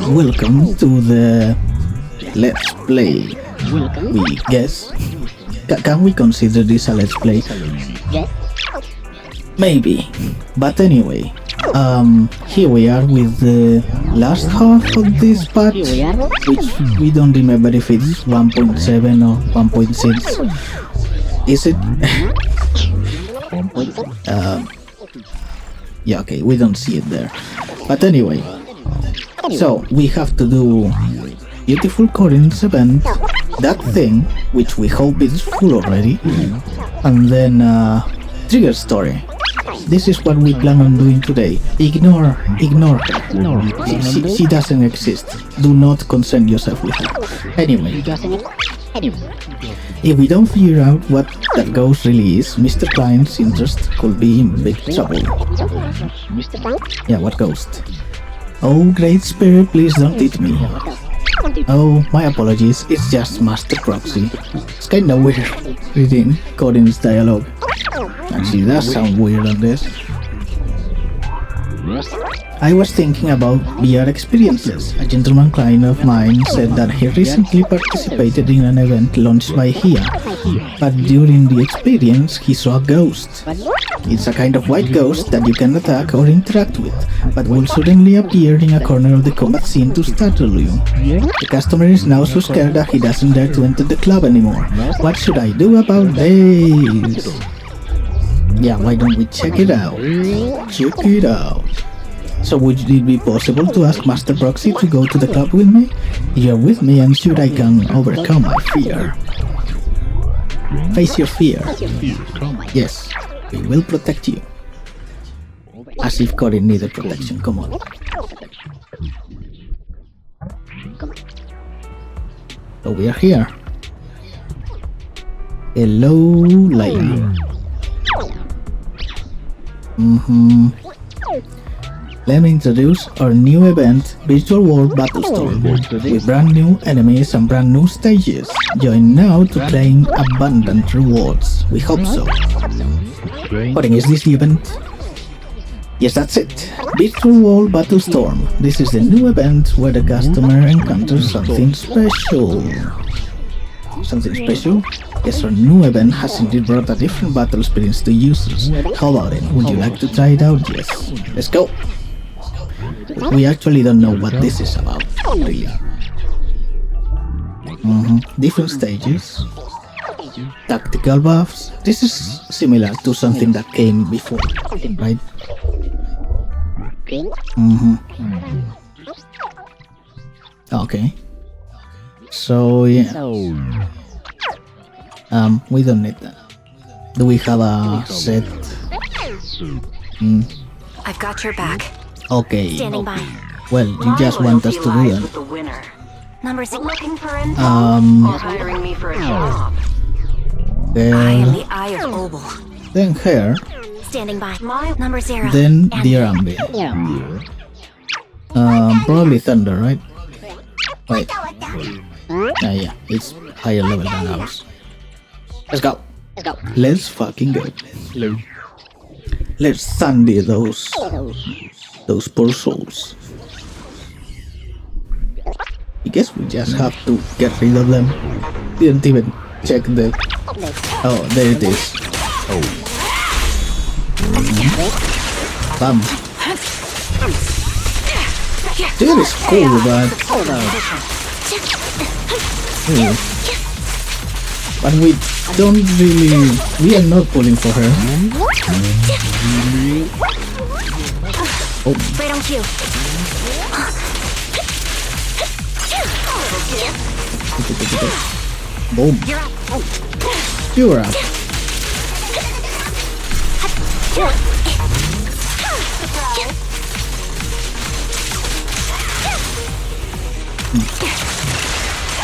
welcome to the Let's Play. We guess. Can we consider this a Let's Play? Maybe. But anyway, here we are with the last half of this patch, which we don't remember if it's 1.7 or 1.6. Is it? Yeah, okay, we don't see it there. But anyway, so we have to do beautiful Corin's event, that thing, which we hope is full already, and then trigger story. This is what we plan on doing today. Ignore her. She doesn't exist. Do not concern yourself with her. Anyway, if we don't figure out what that ghost really is, Mr. Klein's interest could be in big trouble. Yeah, what ghost? Oh, great spirit, please don't eat me. Oh, my apologies, it's just Master Proxy. It's kinda weird reading Corin's dialogue. Actually, that sounds weird on this. I was thinking about VR experiences. A gentleman client of mine said that he recently participated in an event launched by HIA, but during the experience he saw a ghost. It's a kind of white ghost that you can attack or interact with, but will suddenly appear in a corner of the combat scene to startle you. The customer is now so scared that he doesn't dare to enter the club anymore. What should I do about this? Yeah, why don't we check it out? Check it out. So would it be possible to ask Master Proxy to go to the club with me? You're with me and sure I can overcome my fear. Face your fear. Yes, we will protect you. As if Corin needed protection, come on. So we are here. Hello, Layla. Let me introduce our new event, Virtual World Battlestorm, with brand new enemies and brand new stages. Join now to claim abundant rewards. We hope so. Corin, is this the event? Yes, that's it. Virtual World Battlestorm. This is the new event where the customer encounters something special. Something special? Yes, our new event has indeed brought a different battle experience to users. How about it? Would you like to try it out? Yes. Let's go! We actually don't know what this is about, really. Different stages. Tactical buffs. This is similar to something that came before, right? Okay. So, yeah. We don't need that. Do we have a set? I've got your back. Okay. Standing by. Well, you just want us to do that. Number 6. Looking for info or hiring me for a job. I am the Eye of Obel. Then here. Standing by. Number 0. Then Dear Ambit. Probably Thunder, right? Wait. Yeah, it's higher level than ours. Let's go. Let's fucking go. Let's sandy those poor souls. I guess we just have to get rid of them. Didn't even check the... Oh, there it is. Bam. That is cool, but... But we don't really... We are not pulling for her. Oh. Right on cue. Boom. You're up.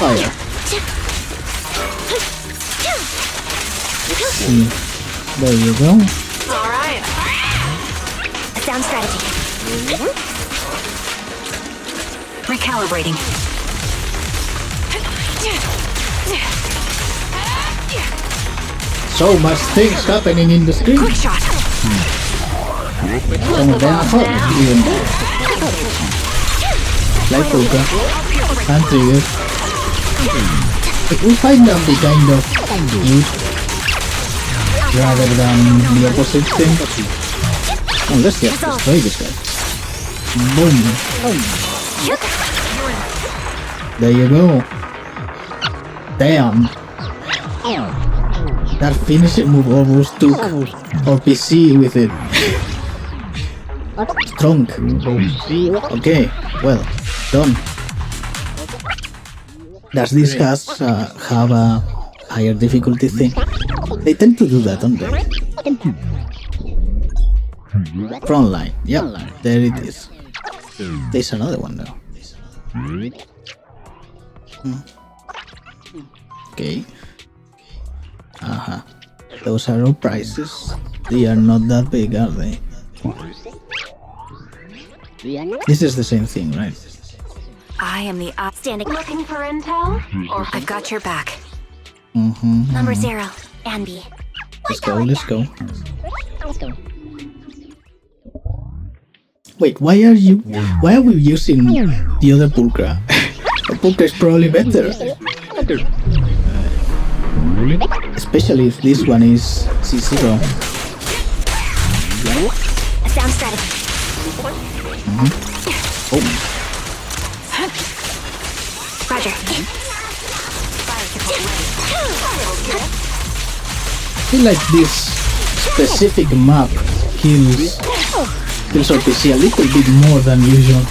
Fire. There you go. Alright. Sound strategy. Recalibrating. So much things happening in the screen. Quick shot. Some of them are hot. Like Polka. And trigger. We find them the kind of cute rather than the opposite thing. Oh, let's just destroy this guy. Boom. There you go. Damn. That finishing move almost took our PC with it. Strong. Okay, well, done. Does this have a higher difficulty thing? They tend to do that, don't they? Front line. Yep, there it is. There's another one now. Okay. Those are all prices. They are not that big, are they? This is the same thing, right? I am the standing. Looking for intel? Or I've got your back. Number 0, Anby. Let's go, let's go. Wait, why are we using the other pulcra? The pulcra is probably better. Especially if this one is C0. Sound strategy. Oh. Roger. I feel like this specific map heals our PC a little bit more than usual.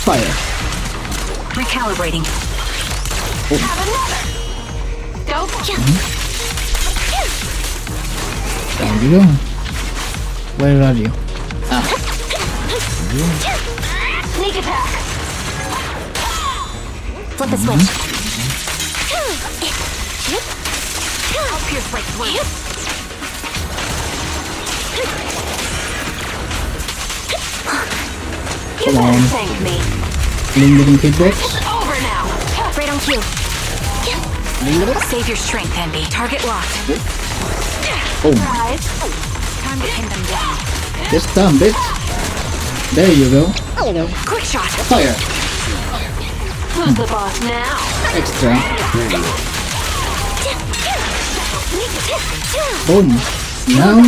Fire. Recalibrating. Oh. Go. There you go. Where are you? Sneak attack. Flip the switch. I'll pierce right through. Come on. Thank me. Lingering hitbox. Over now. Right on cue. Save your strength, Envy. Target locked. Oh. Rise. Time to pin them down. This time, bitch. There you go. Quick shot. Fire. Who's the boss now? Extra. Boom. Now,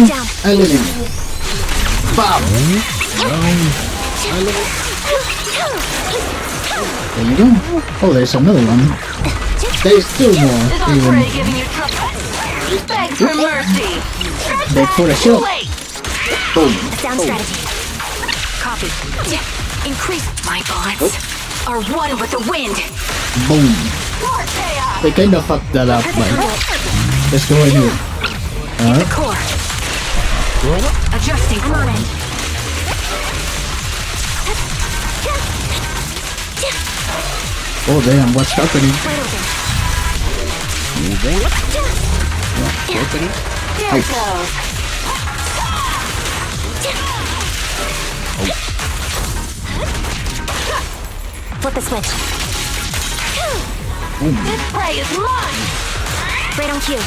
eliminate. Bam. There you go. Oh, there's another one. There's two more. Is Prey giving you trouble? Beg for mercy. Beg for a shot. Boom. Sound strategy. Copy. Increase my bullets. Are one with the wind. Boom. More chaos. They kind of fucked that up, but let's go anyway. The core. Adjusting. I'm on it. Oh damn, what's happening? Right open. Here it goes. Flip the switch. This prey is mine. Right on cue.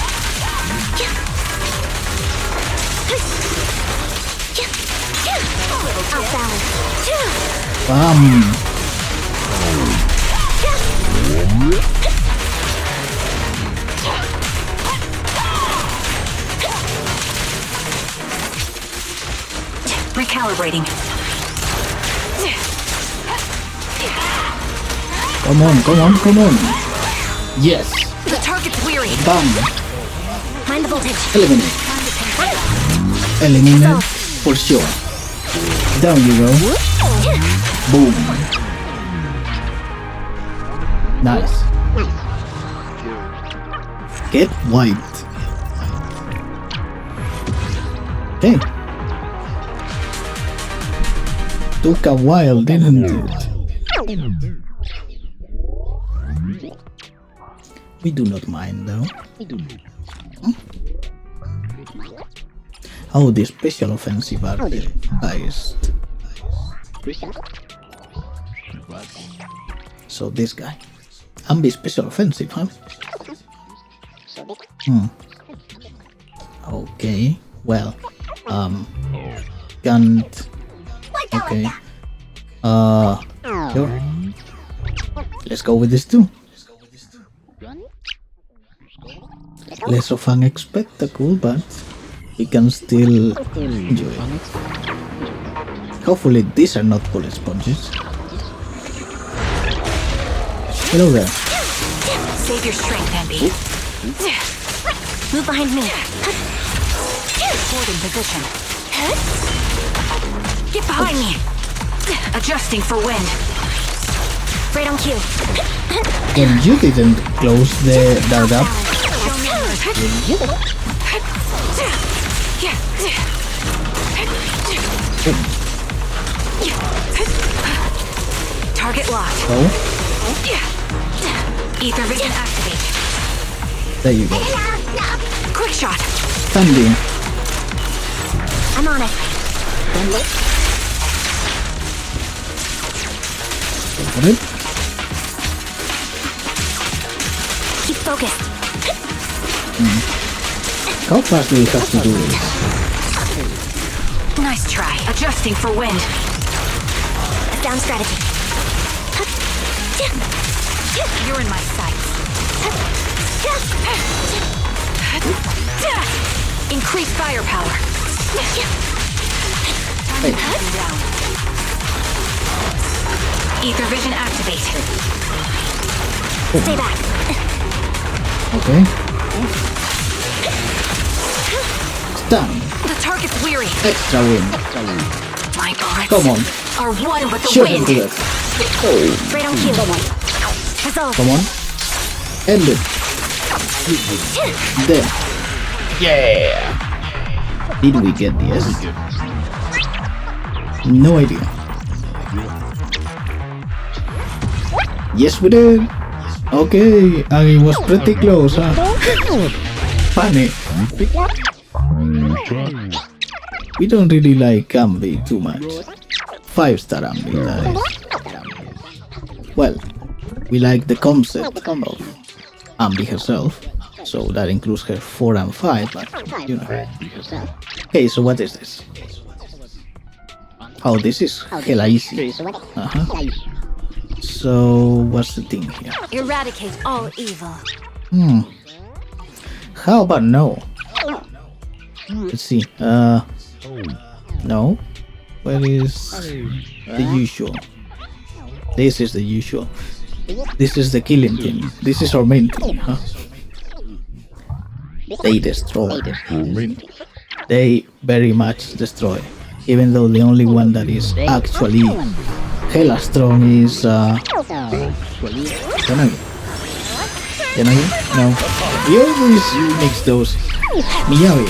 Off balance. Bam. Recalibrating. Come on, come on, come on. Yes. The target's weary. Bam. Mind the voltage. Eliminate. Eliminate for sure. Down you go. Boom. Nice. Get wiped. Okay. Took a while, didn't it? We do not mind though. Oh, the special offensive are the highest. So this guy. Ambi special offensive, huh? Okay. Well, can't Okay. Sure. Let's go with this too. Less of an spectacle, but we can still enjoy it. Hopefully these are not bullet sponges. Hello there. Save your strength, Envy. Move behind me. Holding position. Get behind me. Adjusting for wind. Right on cue. And you didn't close the gap. Target locked. Oh, Ether vision activate. there you go. Quick shot. Standing. I'm on it. Got it? Keep focused. How fast do we have to do this? Nice try. Adjusting for wind. Down strategy. You're in my sights. Increase firepower. Hey. Down. Ether vision activate. Stay back. Okay. Stun. The target's weary. Extra wind. My bullets Come on. are one with the Shoot wind. into it. Right on cue. Resolve. Come on. End it. There. Yeah. Did we get this? No idea. Yes, we did. Okay, I was pretty close, huh? Funny. We don't really like Ambi too much. 5-star Ambi, that is. Well, we like the concept of Ambi herself, so that includes her 4 and 5, but you know. Okay, so what is this? Oh, this is hella easy. So, what's the thing here? Eradicate all evil. How about no? Let's see. No. Where is the usual? This is the usual. This is the killing thing. This is our main thing, huh? They destroy. They very much destroy. Even though the only one that is actually hella strong is Yanagi? No. You always mix those. Miyavi.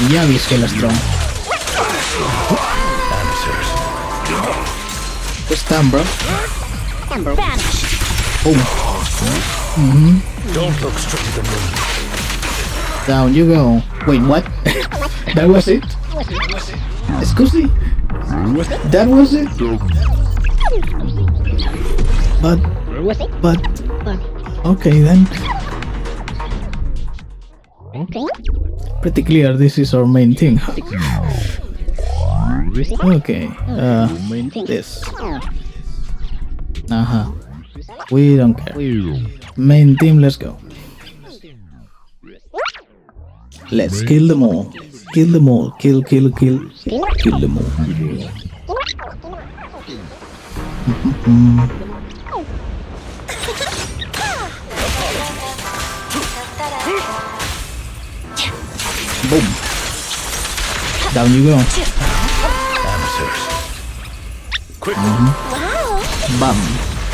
Miyavi is hella strong. Just stand, bro. Vanish. Boom. Don't look straight at the moon. Down you go. Wait, what? That was it? Excuse me? That was it? But... Okay then. Pretty clear this is our main thing. Okay, this. We don't care. Main team, let's go. Let's kill them all. Kill them all. Kill. Kill them all. Boom. Down you go. Amateurs. Quick. Bam.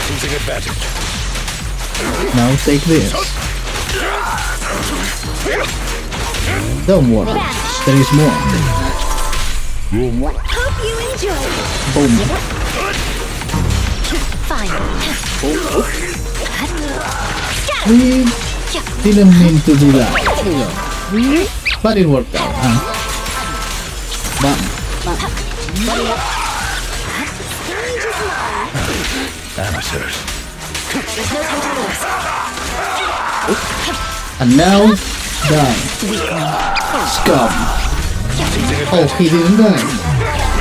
Losing advantage. Now take this. Don't worry. There is more. Hope you enjoy. Boom. Fine. We didn't mean to do that. But it worked out, huh? Bam. Amateurs. There's no time to lose. And now, die. Scum. Oh, he didn't die.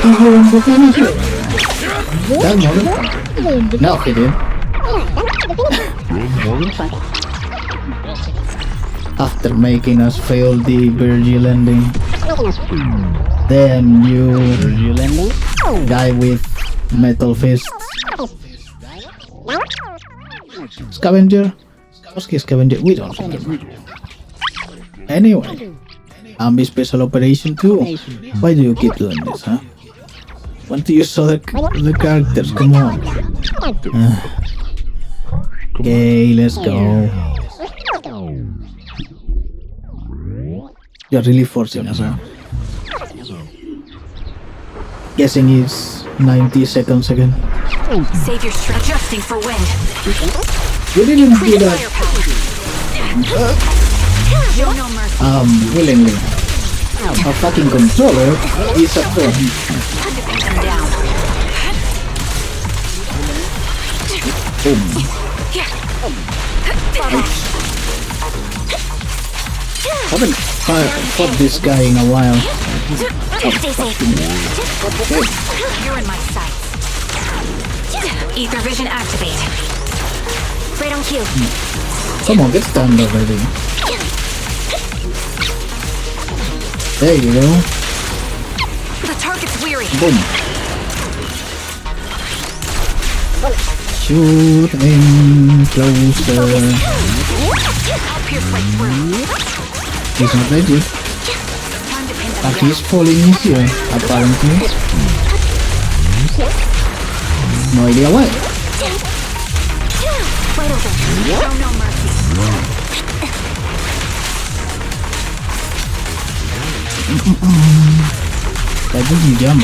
fucking ruined the finisher. That mother. No, he didn't. After making us fail the Virgil ending. Then you guy with metal fists. Scavenger? Husky Scavenger? We don't remember. Anyway, Ambi Special Operation 2. Why do you keep doing this, huh? Want to use the characters, come on. Okay, let's go. You're really forcing us, huh? Guessing it's 90 seconds again. Save your strength. Adjusting for wind. You didn't do that. Show no mercy. Willingly. A fucking controller is a friend. Put them down. Boom. Haven't fought this guy in a while. You're in my sights. Ether vision activate. Right on cue. Come on, get stunned already. There you go. The target's weary. Boom. Shoot him closer. I'll pierce right through. He's not ready. Time to pin them But down. he's falling easier, apparently. No idea why. Wide open. Show no mercy. Why did he jump?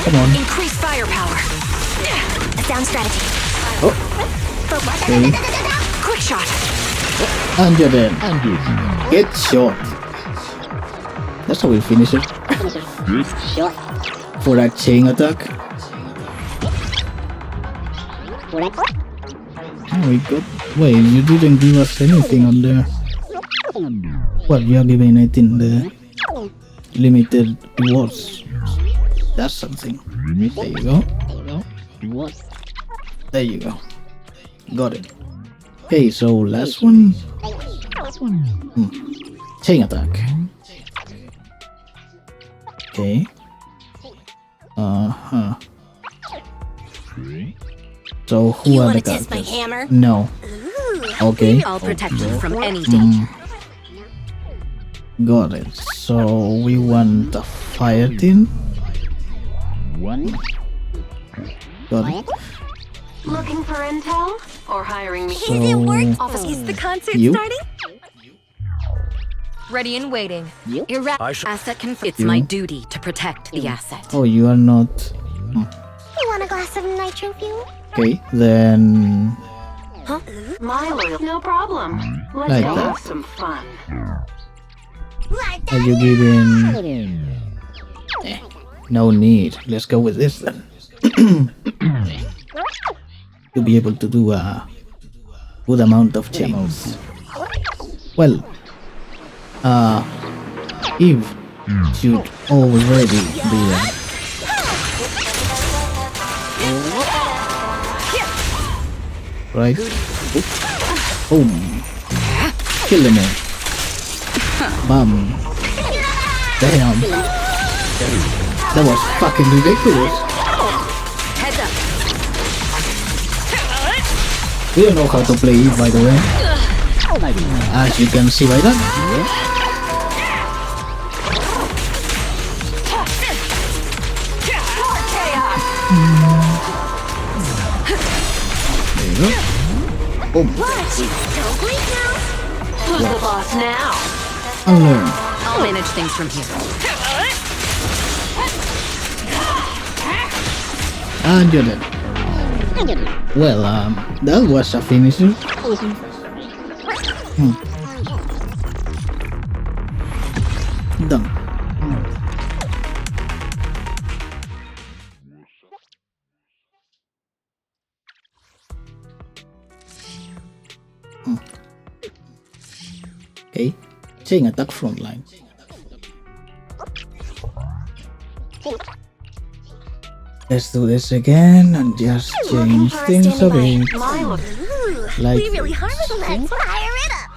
Come on. Increase firepower. Down strategy. Oh. Okay. Quick shot. And you're dead. Get shot. That's how we finish it. For that chain attack. Oh, we got. Wait, you didn't give us anything on there. Well, you're giving it in the limited rewards. That's something. There you go. There you go. Got it. Okay, so last one. Chain attack. Okay. So who are the characters? No. Okay. I'll protect you from any danger. Got it. So we want a fire team. Got it. Looking for intel? Or hiring me? So Office is the concert you? starting? Ready and waiting. I shall. Asset It's my duty to protect the asset. Oh, you are not. You want a glass of nitro fuel? Okay, then My loyal. No problem. Let's Like go that. have some fun. are you giving? No need. Let's go with this then. To be able to do a good amount of chains. Well, Eve should already be there. Right? Boom. Kill them all. Bam. Damn. That was fucking ridiculous. Heads up. We don't know how to play it, by the way. As you can see by that. There you go. Boom. Who's the boss now? Unlearn. I'll manage things from here. And you're dead. Well, that was a finisher. Done. Okay, Chain attack frontline. Let's do this again and just change things a bit. Like We really harvest. Let's fire it up.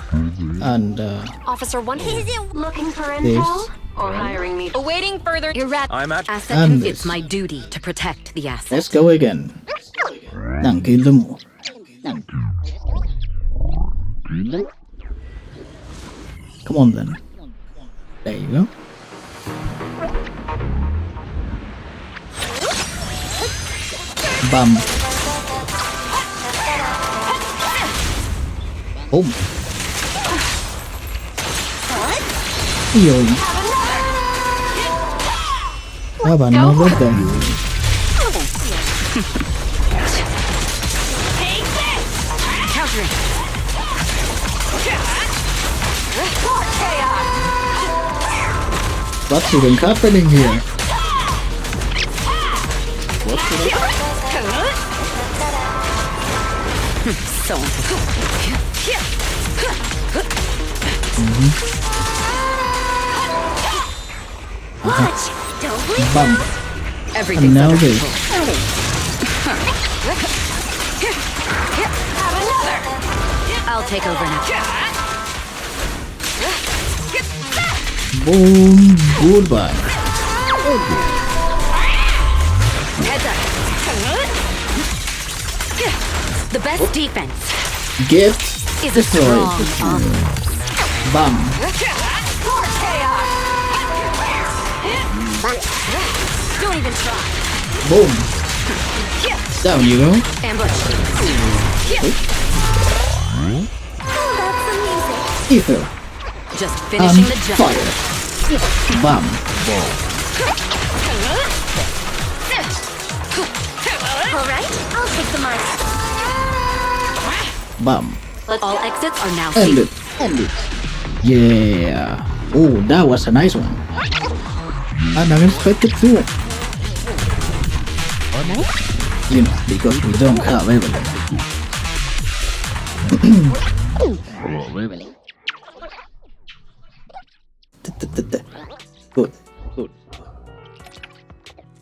and Officer 1, is it Looking for This. intel? Or hiring me? Awaiting further. You're at. I'm at. Asset. And It's this. my duty to protect the asset. let's go again. And kill them all. Come on then. There you go. Bam. Boom. Yo. Have another day. Countering. What's even happening here? So. Watch. Don't leave. Bam. Everything's And now under this. control. I'll take over now. Boom. Goodbye. Heads up. The best defense Get is a destroyed. strong offense. Bam. Don't even try. Boom. Down you go. Ambush. Oh, that's amazing. Ether. Just And finishing the job. fire. Bam. All right, I'll take the mark. Bam. All exits are now End sealed. it. End it. Yeah. Oh, that was a nice one. And unexpected too. You know, because we don't have everything. Good. Good.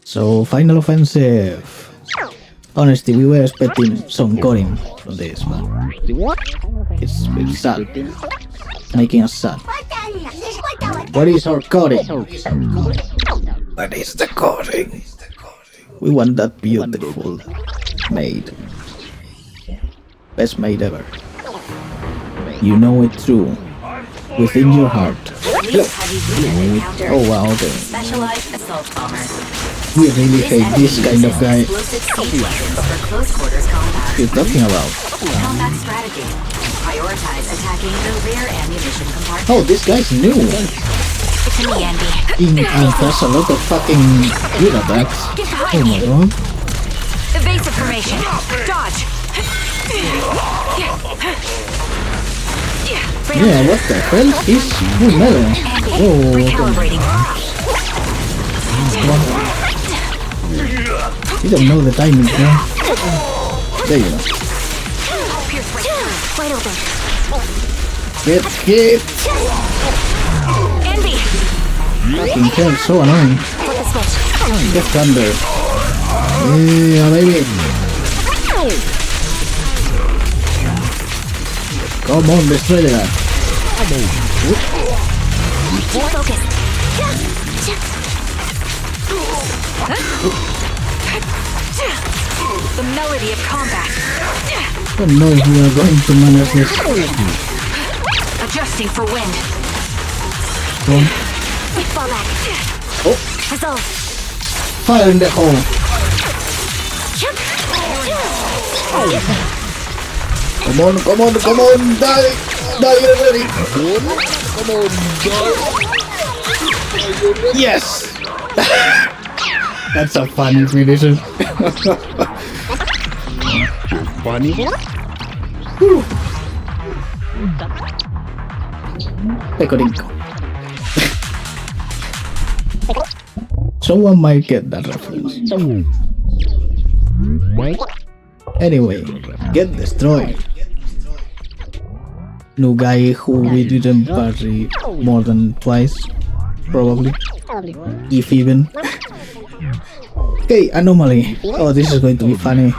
So, final offensive. Honestly, we were expecting some Corin from this, but it's sad. Making us sad. What is our Corin? What is the Corin? We want that beautiful maid. Best maid ever. You know it true. Within your heart. Hello. Oh wow, okay. Specialized assault bombers. We really hate this kind of guy. Explosive siege weapons for close quarters combat. What are you talking about? Combat strategy. Prioritize attacking the rear ammunition compartment. Oh, this guy's new. It's in the Andy. And has a lot of fucking good attacks. Oh my god. Evasive formation. Dodge. Yeah, what the hell? He's full melee. Oh, okay. Recalibrating. You don't know the timing, man. There you go. Wide open. Get hit! Envy. Fucking hell, so annoying. Flip the switch. Get thunder. Yeah, baby. Come on, destroy the guy. Keep focused. The melody of combat. I don't know if we are going to manage this. Adjusting for wind. Come on. Fall back. Oh, Resolve. fire in the hole. Come on, come on, come on, die! Die already! Come on, die! Yes! That's a funny finisher. Funny? Pecorinco. Someone might get that reference. Anyway, get destroyed. new guy who we didn't parry more than twice, probably, if even. Okay, anomaly. Oh, this is going to be funny.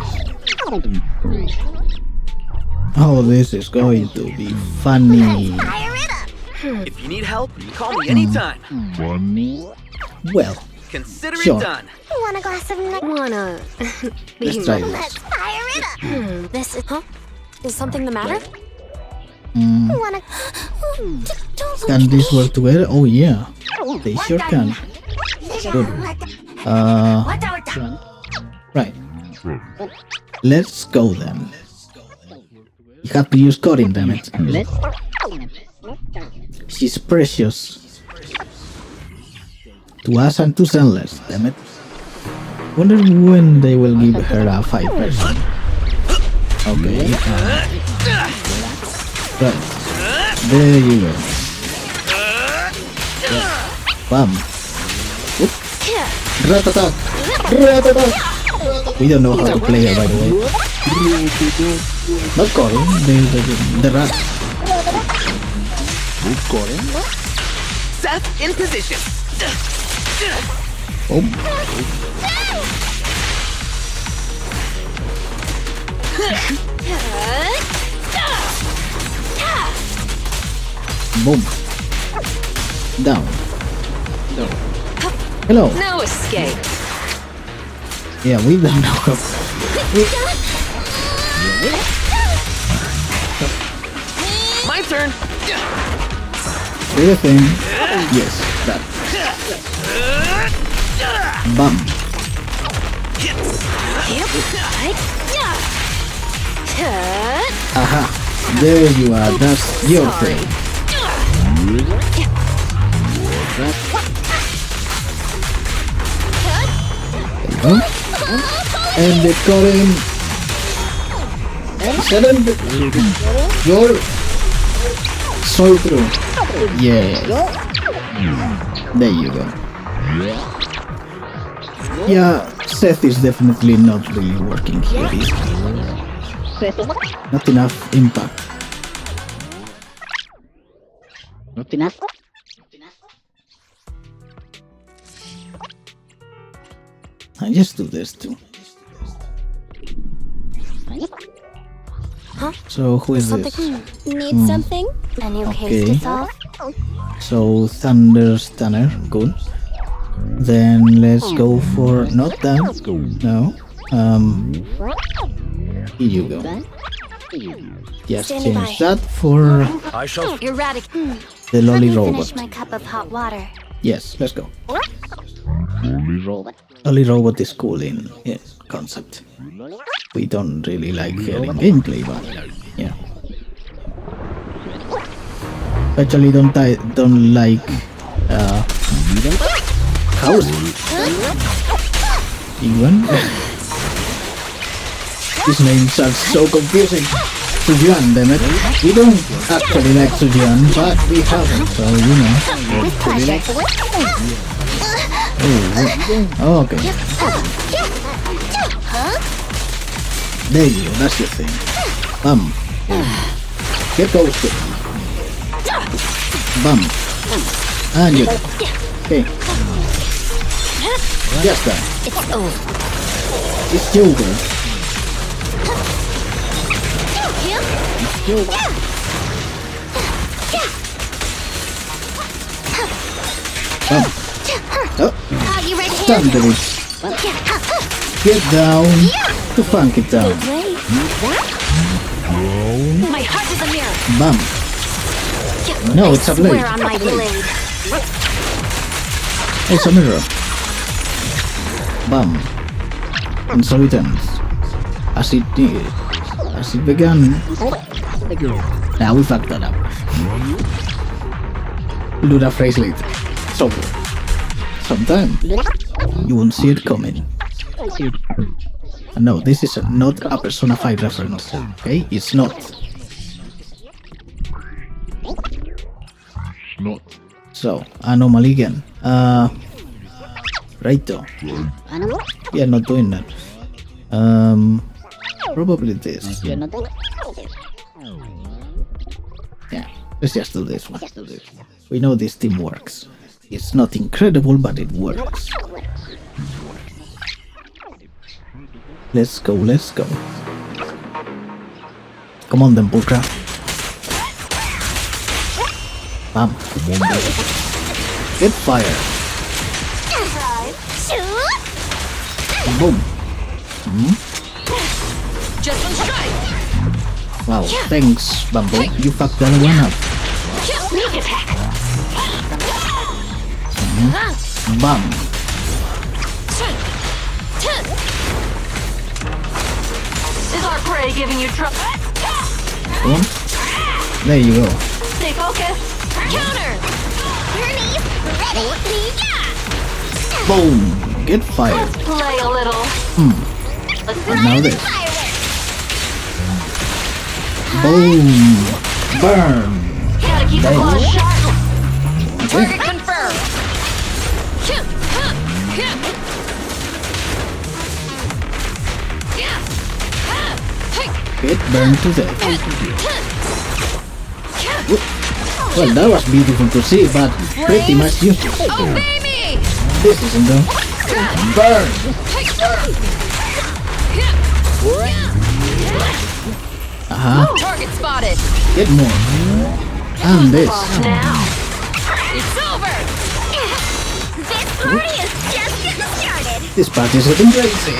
Oh, this is going to be funny. Fire it up. If you need help, call me anytime. Well, Consider sure. it done. Want a glass of milk? Wanna Let's try Let's this. fire it up. this is Is something the matter? Wanna... Can this work together? Oh yeah, they sure can. Good. Right. Let's go then. You have to use Corin, damn it. She's precious. To us and to Zenless, damn it. Wonder when they will give her a 5%. Okay. Right. There you go. Bam. Oop. Rat-a-tat. Rat-a-tat. We don't know how to play her, by the way. Not Corin, the rat. Seth in position. Oh. Boom. Down. Hello. no escape. Yeah, we don't know how. My turn. Do the thing. Yes, that. Bam. Aha. There you are. That's your thing. There you go. And the Corin. Seven. You're so through. Yeah. There you go. Yeah, Seth is definitely not really working here. Not enough impact. Not enough. I just do this too. So who is this? Need something? A new case Okay. to solve? So Thunder Stunner, good. Then let's go for not that. No. Here you go. Just Standing change by. that for I shall. Eradicate. the Let lolly me robot. finish my cup of hot water. Yes, let's go. Lolly robot is cool in concept. We don't really like her in gameplay, but yeah. Actually, don't like cows. Even these names are so confusing. Sujuan, damn it. We don't actually like Sujuan, but we haven't, so you know. With pleasure. Oh, okay. There you go, that's your thing. Bam. Get ghosted. Bam. And you. Okay. Just that. It's over. It's Joker. It's Joker. Bam. Oh, Are you ready? thunder it. Get down to funk it down. My heart is a mirror. Bam. No, it's a blade. Swear on my blade. It's a mirror. Bam. And so it ends. As it did. As it began. Now we fucked that up. We'll do that phrase later. It's over. Sometime. You won't see it coming. No, this is not a Persona 5 reference. Okay? It's not. So, anomaly again. Righto. We are not doing that. Probably this. Yeah. Let's just do this one. We know this team works. It's not incredible, but it works. Let's go, let's go. Come on then, Bullcrap. Bam. Get fire. Boom. Just one strike. Wow, thanks, Bumble. You fucked that one up. Sneak attack. Bam. Is our prey giving you trouble? Boom. There you go. Stay focused. Counter! Ernie's ready! Yeah! Boom. Get fire. Play a little. Let's And now this. Fireworks! Boom. Burn. gotta keep the There you claws go. sharp. Okay. Target confirmed. Get burned to death. Well, that was beautiful to see, but pretty much useless. Obey me! This isn't done. Burn. Target spotted. Get more. And this. Now. It's over. This party is just getting started! This part is getting crazy.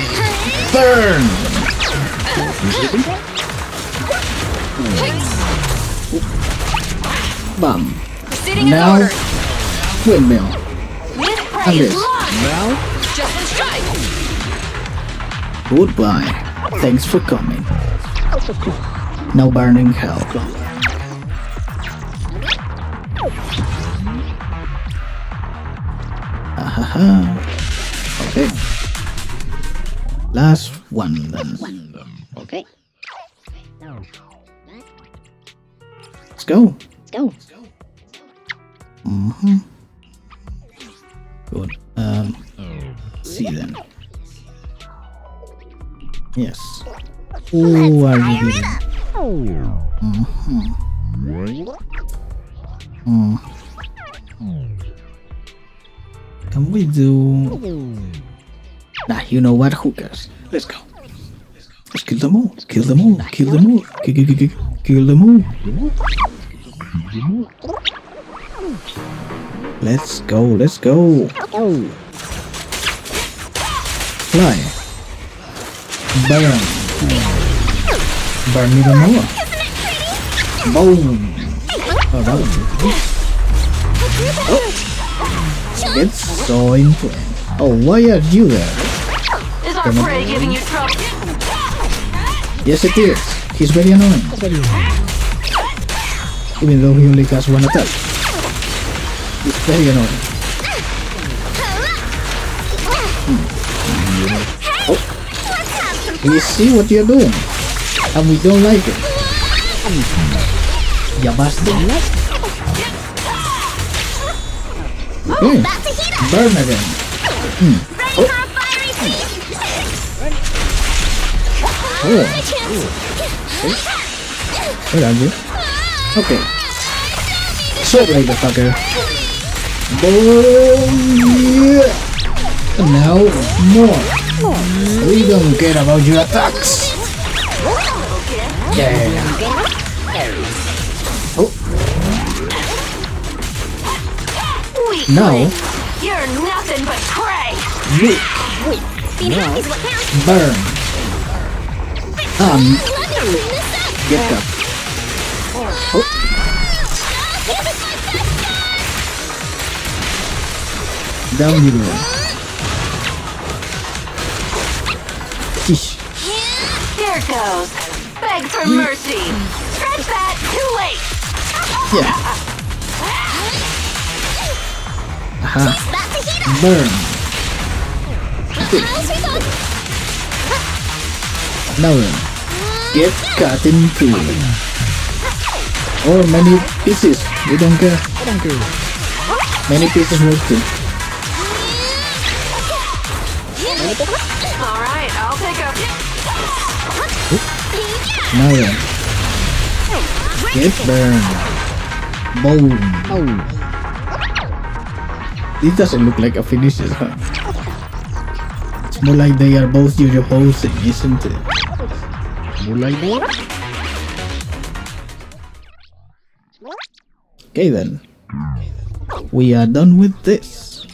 Burn. Bam. Proceeding in Now, order. windmill. With And prey this. locked. Just one strike. Goodbye. Thanks for coming. No burning hell. Ahaha. Okay. Last one then. Okay. Let's go. Let's go. Good. See then. Yes. Who are you hitting? Can we do... Nah, you know what? Who cares? Let's go. Let's kill them all. Kill them all. Kill them all. Kill them all. Let's go. Let's go. Fly. Burn. Burn even more. Boom. Oh, that was beautiful. It's so into it. Oh, why are you there? Is our prey giving you trouble? Yes, it is. He's very annoying. Even though he only has one attack. He's very annoying. Oh. We see what you're doing. And we don't like it. Ya basta. Okay. Burn again. Ready for a fiery feast! Oh. Where are you? Okay. So later, fucker. Boom! Yeah. And now, more. We don't care about your attacks. Yeah. Oh. Now, You're nothing but prey. weak. Being happy is what counts! Burn. Let me clean this up! Get up. Oh. This is my best shot! Down you go. Sheesh. Here goes. Beg for mercy. Scratch that. Too late. Yeah. Aha. About to heat up! Burn. How's we going? Now then. Get cut in two. Or many pieces. We don't care. Many pieces work too. All right, I'll take a. Now then. Get burned. Boom. This doesn't look like a finisher, huh? It's more like they are both yo-yo posing, isn't it? More like that? Okay then. We are done with this.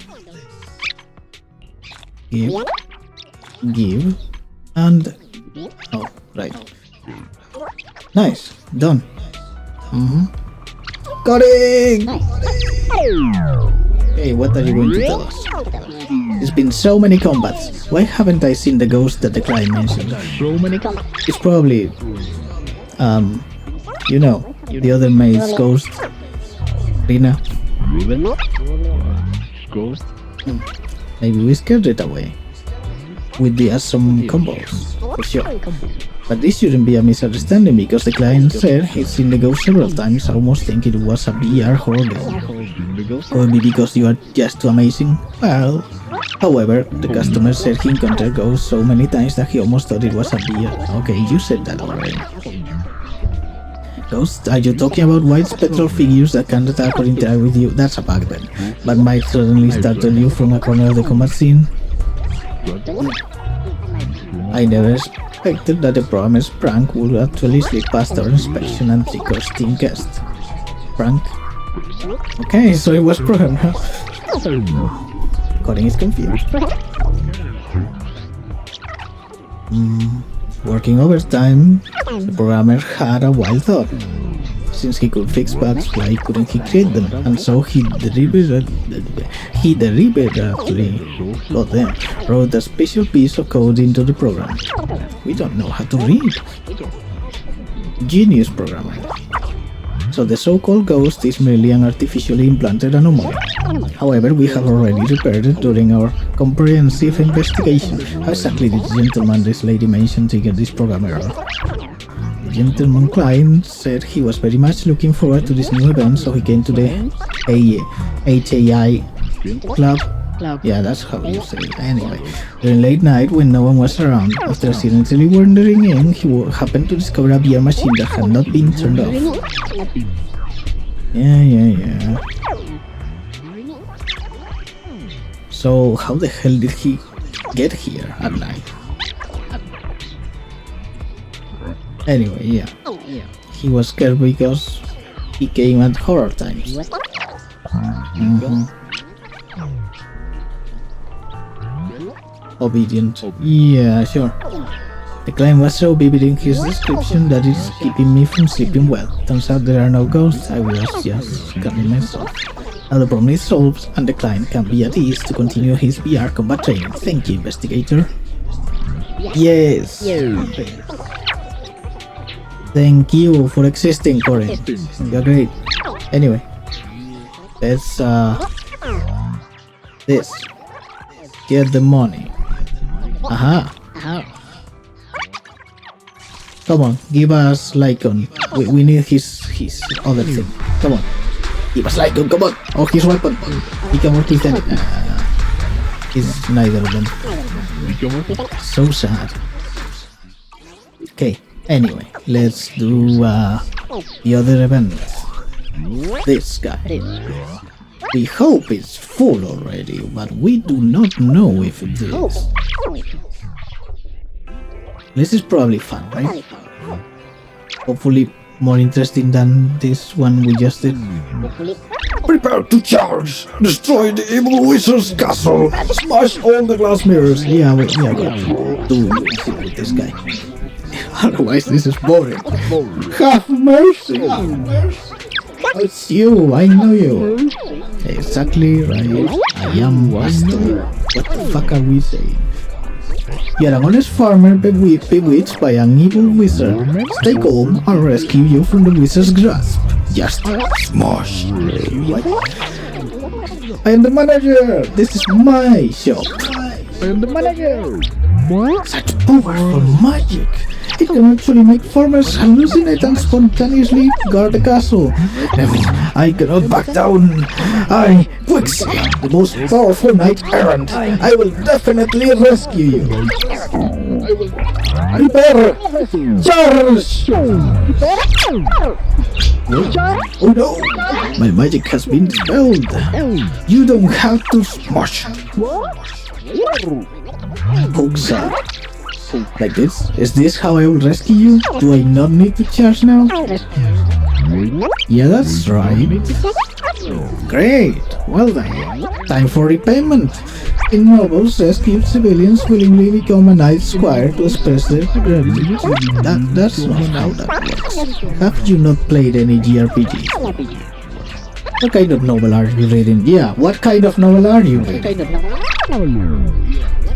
Give, and oh, right. Nice, done. Got it! Hey, what are you going to tell us? There's been so many combats. Why haven't I seen the ghost that the client mentioned? So many colors. It's probably, you know, the other maid's ghost. Rina. Ghost. Maybe we scared it away. With the awesome combos, for sure. But this shouldn't be a misunderstanding because the client said he's seen the ghost several times, almost thinking it was a VR horror game. Or maybe because you are just too amazing. Well, however, the customer said he encountered ghosts so many times that he almost thought it was a VR. Okay, you said that already. Ghosts? Are you talking about white spectral figures that can attack or interact with you? That's a bug then. But might suddenly startle you from a corner of the combat scene? I never expected that the promised prank would actually slip past our inspection and trick our steam guest. Prank? Okay, so it was programmed, huh? Corin is confused. Working overtime, the programmer had a wild thought. Since he could fix bugs, why couldn't he create them? And so he deliberately wrote a special piece of code into the program. We don't know how to read. Genius programmer. So the so-called ghost is merely an artificially implanted anomaly. However, we have already repaired it during our comprehensive investigation. How exactly did the gentleman this lady mentioned trigger this program error? The gentleman client said he was very much looking forward to this new event, so he came to the HAI club. Yeah, that's how you say it. Anyway, during late night when no one was around, after accidentally wandering in, he happened to discover a beer machine that had not been turned off. Yeah. So how the hell did he get here at night? Anyway, yeah. He was scared because he came at horror times. Obedient. Yeah, sure. The client was so vivid in his description that it's keeping me from sleeping well. Turns out there are no ghosts, I was just scaring myself. Now the problem is solved and the client can be at ease to continue his VR combat training. Thank you, investigator. Yes. Thank you for existing, Corin. You're great. Anyway, let's this. Get the money. Aha. Come on, give us Lycon. We need his other thing. Come on. Give us Lycon, come on. Or his weapon. He can work with it. He's neither of them. So sad. Okay, anyway, let's do the other event. This guy. We hope it's full already, but we do not know if it is. This is probably fun, right? Hopefully more interesting than this one we just did. Prepare to charge! Destroy the evil wizard's castle! Smash all the glass mirrors! Yeah, do it with this guy. Otherwise this is boring. Have mercy! It's you, I know you. Exactly right. I am Wastel. What the fuck are we saying? You're an honest farmer bewitched by an evil wizard. Stay calm, I'll rescue you from the wizard's grasp. Just smash. I am the manager. This is my shop. I am the manager. Such powerful magic. It can actually make farmers hallucinate and spontaneously guard the castle. Never, I cannot back down. I, Quixie, the most powerful knight errant, I will definitely rescue you. Prepare! Charge! Oh no! My magic has been dispelled. You don't have to smash. Hooks up. Like this? Is this how I will rescue you? Do I not need to charge now? Yeah, that's right. Great! Well then, time for repayment. In nobles, rescued civilians willingly become a knight squire to express their gratitude. That's not how that works. Have you not played any JRPGs? What kind of novel are you reading? Yeah, what kind of novel are you reading?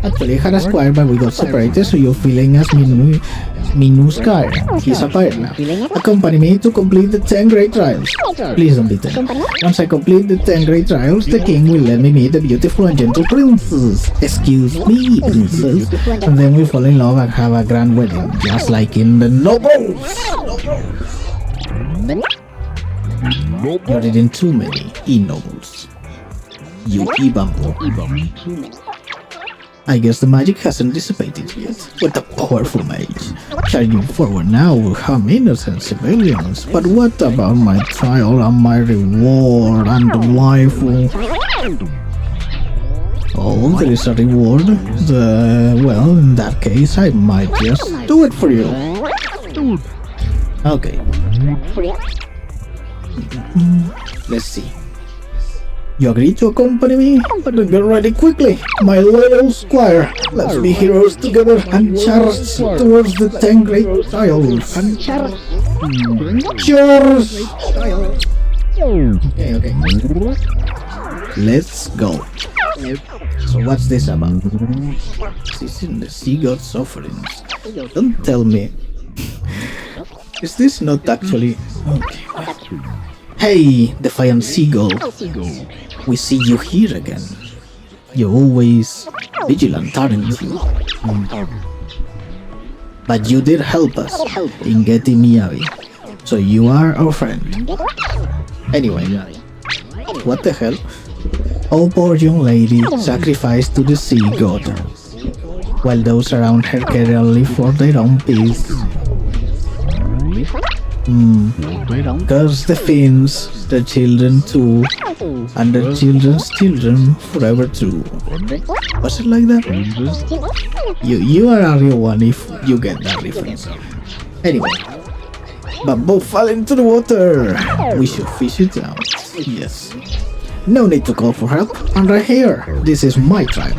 Actually, I had a squire, but we got separated, so you're feeling as Minu Squire. He's a pirate now. Accompany me to complete the 10 great trials. Please don't be 10. Once I complete the 10 great trials, the king will let me meet the beautiful and gentle princess. Excuse me, princess. And then we fall in love and have a grand wedding, just like in the novels. You're reading too many e-novels. You e-bumble. I guess the magic hasn't dissipated yet. What a powerful mage. Charging forward now will harm innocent civilians. But what about my trial and my reward and the waifu? Oh, there is a reward. Well, in that case, I might just do it for you. Okay. Let's see. You agree to accompany me? Then get ready quickly, my loyal squire. Let's be heroes together and charge towards the 10 great trials. Cheers! Okay. Let's go. So what's this about? This is in the sea god's offerings. Don't tell me. Is this not actually... Okay. Hey, defiant seagull. We see you here again. You're always vigilant, aren't you? But you did help us in getting Miyabi, so you are our friend. Anyway, what the hell? Oh, poor young lady, sacrificed to the sea god, while those around her care only for their own peace. Curse the fiends, their children too, and their children's children forever too. Was it like that? You are a real one if you get that reference. Anyway, but both fell into the water. We should fish it out. Yes. No need to call for help. I'm right here. This is my tribe.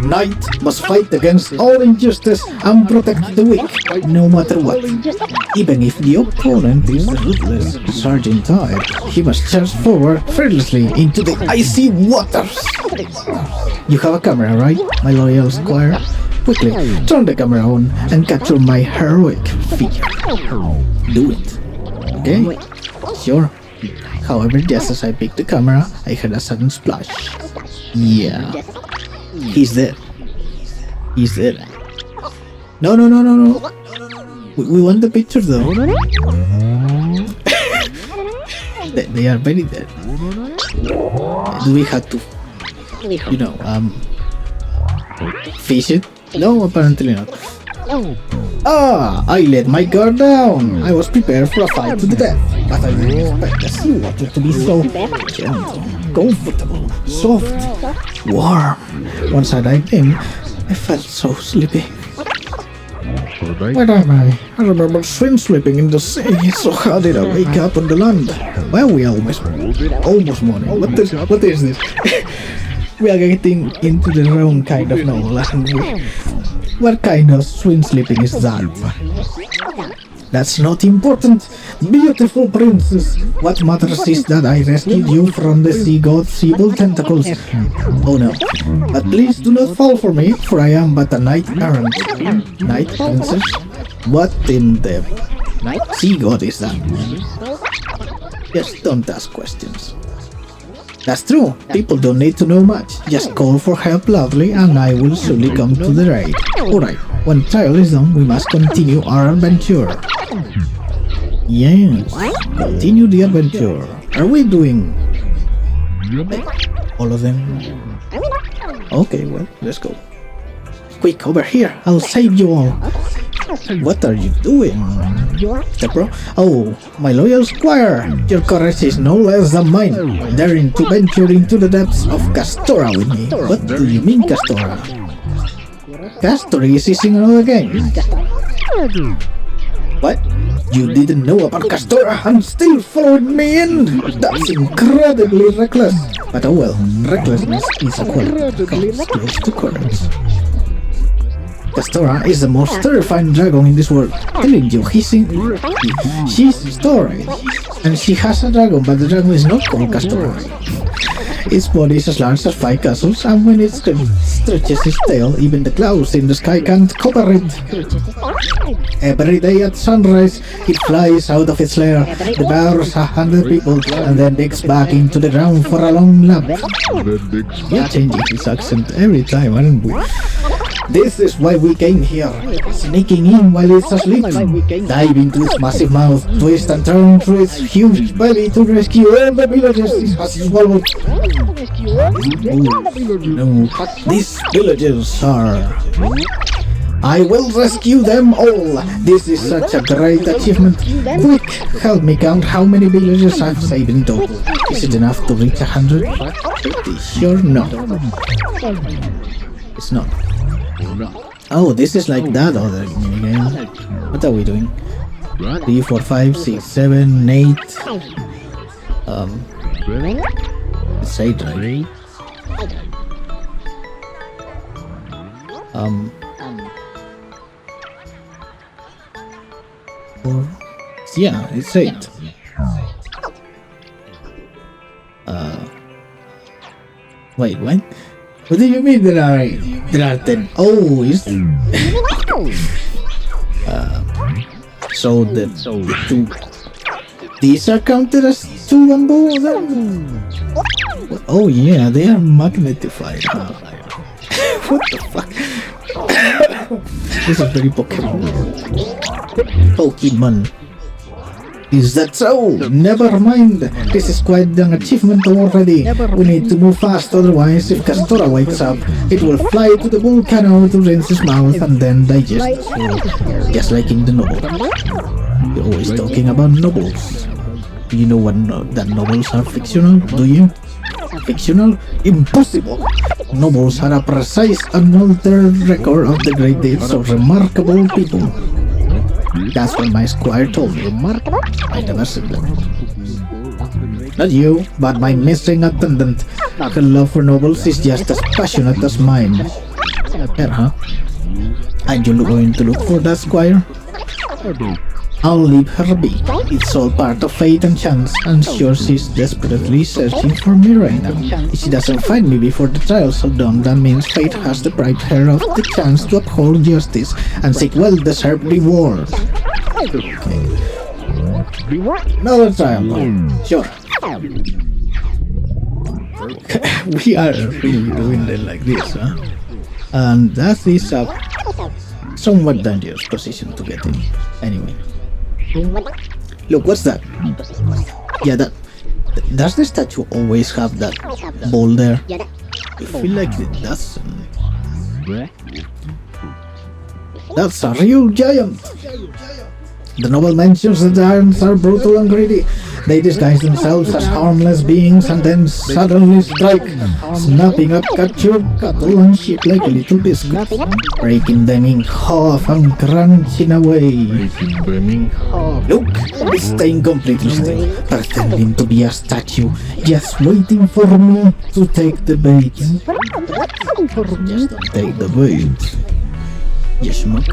Knight must fight against all injustice and protect the weak, no matter what. Even if the opponent is the ruthless Sergeant Tide, he must charge forward fearlessly into the icy waters. You have a camera, right, my loyal squire? Quickly, turn the camera on and capture my heroic figure. Do it. Okay? Sure. However, just as I picked the camera, I heard a sudden splash. Yeah. He's dead. He's dead. No. We want the picture though. They are very dead. Do we have to, fish it? No, apparently not. I let my guard down. I was prepared for a fight to the death, but I didn't expect the seawater to be so gentle, comfortable, soft, warm. Once I dived in, I felt so sleepy. Where am I? I remember slipping in the sea, so how did I wake up on the land? Well, we almost morning. What is this? We are getting into the wrong kind of novel, aren't we? What kind of sleeping is that? That's not important. Beautiful princess, what matters is that I rescued you from the sea god's evil tentacles. Oh no, but please do not fall for me, for I am but a knight errant. Knight princess? What in the sea god is that? Just don't ask questions. That's true, people don't need to know much. Just call for help loudly and I will surely come to the raid. Alright, When trial is done, we must continue our adventure. Yes, continue the adventure. Are we doing all of them? Okay, well, let's go. Quick, over here, I'll save you all. What are you doing? Step bro? Oh, my loyal squire, your courage is no less than mine, daring to venture into the depths of Castora with me. What do you mean, Castora? Castor is using another game. What? You didn't know about Castora and still followed me in? That's incredibly reckless. But oh well, recklessness is a quality that comes close to courage. Castora is the most terrifying dragon in this world. Telling you, she's storage, and she has a dragon, but the dragon is not called Castora. Its body is as large as 5 castles, and when it stretches its tail, even the clouds in the sky can't cover it. Every day at sunrise, it flies out of its lair, devours 100 people, and then digs back into the ground for a long nap. You're changing his accent every time, aren't we? This is why we came here, sneaking in while it's asleep, dive into its massive mouth, twist and turn through its huge belly to rescue all the villagers it has swallowed. No, these villagers are... I will rescue them all! This is such a great achievement. Quick, help me count how many villagers I've saved in total. Is it enough to reach 100? Pretty sure no. It's not. Oh, this is like that other minigame. What are we doing? 3, 4, 5, 6, 7, 8. It's 8, right? Yeah, it's 8. Wait, what? What do you mean there are 10? Oh, is so the 2. These are counted as 2 and both of them? Oh yeah, they are magnetified. Huh? What the fuck? This is very Pokemon. Is that so? Never mind. This is quite an achievement already. We need to move fast, otherwise if Castora wakes up, it will fly to the volcano to rinse its mouth and then digest the food. Just like in the novel. You're always talking about novels. Do you know what that novels are fictional? Do you? Fictional? Impossible! Novels are a precise, unaltered record of the great deeds of remarkable people. That's what my squire told me. I never said that. Not you, but my missing attendant. Her love for novels is just as passionate as mine. Here, huh? Are you going to look for that squire? I'll leave her be. It's all part of fate and chance. I'm sure she's desperately searching for me right now. If she doesn't find me before the trials are done, that means fate has deprived her of the chance to uphold justice and seek well-deserved reward. Okay. Another trial. Sure. We are really doing it like this, huh? And that is a somewhat dangerous position to get in. Anyway. Look, what's that? Yeah, does the statue always have that ball there? I feel like it doesn't. That's a real giant! The novel mentions that giants are brutal and greedy. They disguise themselves as harmless beings and then suddenly strike, snapping up captured cattle and sheep like little biscuits, breaking them in half and crunching away. Look, it's staying completely still, pretending to be a statue, just waiting for me to take the bait. Just don't take the bait. Yes, schmuck.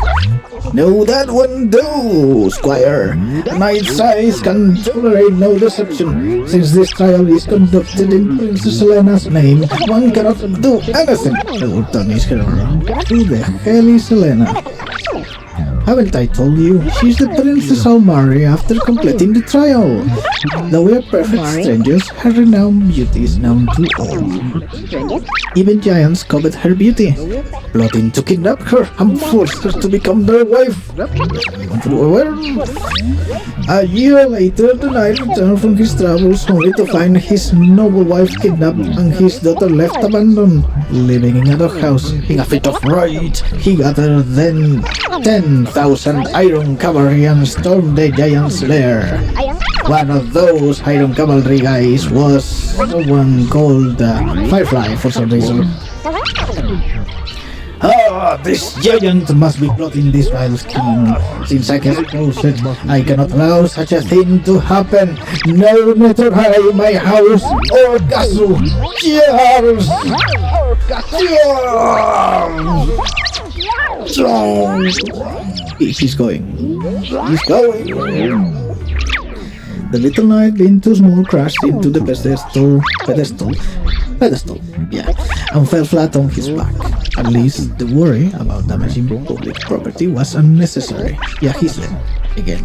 No, that one do, squire. Knight's eyes can tolerate no deception. Since this trial is conducted in Princess Elena's name, one cannot do anything. Who the hell is Elena? Haven't I told you? She's the princess I'll marry after completing the trial. Though we're perfect strangers, her renowned beauty is known to all. Even giants covet her beauty. Plotting to kidnap her and force her to become their wife. A year later, the knight returned from his travels only to find his noble wife kidnapped and his daughter left abandoned. Living in a doghouse, in a fit of rage, he gathered then 10,000 iron cavalry and stormed the giant's lair. One of those iron cavalry guys was someone called Firefly for some reason. Ah, this giant must be plotting this vile scheme. Since I can suppose it, I cannot allow such a thing to happen. No matter how my house or castle. Cheers! Cheers! He's going. He's going. The little knight leaned too small, crashed into the pedestal, yeah, and fell flat on his back. At least the worry about damaging public property was unnecessary. Yeah, he's dead. Again.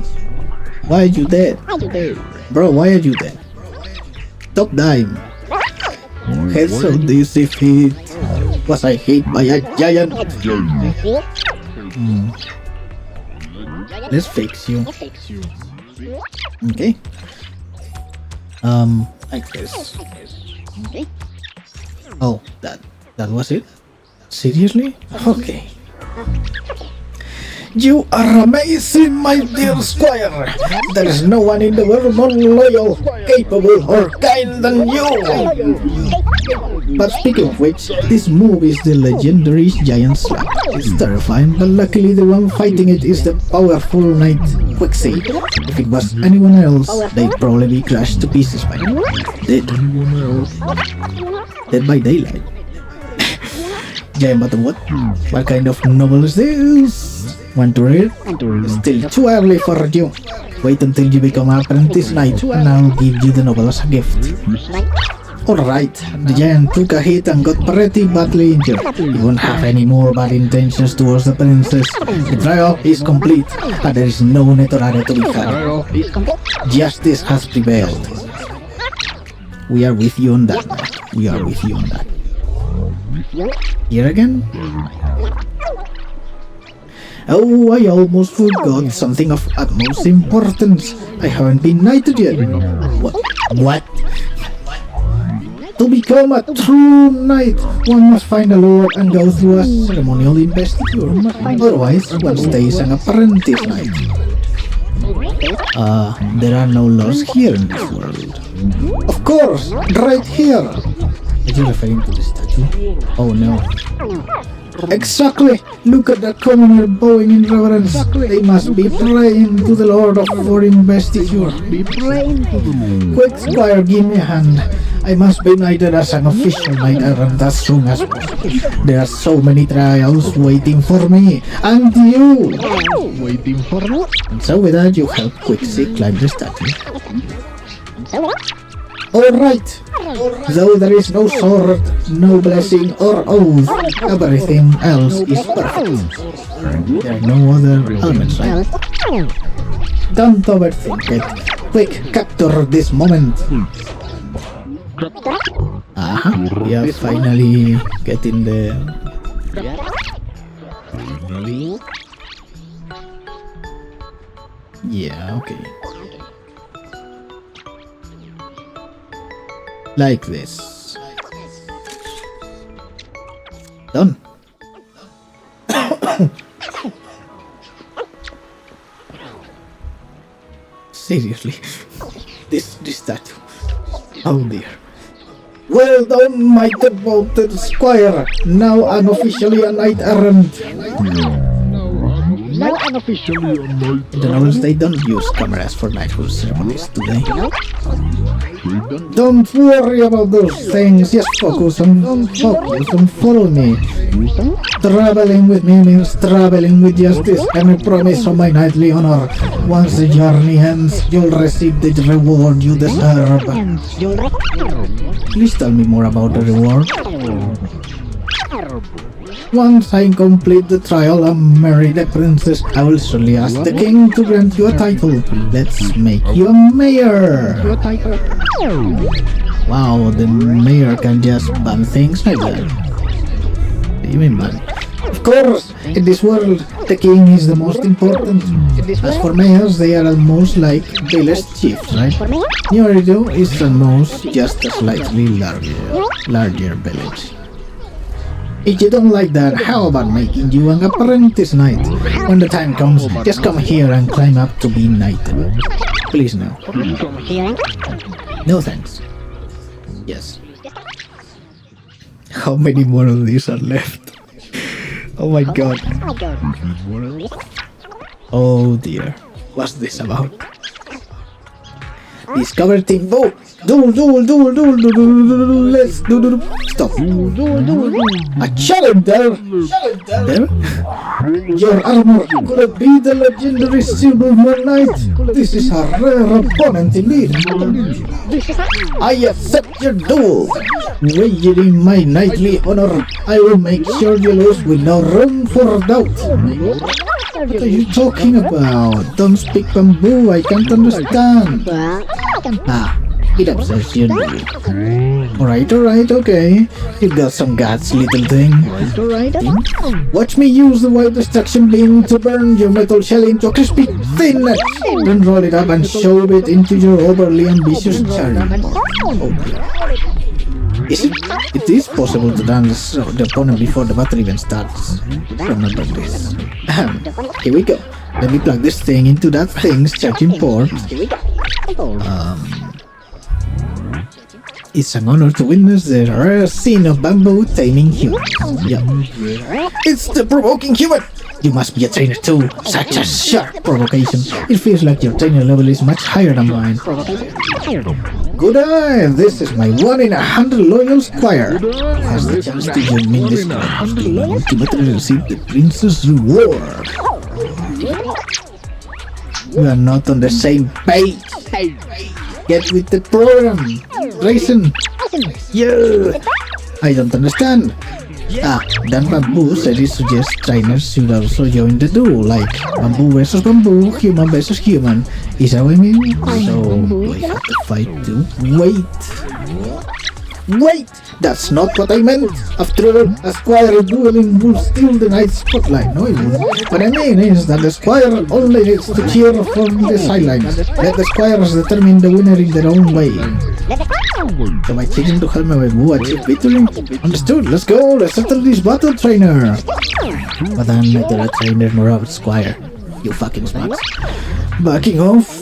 Why are you dead? Bro, why are you dead? Stop dying. Heads of this if it was I hit by a giant. Let's fix you. Okay. Like this. Oh, that was it? Seriously? Okay. You are amazing, my dear squire. There is no one in the world more loyal, capable, or kind than you. But speaking of which, this move is the legendary giant slap. It's terrifying, but luckily the one fighting it is the powerful knight Quixie. If it was anyone else, they'd probably be crushed to pieces by now. Dead. Dead by daylight. Giant bottom what? What kind of novel is this? Want to read? Still too early for you. Wait until you become an apprentice knight and I'll give you the novel as a gift. Alright, the giant took a hit and got pretty badly injured. He won't have any more bad intentions towards the princess. The trial is complete and there is no Netorare to be had. Justice has prevailed. We are with you on that, knight. We are with you on that. Here again? Oh, I almost forgot something of utmost importance. I haven't been knighted yet. What? To become a true knight, one must find a lord and go through a ceremonial investiture. Otherwise, one stays an apprentice knight. There are no laws here in this world. Of course, right here. Are you referring to the statue? Oh no. Exactly! Look at the commoner bowing in reverence. They must be praying to the Lord for investiture. Quick, squire, give me a hand. I must be knighted as an official knight errant as soon as possible. There are so many trials waiting for me. And you! Waiting for me? And so with that, you help Quixie climb the statue. Alright! Though there is no sword, no blessing or oath, everything else is perfect. There are no other elements, right? Don't overthink it. Quick, capture this moment. We are finally getting there. Yeah, okay. Like this. Done. Seriously, this statue. Oh dear. Well done, my devoted squire. Now unofficially a knight errant. Now unofficially a knight. The novels, they don't use cameras for knighthood ceremonies, do they? Don't worry about those things, just focus and follow me. Traveling with me means traveling with justice, and I promise on my knightly honor, once the journey ends, you'll receive the reward you deserve. Please tell me more about the reward. Once I complete the trial and marry the princess, I will surely ask the king to grant you a title. Let's make you a mayor. Wow, the mayor can just ban things like that. What do you mean, man? Of course, in this world, the king is the most important. As for mayors, they are almost like village chiefs, right? Nyorito is almost just a slightly larger village. If you don't like that, how about making you an apprentice knight? When the time comes, just come here and climb up to be knighted. Please no. No thanks. Yes. How many more of these are left? Oh my god. Oh dear. What's this about? Discover team. Oh! Duel. Let's do. Stop. A challenger. There? Your armor could be the legendary Silver Knight. This is a rare opponent indeed. I accept your duel. Wagering my knightly honor, I will make sure you lose with no room for doubt. What are you talking about? Don't speak bamboo, I can't understand. Ah, it upsets you. Alright, okay. You got some guts, little thing. Watch me use the white destruction beam to burn your metal shell into a crispy thinness. Then roll it up and shove it into your overly ambitious charm. Oh dear. It is possible to dance the opponent before the battle even starts. Remember this. Here we go. Let me plug this thing into that thing's charging port. It's an honor to witness the rare scene of bamboo taming humans. Yeah. It's the provoking human! You must be a trainer too. Such a sharp provocation. It feels like your trainer level is much higher than mine. Good eye! This is my 1 in 100 loyal squire. Has the chance to join me in this match to ultimately receive the prince's reward. We are not on the same page. Get with the program. Grayson. Yeah. I don't understand. Then Bamboo said he suggests trainers should also join the duel, like bamboo versus bamboo, human versus human. Is that what I mean? So, do I have to fight too? Wait! That's not what I meant! After all, a squire dueling will steal the knight's spotlight. No, it won't. What I mean is that the squire only needs to cheer from the sidelines. Let the squires determine the winner in their own way. So by choosing to help my Bamboo achieve victory? Understood, let's go, let's settle this battle, trainer! But I'm neither a trainer nor a squire. You fucking smarts. Backing off?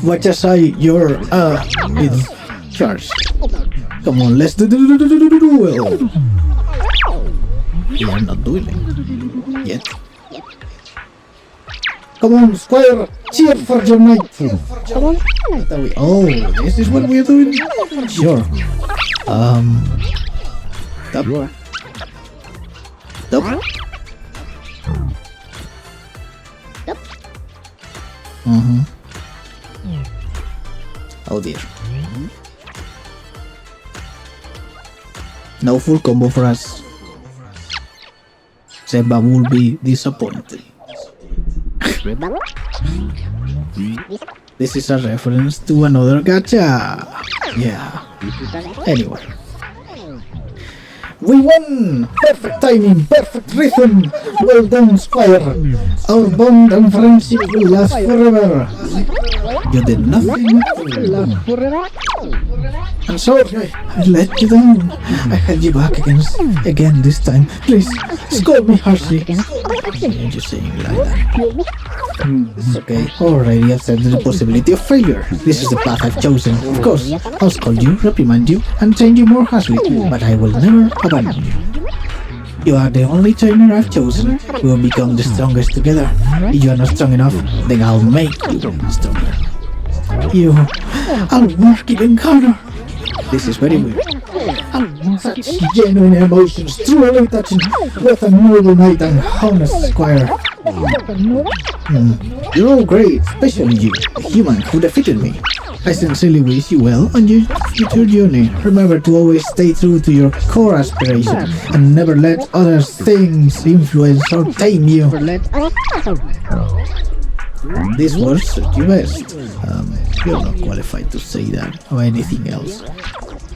Watch as your, it's charged. Come on, let's do duel! We are not dueling. Yet. Come on, squire! Cheer for your knight! Oh, this is what we're doing? Sure. Stop. Oh dear. No full combo for us. Seba will be disappointed. This is a reference to another gacha. Yeah. Anyway. We won! Perfect timing, perfect rhythm! Well done, squire! Our bond and friendship will last forever! You did nothing to last forever? I'm sorry, I let you down. I held you back again this time. Please, scold me harshly. You're just saying like that. It's okay. Already accepted the possibility of failure. This is the path I've chosen. Of course, I'll scold you, reprimand you, and train you more harshly, but I will never abandon you. You are the only trainer I've chosen. We will become the strongest together. If you are not strong enough, then I'll make you stronger. I'll work even harder. This is very weird. Such genuine emotions, truly touching. What a noble knight and honest squire. You're all great, especially you, the human who defeated me. I sincerely wish you well on your future journey. Remember to always stay true to your core aspiration and never let other things influence or tame you. These words suit you best. You're not qualified to say that or anything else.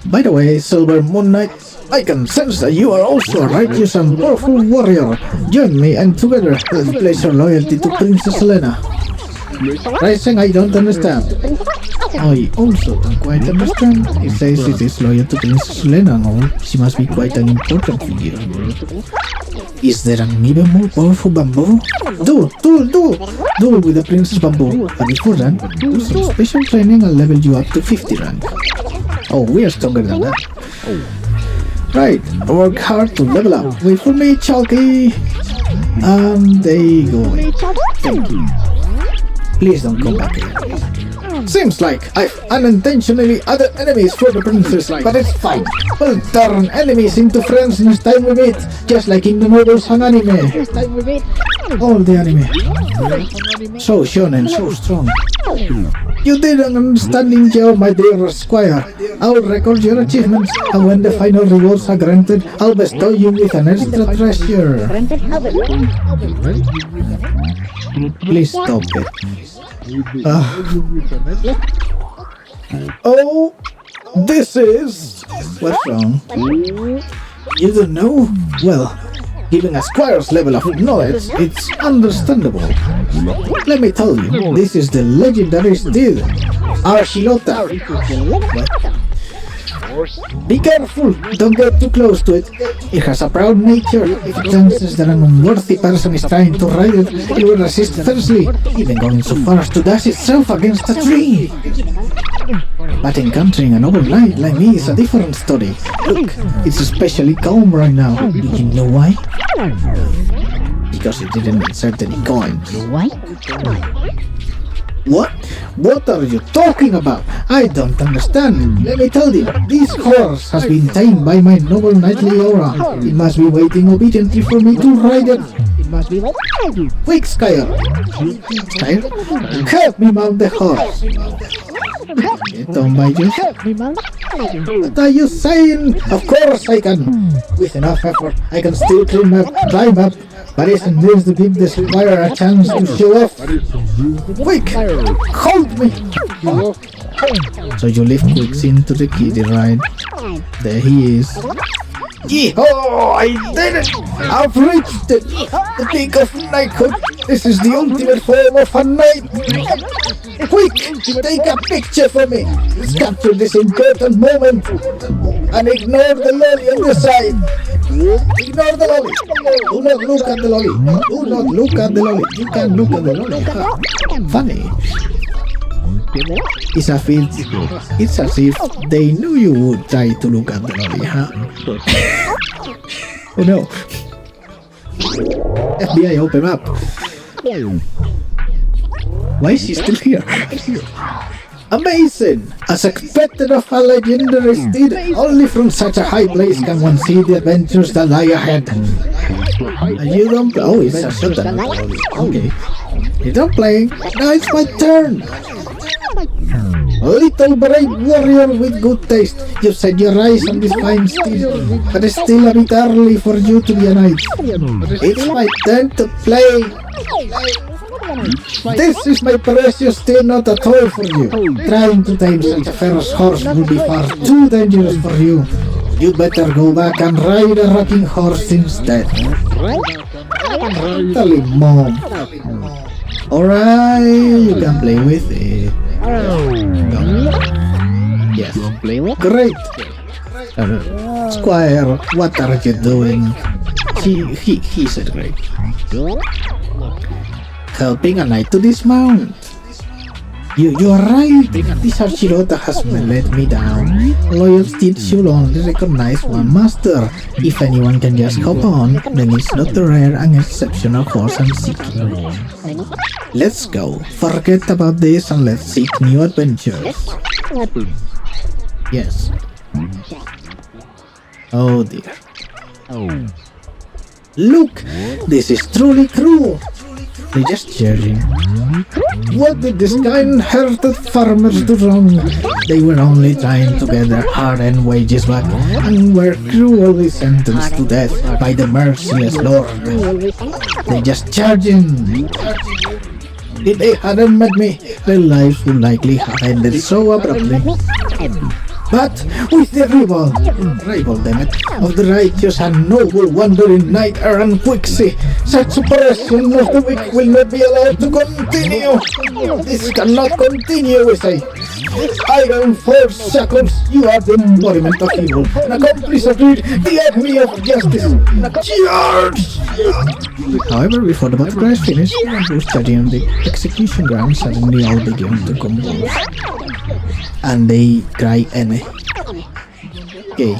By the way, Silver Moon Knight, I can sense that you are also a righteous and powerful warrior. Join me and together let's place our loyalty to Princess Helena. Rising, I don't understand. I also don't quite understand. It says it is loyal to Princess Helena and all. She must be quite an important figure. Is there an even more powerful bamboo? Duel with the Princess Bamboo. But before that, do some special training and level you up to 50 rank. Oh, we are stronger than that. Right, work hard to level up. Wait for me, Chalky. And there you go. Thank you. Please don't come back here. Seems like I've unintentionally added enemies for the princess, but it's fine. We'll turn enemies into friends next time we meet, just like in the novels and anime. All the anime. So shonen, so strong. You did an outstanding job, my dear squire. I'll record your achievements, and when the final rewards are granted, I'll bestow you with an extra treasure. Please stop it. Oh, this is... What's wrong? You don't know? Well, given a squire's level of knowledge, it's understandable. Let me tell you, this is the legendary steed, Archilota. Be careful! Don't get too close to it. It has a proud nature. If it senses that an unworthy person is trying to ride it, it will resist fiercely, even going so far as to dash itself against a tree. But encountering a noble knight like me is a different story. Look, it's especially calm right now. Do you know why? Because it didn't insert any coins. What? What are you talking about? I don't understand. Let me tell you, this horse has been tamed by my noble knightly aura. It must be waiting obediently for me to ride it. Quick, Skyer! Skyer, help me mount the horse. Don't mind you. What are you saying? Of course I can. With enough effort, I can still climb up. But isn't this to give the squire a chance to show off? Quick! Hold me! So you lift Quixie into the kiddie ride. There he is. Yeehaw! I did it! I've reached it! The peak of knighthood! This is the ultimate form of a knight! Quick! Take a picture for me! Let's capture this important moment! And ignore the lolly on the side! Ignore the lolly! Do not look at the lolly! Do not look at the lolly! You can look at the lolly! Huh? Funny! It's as if they knew you would try to look at the lolly, huh? Oh no! FBI, open up! Why is he still here? Amazing! As expected of a legendary steed, only from such a high place can one see the adventures that lie ahead. You don't... Oh, it's a shotgun. Okay. You don't play. Now it's my turn! A little brave warrior with good taste. You've set your eyes on this fine steed, but it's still a bit early for you to be a knight. It's my turn to play! This is my precious steed, not a toy for you. Trying to tame such a ferocious horse will be far too dangerous for you. You'd better go back and ride a rocking horse instead. Tell him, Mom. Alright, you can play with it. Yes. Great. Squire, what are you doing? He said great. Helping a knight to dismount. You are right. This Archilota has let me down. Loyal steeds should only recognize one master. If anyone can just hop on, then it's not the rare and exceptional horse I'm seeking. Let's go. Forget about this and let's seek new adventures. Yes. Oh dear. Look! This is truly cruel! They just charging. What did these kind-hearted farmers do wrong? They were only trying to get their hard-earned wages back and were cruelly sentenced to death by the merciless Lord. They just charging. If they hadn't met me, their lives would likely have ended so abruptly. But with the rival damn it, of the righteous and noble wandering knight-errant Quixie, such oppression of the weak will not be allowed to continue. This cannot continue, we say. Iron Force shackles, you are the embodiment of evil, an accomplice of greed, the enemy of justice. Cheers! However, before the battle crash finished, those charging on the execution ground suddenly all began to convulse. And they cry Ene. Okay,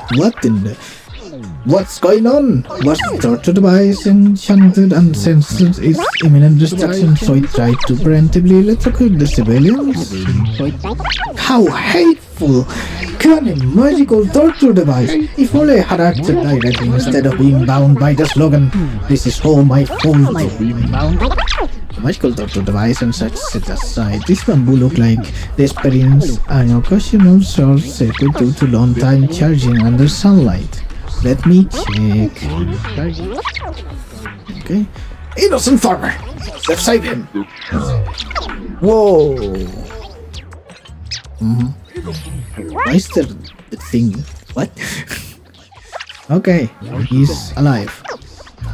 what's going on? Was the torture device enchanted and sensed its imminent destruction, so it tried to preemptively electrocute the civilians? How hateful! Can a magical torture device, if only I had acted directly instead of being bound by the slogan, "This is all my fault." The magical torture device and such set aside, this bamboo looked like the experience an occasional short circuit due to long time charging under sunlight. Let me check. Okay. Innocent farmer! Let's save him! Whoa! Why is there the thing? What? Okay, he's alive.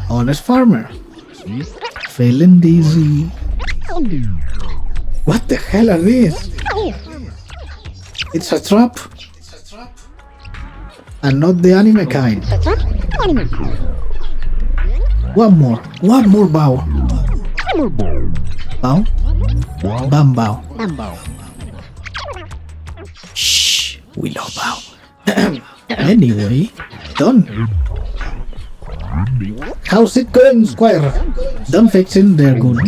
Honest farmer. Feeling dizzy. What the hell are these? It's a trap. And not the anime kind. One more bow. Bow? Bambao. Shh, we love bow. Anyway, done. How's it going, Squire? Done fixing their good.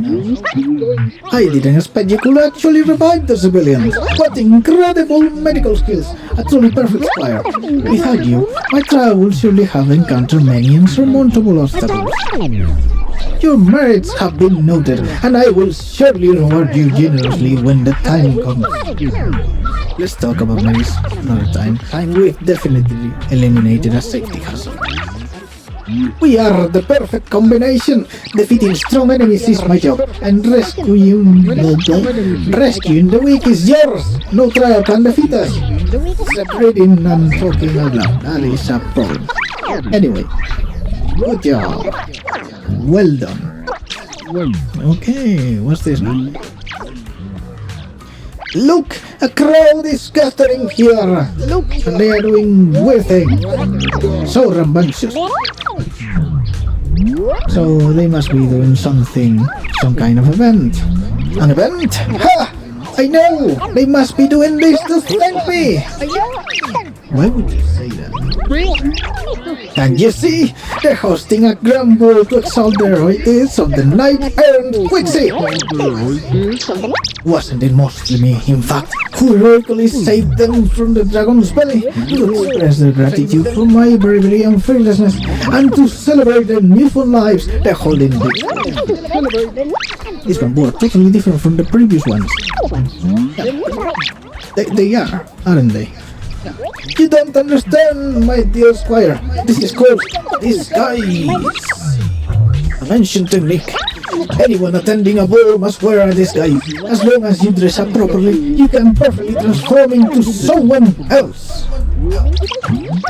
I didn't expect you could actually revive the civilians. What incredible medical skills! A truly perfect Squire. Without you, my trial will surely have encountered many insurmountable obstacles. Your merits have been noted, and I will surely reward you generously when the time comes. Let's talk about merits another time. We've definitely eliminated a safety hazard. We are the perfect combination. Defeating strong enemies is my job, and rescuing the weak is yours. No trial can defeat us. Except reading and talking out loud. That is a problem. Anyway, good job. Well done. Okay, what's this now? Look, a crowd is gathering here. Look, they are doing weird things. So rambunctious. So they must be doing something, some kind of event. An event? Ha! I know! They must be doing this to thank me! Why would you say that? Can you see? They're hosting a grand ball to exalt the heroics of the knight-errant Quixie! Wasn't it mostly me, in fact, who heroically saved them from the dragon's belly, to express their gratitude for my bravery and fearlessness, and to celebrate their newfound lives? They're holding this. These bamboo are totally different from the previous ones. They are, aren't they? You don't understand, my dear Squire. This is called disguise. An ancient technique. Anyone attending a ball must wear a disguise. As long as you dress up properly, you can perfectly transform into someone else.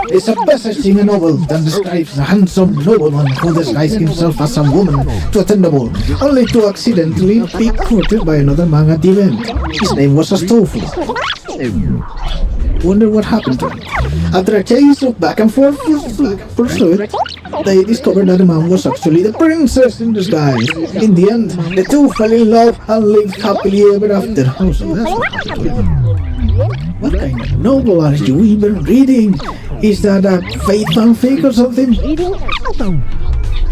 It's a passage in a novel that describes a handsome nobleman who disguised himself as a woman to attend a ball, only to accidentally be courted by another man at the event. His name was Astolfo. Wonder what happened to him. After a case of back and forth pursuit, they discovered that the man was actually the princess in disguise. In the end, the two fell in love and lived happily ever after. Oh, so that's what happened to him. What kind of novel are you even reading? Is that a fate fanfic or something?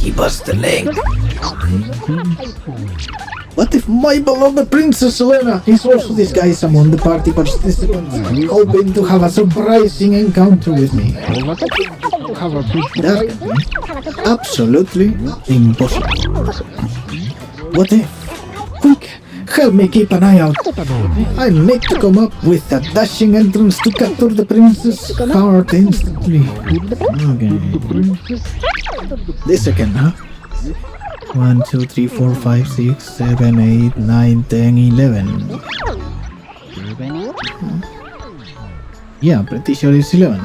Give us the link. What if my beloved Princess Selena is also disguised among the party participants, hoping to have a surprising encounter with me? That can be absolutely impossible. What if? Quick, help me keep an eye out. I need to come up with a dashing entrance to capture the princess heart instantly. Okay. This second, huh? 1, 2, 3, 4, 5, 6, 7, 8, 9, 10, 11. Yeah, pretty sure it's 11.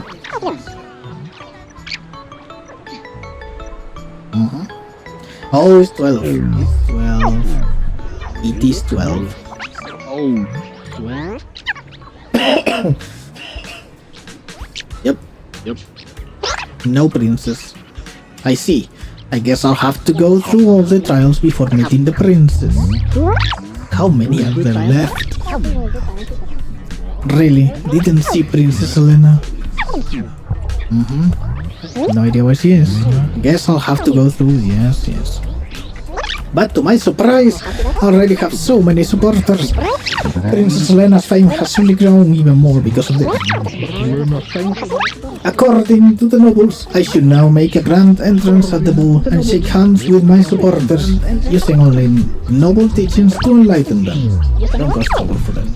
Oh, it's 12. It's 12. It is 12. Yep. No princess. I see. I guess I'll have to go through all the trials before meeting the princess. How many are there left? Really? Didn't see Princess Elena? No idea where she is. Guess I'll have to go through. Yes. But to my surprise, I already have so many supporters. Princess Elena's fame has only grown even more because of this. According to the nobles, I should now make a grand entrance at the ball and shake hands with my supporters, using only noble teachings to enlighten them. Don't cause trouble for them.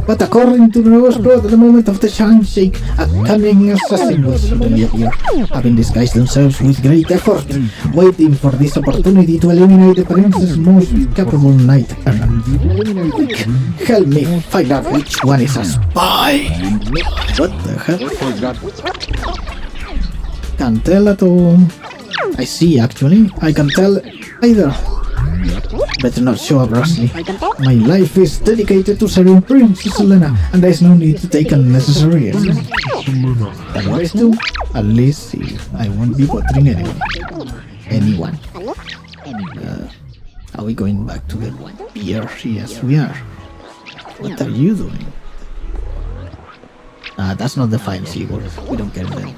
But according to the nobles brought at the moment of the handshake, a cunning assassin will suddenly appear, having disguised themselves with great effort, waiting for this opportunity to eliminate the princess' most capable knight errant. Quick, help me find out which one is a spy! What the hell? Can't tell at all. I see, actually. I can tell either. Better not show up, Rosly. My life is dedicated to serving Princess Elena, and there's no need to take unnecessary risks. That works too. At least see, I won't be bothering anyone. Are we going back to the pier? Yes, we are. What are you doing? That's not the fine seagull. We don't care then.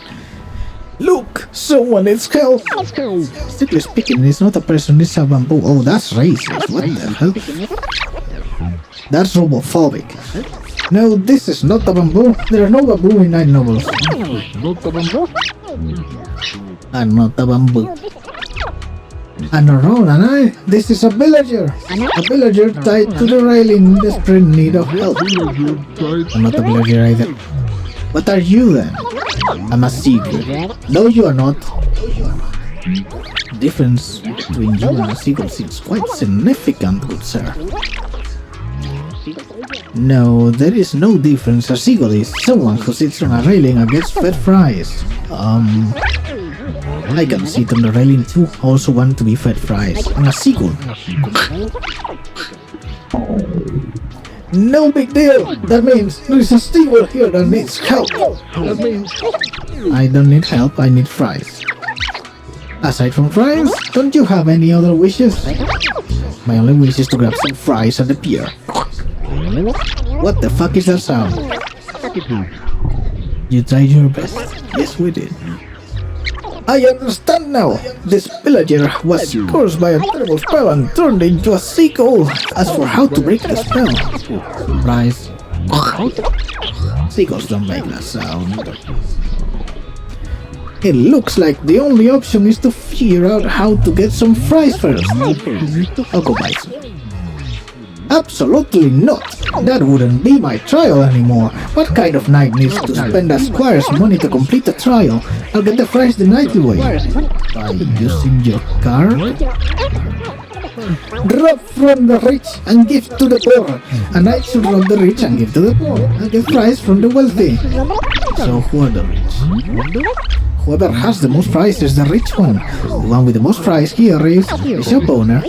Look! Someone needs help! Strictly speaking, it's not a person, it's a bamboo. Oh, that's racist. What the hell? That's homophobic. No, this is not a bamboo. There are no bamboo in Night Novels. I'm not a bamboo. No, this is a villager. A villager tied to the railing in desperate need of help. I'm not a villager either. What are you then? I'm a seagull. No, you are not. The difference between you and a seagull seems quite significant, good sir. No, there is no difference. A seagull is someone who sits on a railing and gets fed fries. I can sit on the railing too, also want to be fed fries. I'm a seagull. No big deal! That means there is a seagull here that needs help! That means... I don't need help, I need fries. Aside from fries, don't you have any other wishes? My only wish is to grab some fries at the pier. What the fuck is that sound? You tried your best. Yes, we did. I understand now. This villager was cursed by a terrible spell and turned into a seagull. As for how to break the spell, fries. Seagulls don't make that sound. It looks like the only option is to figure out how to get some fries first. I'll go buy some. Absolutely not! That wouldn't be my trial anymore. What kind of knight needs to spend a squire's money to complete a trial? I'll get the fries the knightly way. By using your card? Rob from the rich and give to the poor. A knight should rob the rich and give to the poor, and get fries from the wealthy. So who are the rich? Whoever has the most fries is the rich one. The one with the most fries here is the shop owner.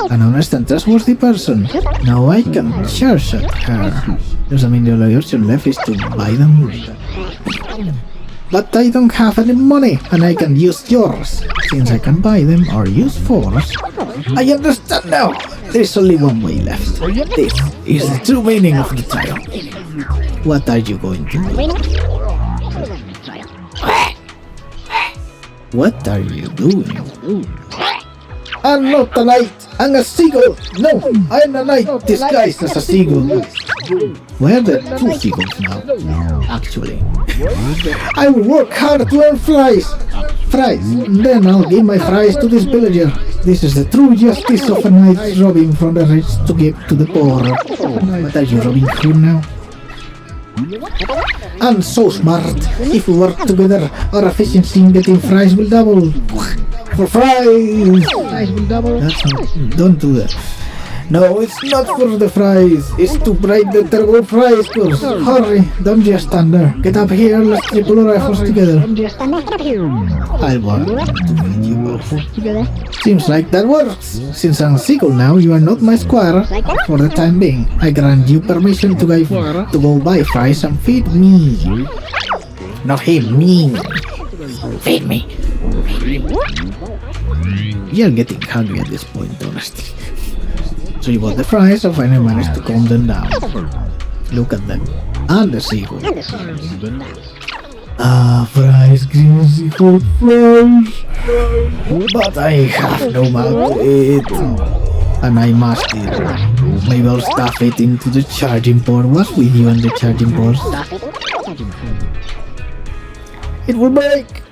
An honest and trustworthy person. Now I can charge at her. Does that mean the only option left is to buy them? But I don't have any money, and I can use yours. Since I can buy them or use force. I understand now. There's only one way left. This is the true meaning of the trial. What are you going to do? What are you doing? I'm not a knight. I'm a seagull. No, I'm a knight disguised as a seagull. Where are the two seagulls now? Actually, I will work hard to earn fries. fries. Then I'll give my fries to this villager. This is the true justice of a knight robbing from the rich to give to the poor. What are you robbing for now? I'm so smart. If we work together, our efficiency in getting fries will double. For fries! Fries will double. That's not, don't do that. No, it's not for the fries. It's to break the terrible fries course. Hurry, don't just stand there. Get up here, let's triple our efforts together. I want to feed you both. Seems like that works. Since I'm single now, you are not my squire. For the time being, I grant you permission to go buy fries and feed me. Not him, me. Feed me. You're getting hungry at this point, honestly. So you bought the fries and finally managed to calm them down. Look at them. And the seagull. Fries, green seafood fries. But I have no mouth to eat. And I must eat. Maybe I'll stuff it into the charging port. What's with you and the charging ports? It will break!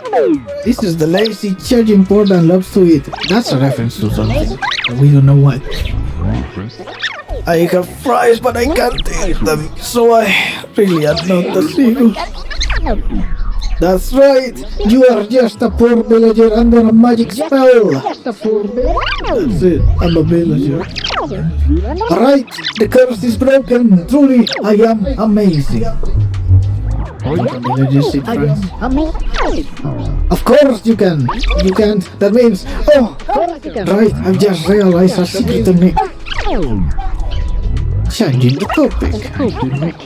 This is the lazy charging port and loves to eat. That's a reference to something. We don't know what. I have fries but I can't eat them, so I really am not the seagull. That's right, you are just a poor villager under a magic spell. That's it, I'm a villager. Alright, the curse is broken. Truly, I am amazing. Of course you can. You can't. That means, oh, right, I've just realized a secret technique. Changing the topic.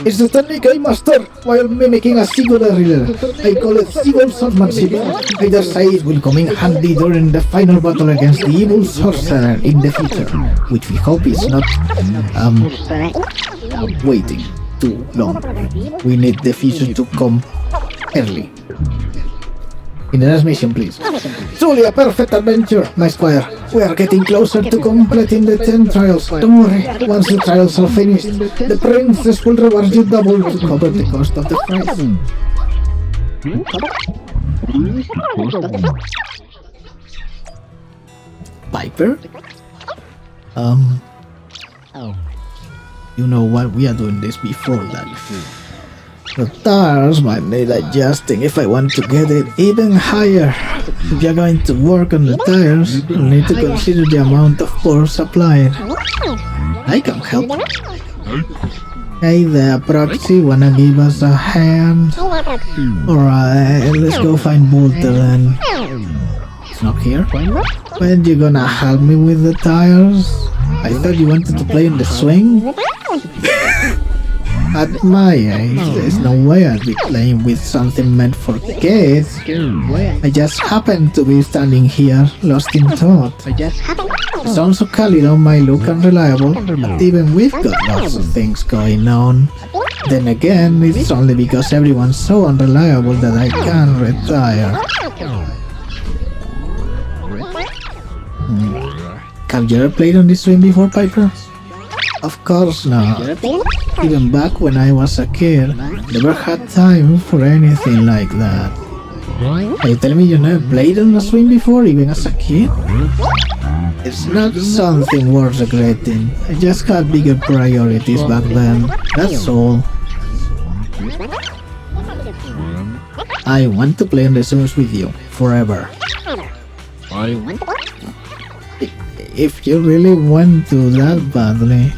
It's the technique I mastered while mimicking a seagull earlier. I call it seagull swordsmanship. I dare say it will come in handy during the final battle against the evil sorcerer in the future, which we hope is not waiting too long. We need the future to come early. In the next mission, please. Truly a perfect adventure, my squire. We are getting closer to completing the 10 trials. Don't worry, once the trials are finished, the princess will reward you double to cover the cost of the fries. Piper? You know what, we are doing this before that. The tires might need adjusting if I want to get it even higher. If you're going to work on the tires, you'll need to consider the amount of force applied. I can help. Hey there, Proxy, wanna give us a hand? Alright, let's go find Bolter then. It's not here? When you gonna help me with the tires? I thought you wanted to play in the swing? At my age, there's no way I'd be playing with something meant for kids. I just happen to be standing here, lost in thought. Sounds so Kali don't might look unreliable, but even we've got lots of things going on. Then again, it's only because everyone's so unreliable that I can't retire. Have you ever played on this swing before, Piper? Of course not. Even back when I was a kid, never had time for anything like that. Are you telling me you never played on a swing before, even as a kid? It's not something worth regretting. I just had bigger priorities back then, that's all. I want to play on the swings with you, forever. If you really want to that badly.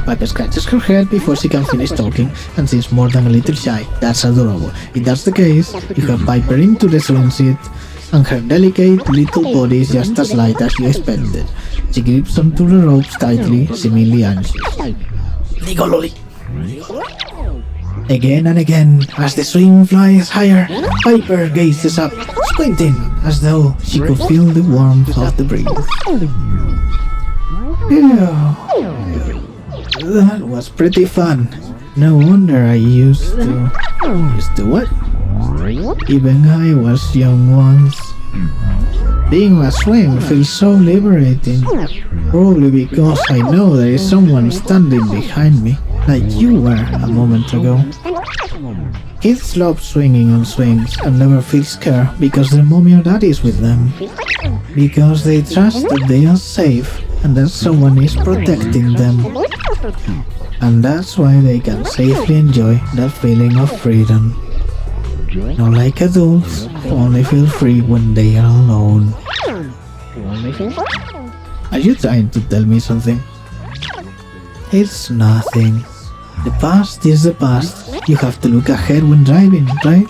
Piper scratches her head before she can finish talking and seems more than a little shy. That's adorable. If that's the case, you have Piper into the swing seat, and her delicate little body is just as light as you expected. She grips onto the ropes tightly, seemingly anxious. Nigololi! Again and again, as the swing flies higher, Piper gazes up, squinting, as though she could feel the warmth of the breeze. That was pretty fun. No wonder I used to what? Even I was young once. Being a swing feels so liberating. Probably because I know there is someone standing behind me, like you were a moment ago. Kids love swinging on swings and never feel scared because their mommy or daddy is with them. Because they trust that they are safe and that someone is protecting them. And that's why they can safely enjoy that feeling of freedom. Not like adults who only feel free when they are alone. Are you trying to tell me something? It's nothing. The past is the past. You have to look ahead when driving, right?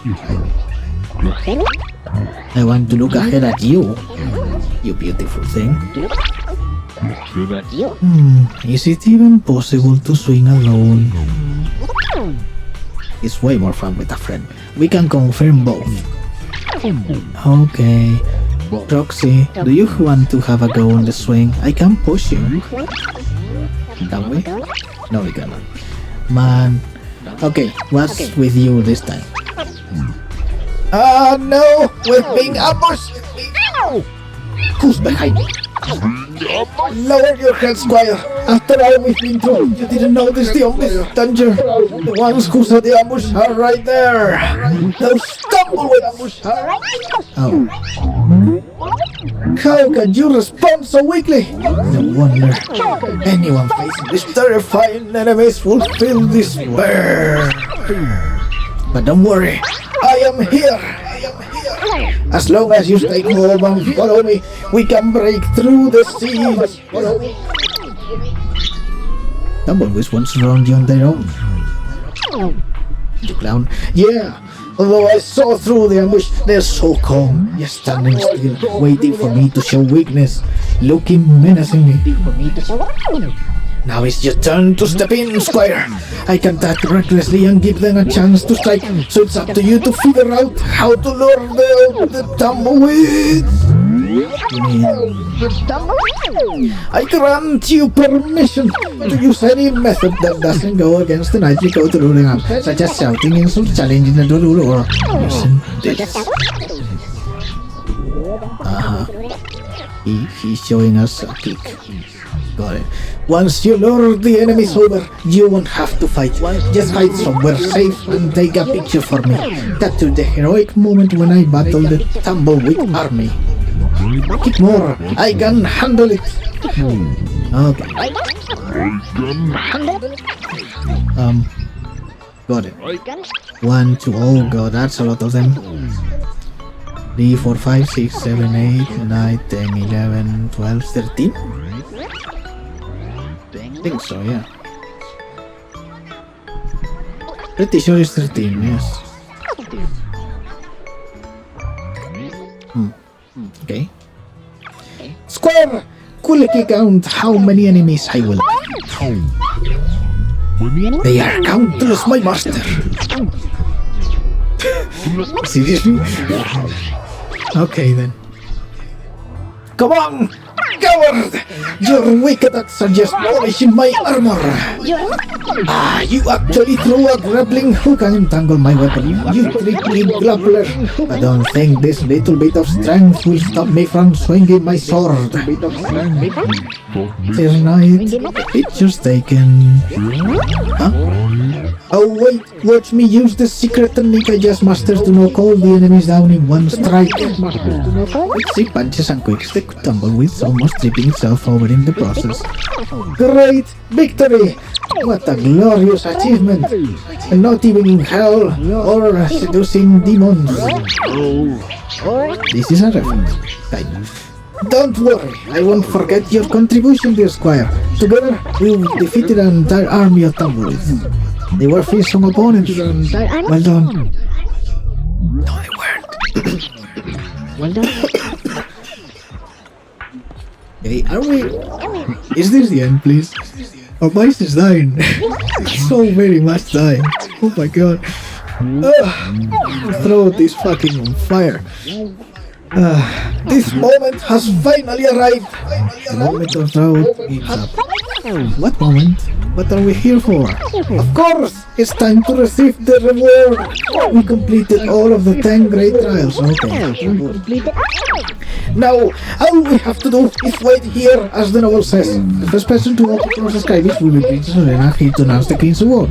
I want to look ahead at you, you beautiful thing. Is it even possible to swing alone? It's way more fun with a friend. We can confirm both. Okay. Roxy, do you want to have a go on the swing? I can push you. Can we? No, we cannot. Man. Okay, what's with you this time? No! We're being ambushed! Who's behind me? Lower your head, Squire. After all we've been through, you didn't notice the obvious danger. The ones who saw the ambush are right there. Those tumbleweeds. Oh, How can you respond so weakly? no wonder. Anyone facing these terrifying enemies will feel despair. But don't worry. I am here. As long as you stay calm and follow me, we can break through the siege. Follow me. Tumbleweeds won't surround you on their own. You clown. Yeah, although I saw through the ambush, they're so calm, just standing still, waiting for me to show weakness, looking menacingly. Now it's your turn to step in, Squire. I can attack recklessly and give them a chance to strike, so it's up to you to figure out how to lure the tumbleweeds. I grant you permission to use any method that doesn't go against the nightly code ruling, such as shouting insults, challenging the rule, or using this. He's showing us a kick. Got it. Once you lure the enemies over, you won't have to fight. Just hide somewhere safe and take a picture for me. Capture the heroic moment when I battled the tumbleweed army. Kick more. I can handle it. Okay. Got it. 1, 2, oh god, that's a lot of them. 3, 4, 5, 6, 7, 8, 9, 10, 11, 12, 13? I think so, yeah. Pretty sure it's 13, yes. Okay. Square! Quickly count how many enemies I will. They are countless, my master. Seriously? Okay then. Come on! Coward! Your weak attacks are just polishing my armor. You actually threw a grappling hook and entangled my weapon. You tricky grappler. I don't think this little bit of strength will stop me from swinging my sword. Fair night. Pictures taken. Huh? Oh wait, watch me use the secret technique I just mastered to knock all the enemies down in one strike. Quixie punches and quicks the tumbleweeds, almost tripping itself over in the process. Great victory! What a glorious achievement! And not even in hell or seducing demons. This is a reference. Kind of. Don't worry, I won't forget your contribution, dear Squire. Together, we defeated an entire army of tumbleweeds. They were fearsome opponents. Well done. No, they weren't. Well done. Hey, are we... Is this the end, please? Our voice is dying. So very much dying. Oh my god. Throat is fucking on fire. This moment has finally arrived. The moment of drought gives up. What moment? What are we here for? Of course, it's time to receive the reward. We completed all of the 10 great trials. Okay. Now, all we have to do is wait here, as the novel says. The first person to walk across the sky will be Princess Helena here to announce the Queen's Award.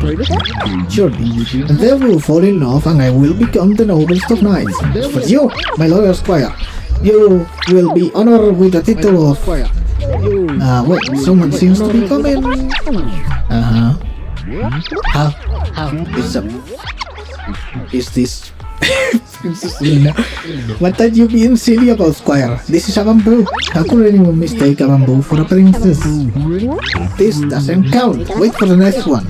Surely. And then we'll fall in love and I will become the noblest of knights. For you, my loyal squire, you will be honored with the title of... wait, someone seems to be coming. Is this... Princess Helena? What are you being silly about, squire? This is a bamboo. How could anyone mistake a bamboo for a princess? This doesn't count. Wait for the next one.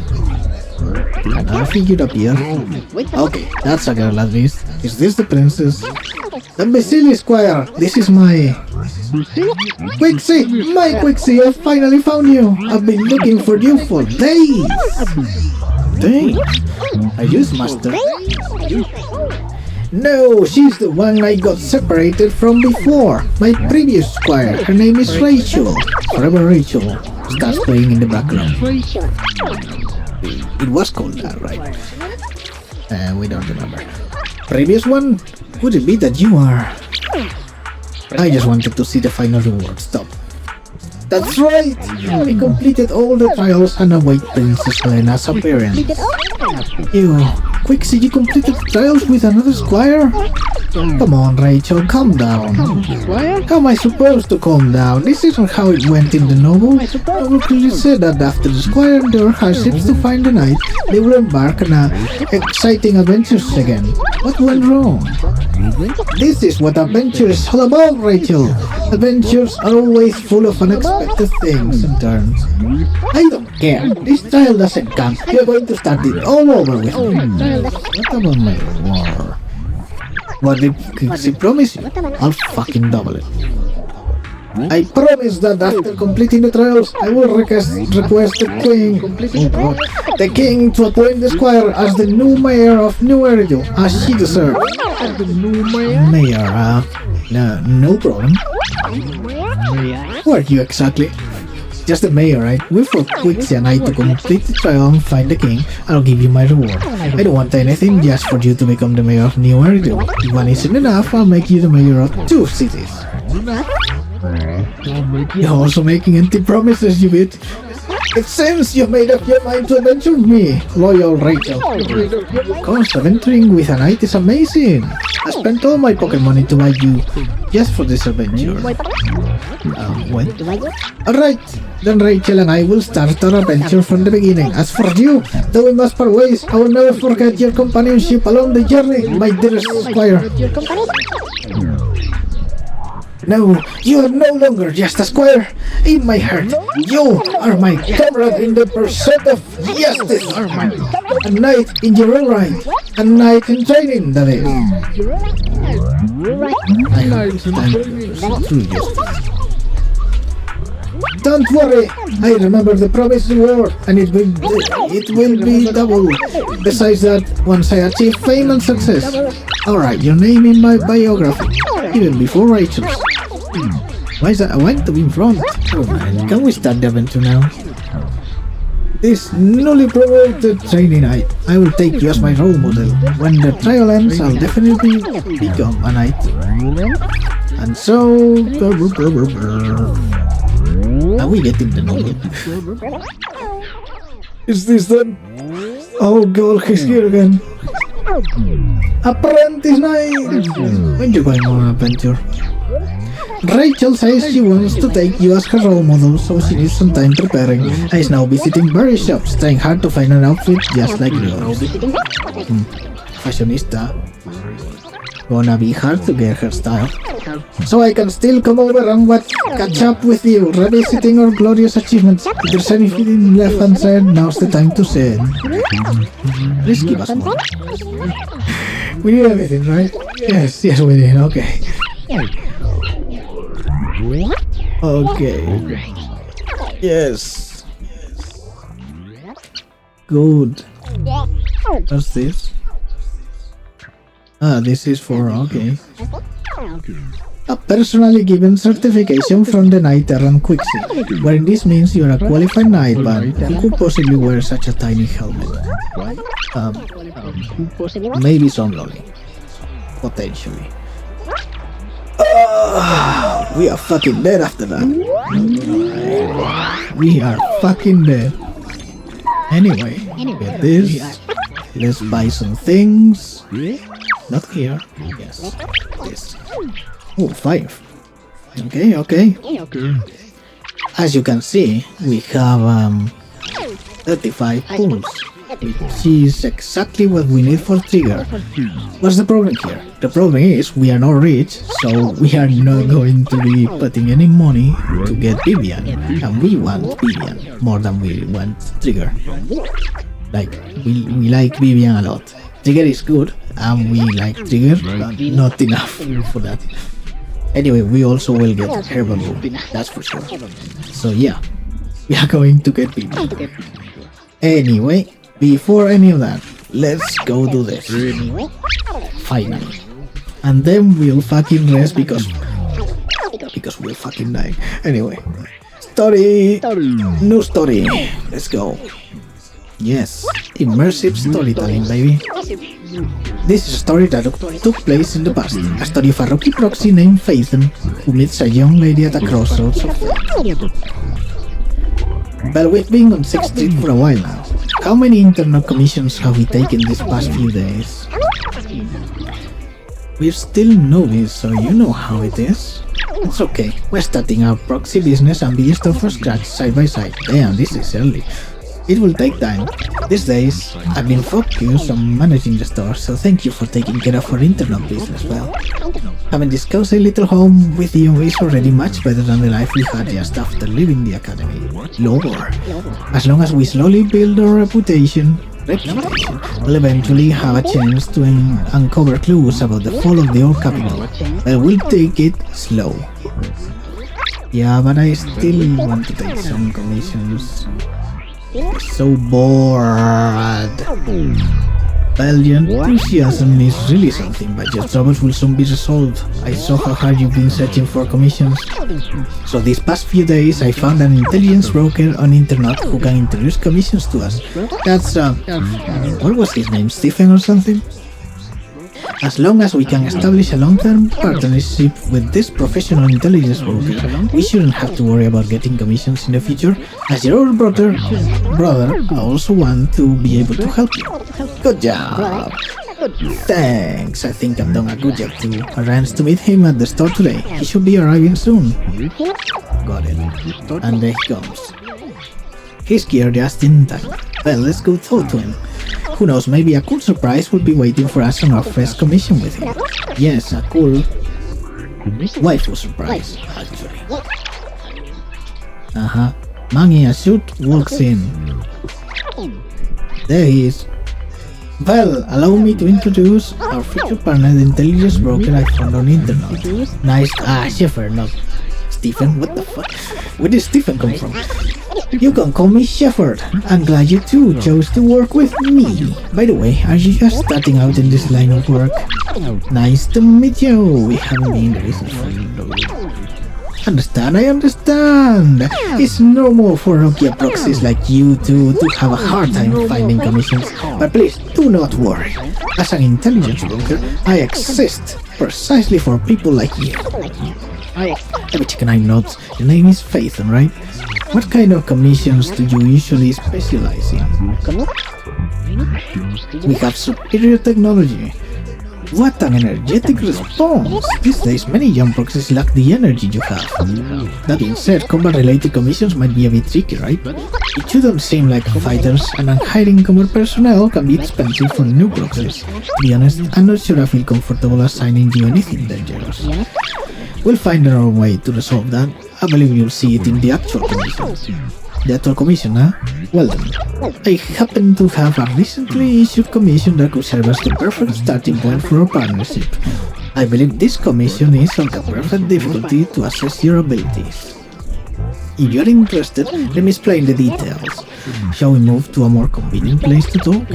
Another figure appear. Okay, that's a girl at least. Is this the princess? Don't be silly, squire. This is my... Quixie! My Quixie! I finally found you! I've been looking for you for days! Days? Are you his master? No, she's the one I got separated from before. My previous squire. Her name is Rachel. Forever Rachel. Starts playing in the background. It was called that, right? We don't remember. Previous one? Could it be that you are... I just wanted to see the final reward. Stop. That's right! We completed all the trials and await Princess Helena's appearance. You... Quixie, you completed the trials with another squire? Come on, Rachel, calm down. How am I supposed to calm down? This isn't how it went in the novel. The novel clearly said that after the squire endured hardships to find the knight, they will embark on exciting adventures again. What went wrong? This is what adventure is all about, Rachel. Adventures are always full of unexpected things and turns. I don't care. This trial doesn't count. You're going to start it all over with me. What about my war? What did Quixie promise you? I'll fucking double it. I promise that after completing the trials, I will request the king to appoint the squire as the new mayor of New Eridu, as she deserves. Mayor, no problem. Who are you exactly? Just the mayor, right? Wait for Quixie and I to complete the trial and find the king. I'll give you my reward. I don't want anything, just for you to become the mayor of New Eridu. If one isn't enough, I'll make you the mayor of 2 cities. You're also making empty promises, you bit. It seems you've made up your mind to adventure with me, loyal Rachel. Of course, adventuring with a knight is amazing. I spent all my pocket money to buy you just for this adventure. What? Alright, then Rachel and I will start our adventure from the beginning. As for you, though we must part ways, I will never forget your companionship along the journey, my dearest squire. No, you are no longer just a squire. In my heart, you are my comrade in the pursuit of justice. A knight in your own right. A knight in training, that is. I hope it's time to pursue true justice. Don't worry, I remember the promised reward, and it will be double. Besides that, once I achieve fame and success, I'll write your name in my biography, even before Rachel's. Why is that? I want to be in front. Oh man, can we start the adventure now? This newly promoted training knight, I will take you as my role model. When the trial ends, I'll definitely become a knight. And so... Are we getting the novel? Is this done? Oh god, he's here again. Apprentice knight! When you going on an adventure? Rachel says she wants to take you as her role model, so she needs some time preparing and is now visiting various shops, trying hard to find an outfit just like yours. Fashionista. Gonna be hard to get her style. So I can still come over and catch up with you, revisiting our glorious achievements. If there's anything left unsaid, now's the time to say it. Please give us more. We did everything, right? Yes, we did, okay. Okay. Yes. Good. What's this? Ah, this is for, okay. A personally given certification from the Knight Errant Quixie, wherein this means you're a qualified knight, but who could possibly wear such a tiny helmet? Maybe some lolly. Potentially. We are fucking dead after that. We are fucking dead. Anyway, with this, let's buy some things. Not here. Yes. This. Oh, 5. Okay. As you can see, we have 35 pools, which is exactly what we need for trigger. What's the problem here? The problem is we are not rich, so we are not going to be putting any money to get Vivian, and we want Vivian more than we want trigger. Like, we like Vivian a lot. Trigger is good, and we like trigger, but not enough for that. Anyway, we also will get herbal boom, that's for sure. So yeah, we are going to get Vivian. Anyway, before any of that, let's go do this. Finally. And then we'll fucking rest because we'll fucking die. Anyway. Story! New story! Let's go. Yes, immersive storytelling, baby. This is a story that took place in the past. A story of a rookie proxy named Phaethon, who meets a young lady at a crossroads of fate. Well, we've been on 6th Street for a while now. How many internet commissions have we taken these past few days? We're still newbies, so you know how it is. It's okay, we're starting our proxy business and video store from scratch side by side. Damn, this is early. It will take time. These days, I've been focused on managing the store, so thank you for taking care of our internet business well. Having this cozy little home with you is already much better than the life we had just after leaving the academy. Lore. As long as we slowly build our reputation, we'll eventually have a chance to uncover clues about the fall of the old capital, but we'll take it slow. Yeah, but I still want to take some commissions. So bored. Well, your enthusiasm is really something, but your troubles will soon be resolved. I saw how hard you've been searching for commissions. So these past few days I found an intelligence broker on internet who can introduce commissions to us. That's what was his name, Stephen or something? As long as we can establish a long-term partnership with this professional intelligence broker, we shouldn't have to worry about getting commissions in the future. As your old brother, I also want to be able to help you. Good job! Thanks, I think I've done a good job too. Arrange to meet him at the store today. He should be arriving soon. Got it. And there he comes. He's here just in time. Well, let's go talk to him. Who knows, maybe a cool surprise will be waiting for us on our first commission with him. Yes, a cool waifu surprise, actually. Man in a suit walks in. There he is. Well, allow me to introduce our future partner, the intelligence broker I found on internet. Nice. Sheffer, not Stephen. What the fuck? Where did Stephen come from? You can call me Shepherd. I'm glad you two chose to work with me. By the way, are you just starting out in this line of work? Nice to meet you. We haven't been there for I understand. It's normal for rookie proxies like you two to have a hard time finding commissions. But please, do not worry. As an intelligence broker, I exist precisely for people like you. Let me check my notes. Your name is Phaethon, right? What kind of commissions do you usually specialize in? We have superior technology. What an energetic response! These days many young proxies lack the energy you have. That being said, combat-related commissions might be a bit tricky, right? It shouldn't seem like fighters, and hiring combat personnel can be expensive for new proxies. To be honest, I'm not sure I feel comfortable assigning you anything dangerous. We'll find our way to resolve that. I believe you'll see it in the actual commission. The actual commission, huh? Well then, I happen to have a recently issued commission that could serve as the perfect starting point for our partnership. I believe this commission is of the perfect difficulty to assess your abilities. If you're interested, let me explain the details. Shall we move to a more convenient place to talk?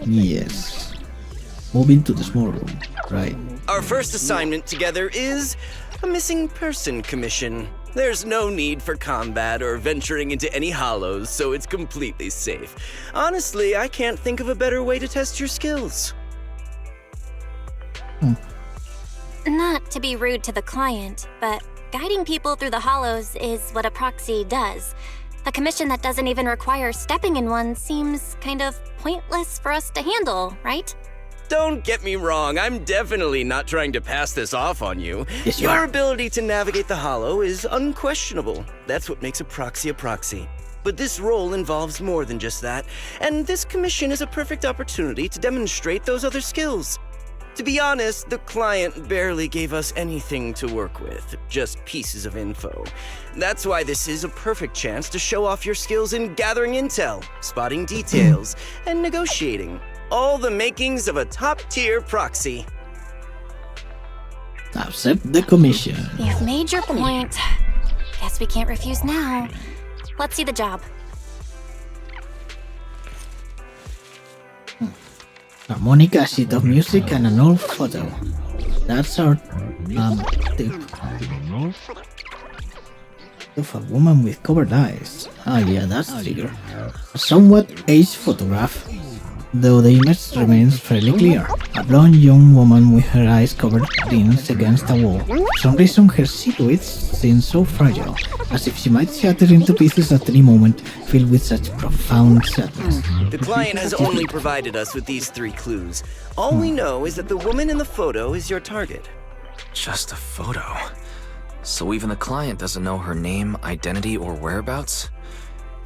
Yes. Moving to the small room, right. Our first assignment together is a missing person commission. There's no need for combat or venturing into any hollows, so it's completely safe. Honestly, I can't think of a better way to test your skills. Not to be rude to the client, but guiding people through the hollows is what a proxy does. A commission that doesn't even require stepping in one seems kind of pointless for us to handle, right? Don't get me wrong, I'm definitely not trying to pass this off on you. Yes, you Your are. ability to navigate the hollow is unquestionable. That's what makes a proxy a proxy. But this role involves more than just that, and this commission is a perfect opportunity to demonstrate those other skills. To be honest, the client barely gave us anything to work with, just pieces of info. That's why this is a perfect chance to show off your skills in gathering intel, spotting details, and negotiating. All the makings of a top-tier proxy. Accept the commission. You've made your point. Guess we can't refuse now. Let's see the job. Harmonica, sheet of music, and an old photo. That's our tip. Of a woman with covered eyes. Ah, yeah, that's the figure. A somewhat aged photograph, though the image remains fairly clear. A blonde young woman with her eyes covered leans against a wall. For some reason, her silhouette seems so fragile, as if she might shatter into pieces at any moment, filled with such profound sadness. The client has only provided us with these 3 clues. All we know is that the woman in the photo is your target. Just a photo. So even the client doesn't know her name, identity, or whereabouts?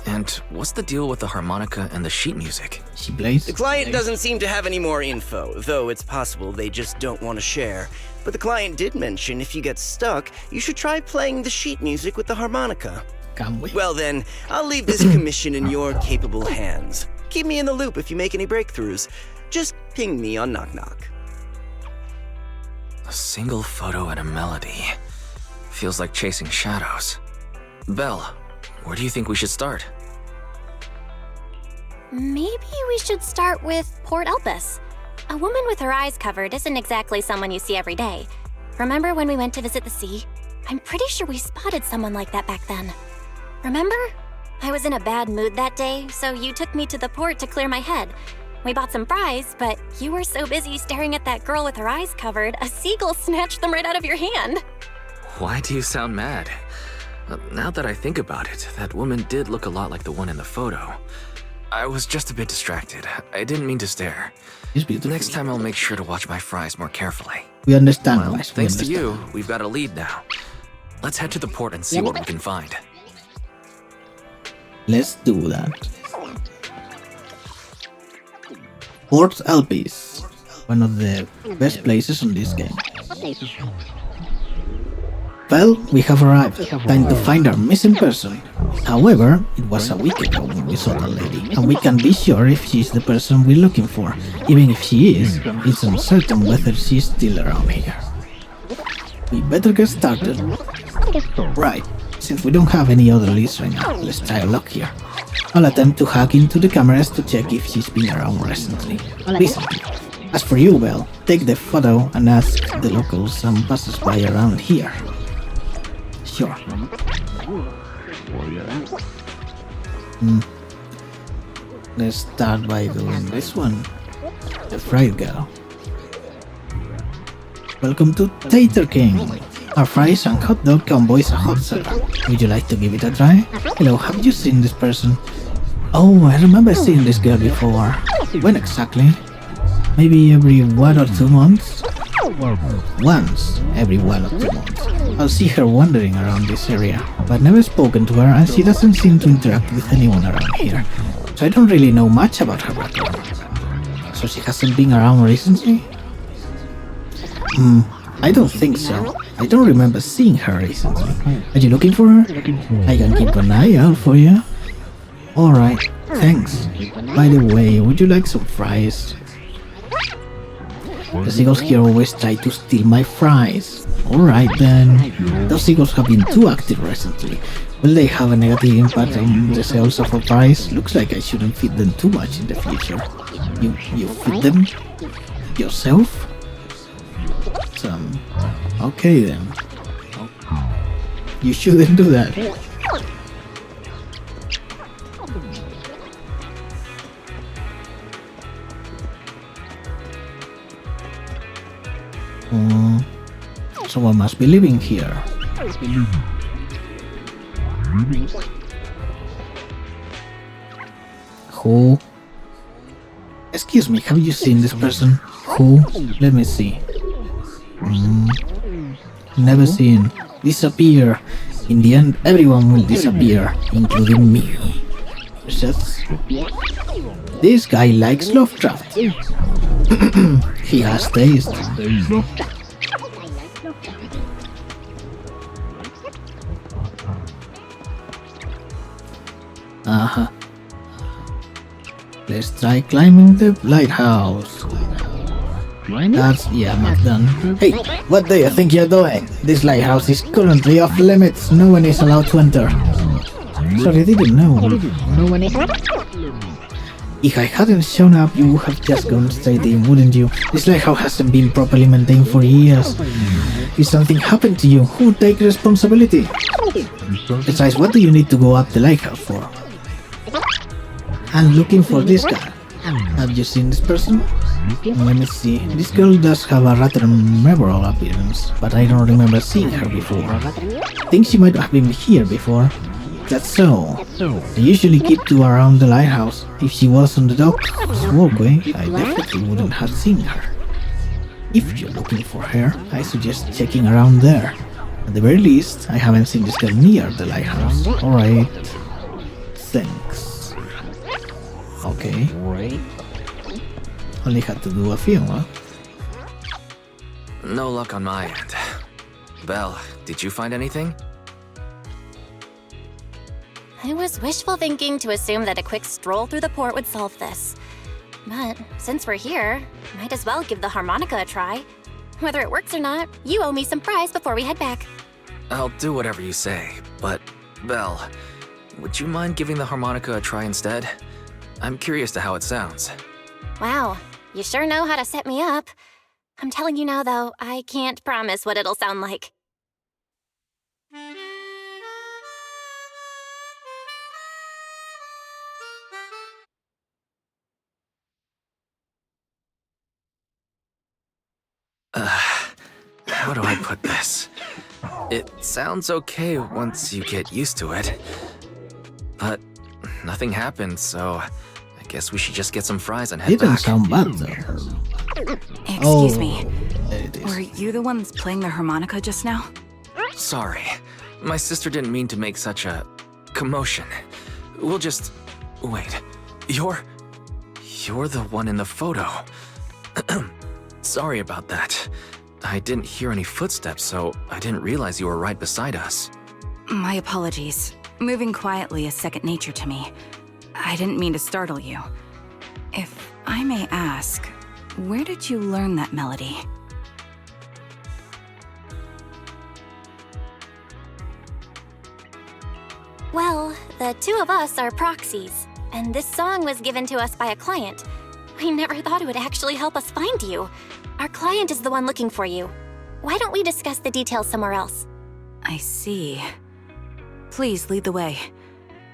And what's the deal with the harmonica and the sheet music? She plays. The client doesn't seem to have any more info, though it's possible they just don't want to share. But the client did mention if you get stuck, you should try playing the sheet music with the harmonica. Can we? Well then, I'll leave this commission in your capable hands. Keep me in the loop if you make any breakthroughs. Just ping me on Knock Knock. A single photo and a melody. Feels like chasing shadows. Belle, where do you think we should start? Maybe we should start with Port Elpis. A woman with her eyes covered isn't exactly someone you see every day. Remember when we went to visit the sea? I'm pretty sure we spotted someone like that back then. Remember? I was in a bad mood that day, so you took me to the port to clear my head. We bought some fries, but you were so busy staring at that girl with her eyes covered, a seagull snatched them right out of your hand. Why do you sound mad? Now that I think about it, that woman did look a lot like the one in the photo. I was just a bit distracted. I didn't mean to stare. It's beautiful. Next time I'll make sure to watch my fries more carefully. We understand, Well, guys. We thanks to understand. you, we've got a lead now. Let's head to the port and see what we can find. Let's do that. Port Elpis, one of the best places on this game. Well, we have arrived. Time to find our missing person. However, it was a week ago when we saw the lady, and we can't be sure if she's the person we're looking for. Even if she is, it's uncertain whether she's still around here. We better get started. Right, since we don't have any other leads right now, let's try our luck here. I'll attempt to hack into the cameras to check if she's been around recently. As for you, Belle, take the photo and ask the locals and passers-by around here. Sure. Let's start by doing this one. The fried girl. Welcome to Tater King. Our fries and hot dog combo is a hot seller. Would you like to give it a try? Hello, have you seen this person? Oh, I remember seeing this girl before. When exactly? Maybe every 1 or 2 months? Once every 1 or 2 months. I'll see her wandering around this area, but never spoken to her and she doesn't seem to interact with anyone around here. So I don't really know much about her background. So she hasn't been around recently? I don't think so. I don't remember seeing her recently. Are you looking for her? I can keep an eye out for you. Alright, thanks. By the way, would you like some fries? The seagulls here always try to steal my fries. Alright then. Those seagulls have been too active recently. Will they have a negative impact on the sales of our fries? Looks like I shouldn't feed them too much in the future. You feed them? Yourself? Okay then. You shouldn't do that. Someone must be living here. Who? Excuse me, have you seen this person? Who? Let me see. Never seen. Disappear. In the end, everyone will disappear, including me. This guy likes Lovecraft. He has taste. Let's try climbing the lighthouse. That's, yeah, not done. Hey, what do you think you're doing? This lighthouse is currently off limits. No one is allowed to enter. Sorry, I didn't know. If I hadn't shown up, you would have just gone straight in, wouldn't you? This lighthouse hasn't been properly maintained for years. If something happened to you, who would take responsibility? Besides, what do you need to go up the lighthouse for? I'm looking for this guy. Have you seen this person? Let me see. This girl does have a rather memorable appearance, but I don't remember seeing her before. I think she might have been here before. That's so. I usually keep to around the lighthouse. If she was on the dock's walkway, I definitely wouldn't have seen her. If you're looking for her, I suggest checking around there. At the very least, I haven't seen this girl near the lighthouse. Alright. Thanks. Okay. Only had to do a few, huh? No luck on my end. Belle, did you find anything? I was wishful thinking to assume that a quick stroll through the port would solve this. But since we're here, might as well give the harmonica a try. Whether it works or not, you owe me some prize before we head back. I'll do whatever you say, but Belle, would you mind giving the harmonica a try instead? I'm curious to how it sounds. Wow, you sure know how to set me up. I'm telling you now, though, I can't promise what it'll sound like. How do I put this? It sounds okay once you get used to it. But nothing happened, so I guess we should just get some fries and head Didn't back. sound bad though. Excuse me. There it is. Were you the ones playing the harmonica just now? Sorry. My sister didn't mean to make such a commotion. We'll just... Wait. You're the one in the photo. Sorry about that. I didn't hear any footsteps, so I didn't realize you were right beside us. My apologies. Moving quietly is second nature to me. I didn't mean to startle you. If I may ask, where did you learn that melody? Well, the two of us are proxies, and this song was given to us by a client. I never thought it would actually help us find you. Our client is the one looking for you. Why don't we discuss the details somewhere else? I see. Please lead the way.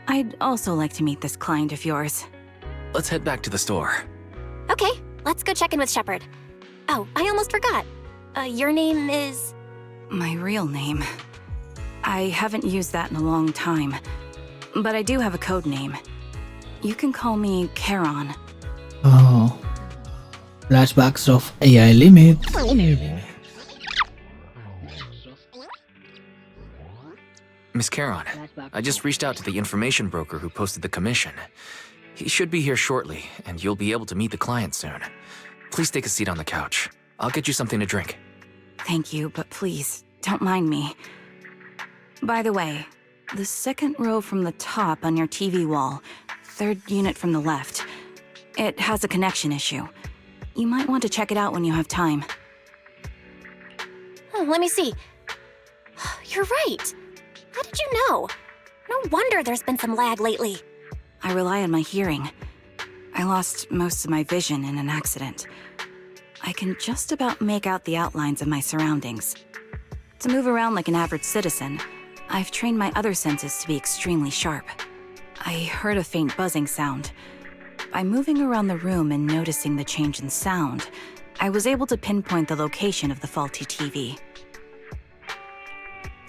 I'd also like to meet this client of yours. Let's head back to the store. Okay, let's go check in with Shepard. Oh, I almost forgot. Your name is... My real name. I haven't used that in a long time, but I do have a code name. You can call me Charon. Oh. Flashbacks of AI limit. Miss Charon, I just reached out to the information broker who posted the commission. He should be here shortly, and you'll be able to meet the client soon. Please take a seat on the couch. I'll get you something to drink. Thank you, but please, don't mind me. By the way, the second row from the top on your TV wall, third unit from the left, it has a connection issue. You might want to check it out when you have time. Oh, let me see. You're right. How did you know? No wonder there's been some lag lately. I rely on my hearing. I lost most of my vision in an accident. I can just about make out the outlines of my surroundings. To move around like an average citizen, I've trained my other senses to be extremely sharp. I heard a faint buzzing sound. By moving around the room and noticing the change in sound, I was able to pinpoint the location of the faulty TV.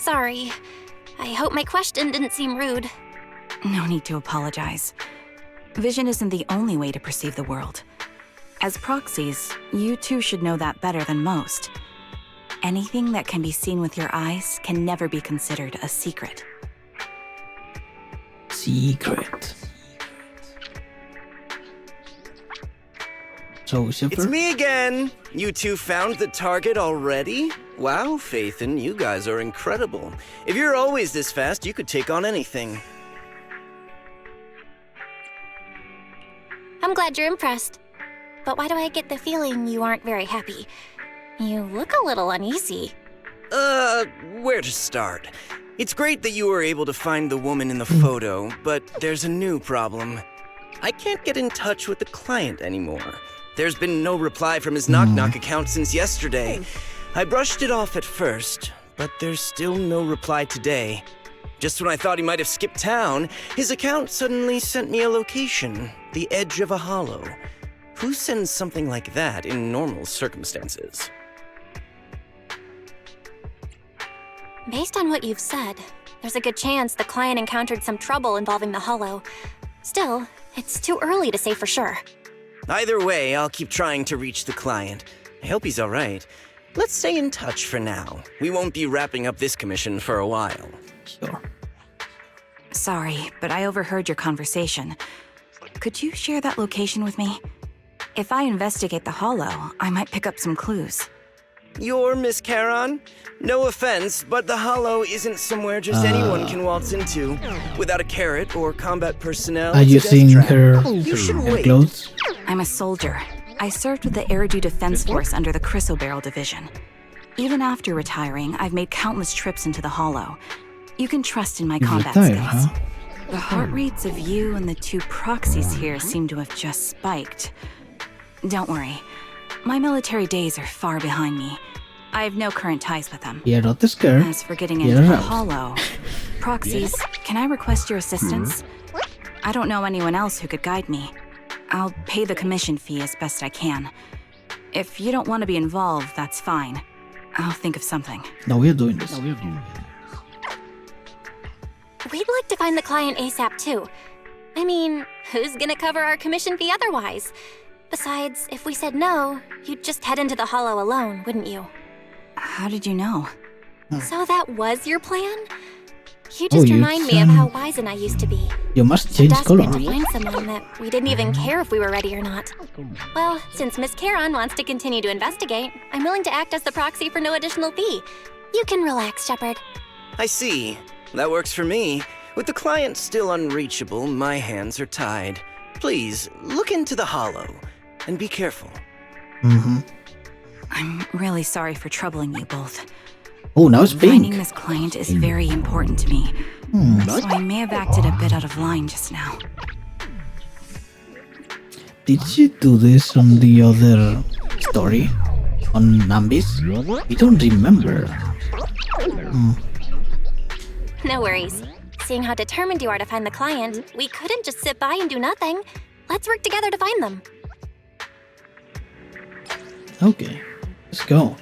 Sorry. I hope my question didn't seem rude. No need to apologize. Vision isn't the only way to perceive the world. As proxies, you too should know that better than most. Anything that can be seen with your eyes can never be considered a secret. Secret. So, Shepard? It's me again! You two found the target already? Wow, Phaethon, you guys are incredible. If you're always this fast, you could take on anything. I'm glad you're impressed. But why do I get the feeling you aren't very happy? You look a little uneasy. Where to start? It's great that you were able to find the woman in the photo, but there's a new problem. I can't get in touch with the client anymore. There's been no reply from his Knock Knock account since yesterday. I brushed it off at first, but there's still no reply today. Just when I thought he might have skipped town, his account suddenly sent me a location, the edge of a hollow. Who sends something like that in normal circumstances? Based on what you've said, there's a good chance the client encountered some trouble involving the hollow. Still, it's too early to say for sure. Either way, I'll keep trying to reach the client. I hope he's alright. Let's stay in touch for now. We won't be wrapping up this commission for a while. Sure. Sorry, but I overheard your conversation. Could you share that location with me? If I investigate the hollow, I might pick up some clues. You're Miss Charon? No offense, but the hollow isn't somewhere just anyone can waltz into. Without a carrot or combat personnel. Are you seeing her wait. clothes? I'm a soldier. I served with the Eridu Defense Force under the Chrysoberyl Division. Even after retiring, I've made countless trips into the hollow. You can trust in my combat Retired, skills. huh? The heart rates of you and the two proxies here seem to have just spiked. Don't worry. My military days are far behind me. I have no current ties with them. You're not scared. As for getting You're into the aroused. hollow, proxies, can I request your assistance? I don't know anyone else who could guide me. I'll pay the commission fee as best I can. If you don't want to be involved, that's fine. I'll think of something. No, we're doing this. We'd like to find the client ASAP too. I mean, who's gonna cover our commission fee otherwise? Besides, if we said no, you'd just head into the hollow alone, wouldn't you? How did you know? So that was your plan? You just remind me of how Wisen I used to be. You must change color. Desperate to find someone that we didn't even care if we were ready or not. Well, since Miss Charon wants to continue to investigate, I'm willing to act as the proxy for no additional fee. You can relax, Shepard. I see. That works for me. With the client still unreachable, my hands are tied. Please, look into the hollow, and be careful. I'm really sorry for troubling you both. Oh, now it's Finding pink. this client is very important to me, so I may have acted a bit out of line just now. Did she do this on the other story? On Nambis? I don't remember. No worries. Seeing how determined you are to find the client, we couldn't just sit by and do nothing. Let's work together to find them. Okay, let's go.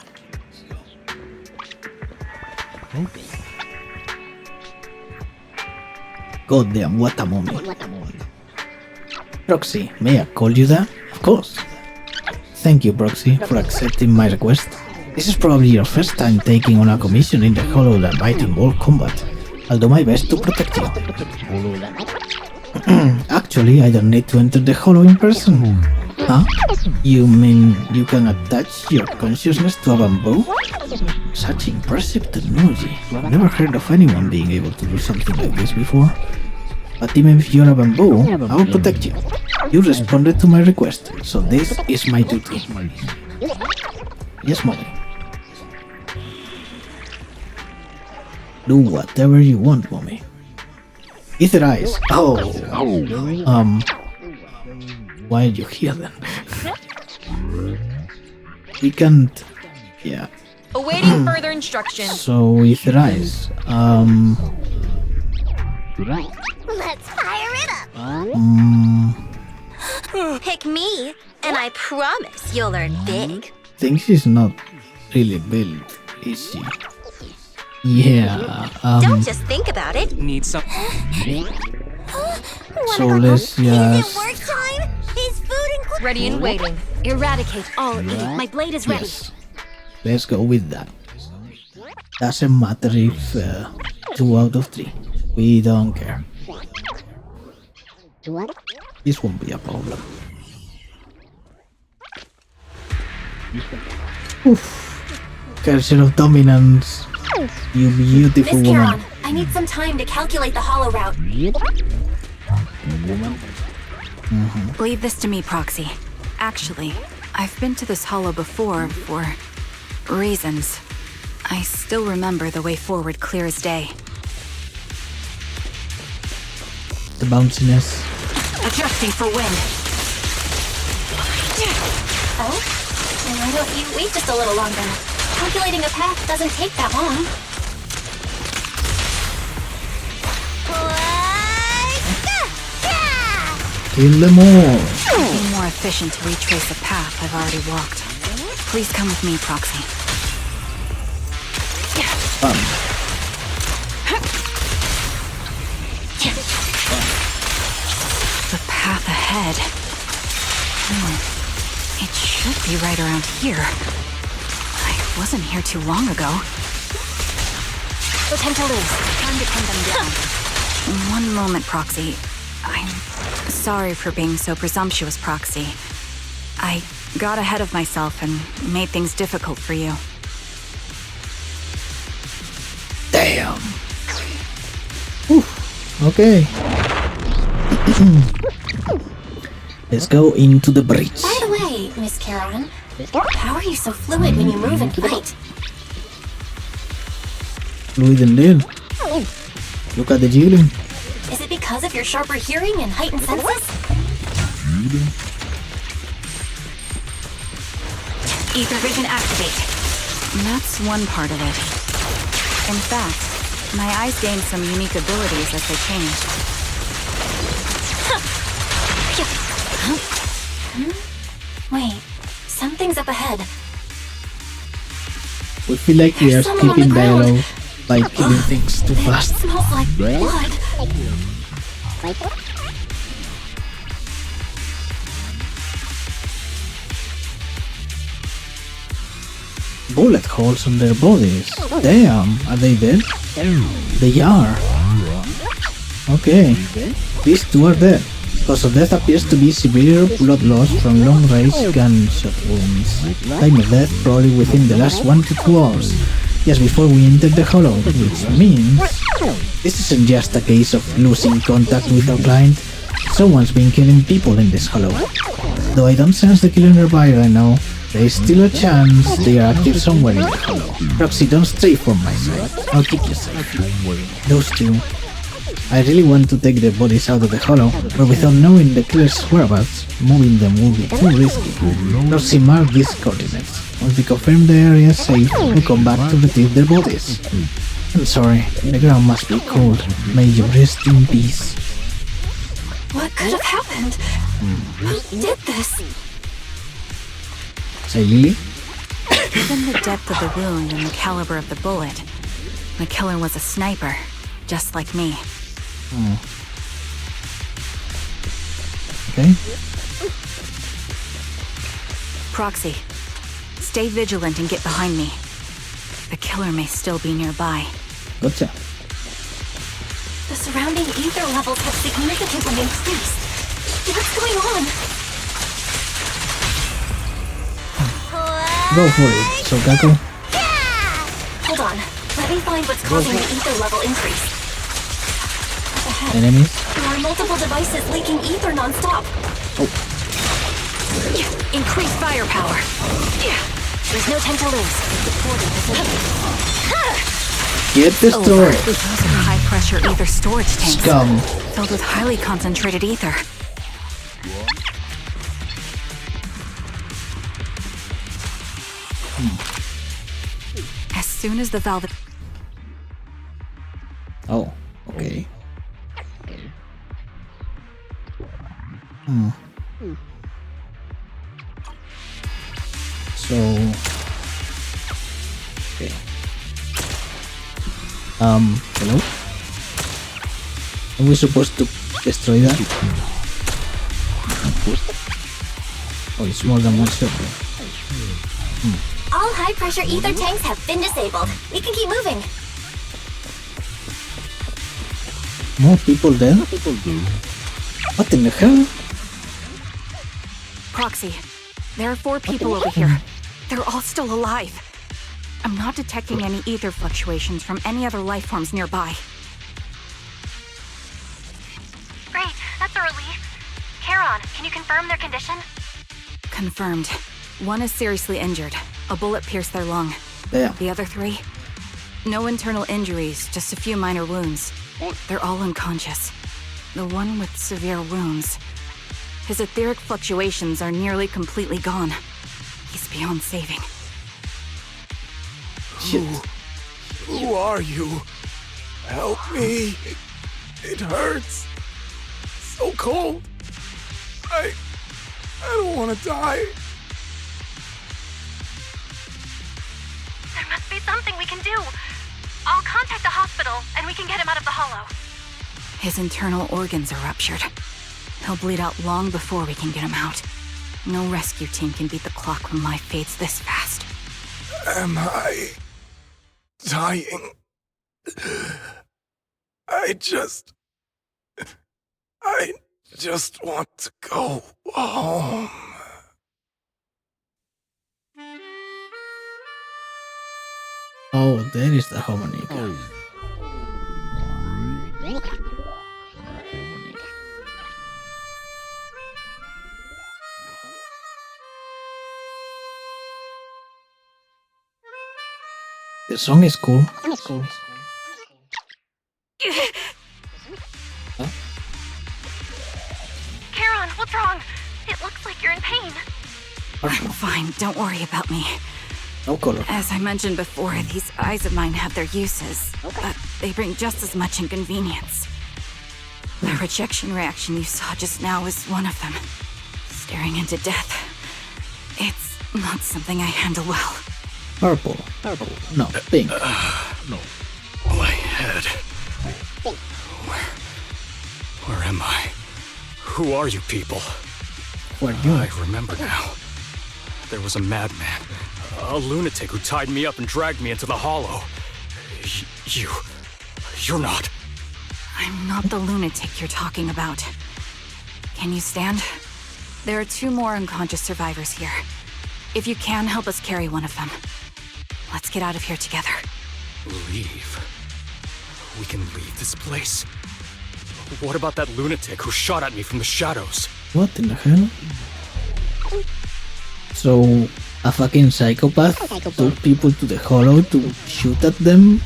Goddamn, what a moment. Proxy, may I call you that? Of course. Thank you, Proxy, for accepting my request. This is probably your first time taking on a commission in the hollow that might involve combat. I'll do my best to protect you. Actually, I don't need to enter the hollow in person. Huh? You mean you can attach your consciousness to a bamboo? Such impressive technology. I've never heard of anyone being able to do something like this before. But even if you're a bamboo, I will protect you. You responded to my request, so this is my duty. Yes, Molly. Do whatever you want, Mommy. Ether eyes. Oh. Why are you here then? We can't. Yeah. Awaiting further instructions. So ether eyes. Let's fire it up! Pick me, and I promise you'll learn big. Think she's not really built, is she? Yeah. Don't just think about it. Need some. So let's just. Work time? Is food included? Ready and waiting. Eradicate all evil. My blade is ready. Yes. Let's go with that. Doesn't matter if 2 out of 3. We don't care. This won't be a problem. Oof. Cursor of dominance. You beautiful Miss woman. Charon, I need some time to calculate the hollow route. Leave this to me, Proxy. Actually, I've been to this hollow before for reasons. I still remember the way forward clear as day. The bounciness. Adjusting for wind. Oh? Then why don't you wait just a little longer? Calculating a path doesn't take that long. Kill them all. It'd be more efficient to retrace a path I've already walked. Please come with me, Proxy. The path ahead. It should be right around here. I wasn't here too long ago. No time to lose. Time to pin them down. One moment, Proxy. I'm sorry for being so presumptuous, Proxy. I got ahead of myself and made things difficult for you. Damn. Whew. Okay. Let's go into the breach. By the way, Miss Charon, how are you so fluid when you move and fight? Fluid and dead. Look at the jiggling. Is it because of your sharper hearing and heightened senses? Ether vision activate. That's one part of it. In fact, my eyes gained some unique abilities as they changed. Wait, something's up ahead. We feel like we are There's someone on skipping the ground. dialogue by killing things too It fast. smells like blood. Bullet holes on their bodies. Damn, are they dead? They are. Okay, these two are dead. Cause of death appears to be severe blood loss from long-range gunshot wounds. Time of death probably within the last 1 to 2 hours, just before we entered the hollow, which means this isn't just a case of losing contact with our client. Someone's been killing people in this hollow. Though I don't sense the killer nearby right now, there is still a chance they are active somewhere in the hollow. Proxy, don't stray from my side. I'll keep you safe. Those two. I really want to take their bodies out of the hollow, but without knowing the killer's whereabouts, moving them will be too risky. Proxy, mark these coordinates. Once we confirm the area is safe, we'll come back to retrieve their bodies. I'm sorry, the ground must be cold. May you rest in peace. What could have happened? Who did this? Say, Lily? Given the depth of the wound and the caliber of the bullet, the killer was a sniper, just like me. Okay. Proxy, stay vigilant and get behind me. The killer may still be nearby. Gotcha. The surrounding ether levels have significantly increased. What's going on? Go for it, Sokako. Hold on. Let me find what's causing the ether level increase. Up ahead, Enemies? there are multiple devices leaking ether non-stop. Increase firepower. There's no time to lose. Get destroyed. Those are high-pressure ether storage tanks. Scum. Filled with highly concentrated ether. As soon as the valve... Oh, okay. So... Okay. Hello? Are we supposed to destroy that? Oh, it's more than one shot. All high-pressure ether tanks have been disabled. We can keep moving. More people there? What in the hell? Proxy, there are 4 people over here. They're all still alive. I'm not detecting any ether fluctuations from any other life forms nearby. Great, that's a relief. Charon, can you confirm their condition? Confirmed. 1 is seriously injured. A bullet pierced their lung. Yeah. The other 3? No internal injuries, just a few minor wounds. They're all unconscious. The one with severe wounds. His etheric fluctuations are nearly completely gone. He's beyond saving. Who are you? Help me. It hurts. So cold. I don't want to die. There must be something we can do. I'll contact the hospital, and we can get him out of the hollow. His internal organs are ruptured. He'll bleed out long before we can get him out. No rescue team can beat the clock when life fades this fast. Am I dying? I just want to go home. Oh, there is the harmonica. The song is cool. Charon, what's wrong? It looks like you're in pain. I'm fine, don't worry about me. No color. As I mentioned before, these eyes of mine have their uses, but they bring just as much inconvenience. The rejection reaction you saw just now was one of them. Staring into death. It's not something I handle well. Purple. No, pink. No. My head. Where am I? Who are you people? What are you? I remember now. There was a madman, a lunatic who tied me up and dragged me into the hollow. You're not. I'm not the lunatic you're talking about. Can you stand? There are 2 more unconscious survivors here. If you can, help us carry one of them. Let's get out of here together. Leave? We can leave this place? What about that lunatic who shot at me from the shadows? What in the hell? So, a fucking psychopath took people to the hollow to shoot at them?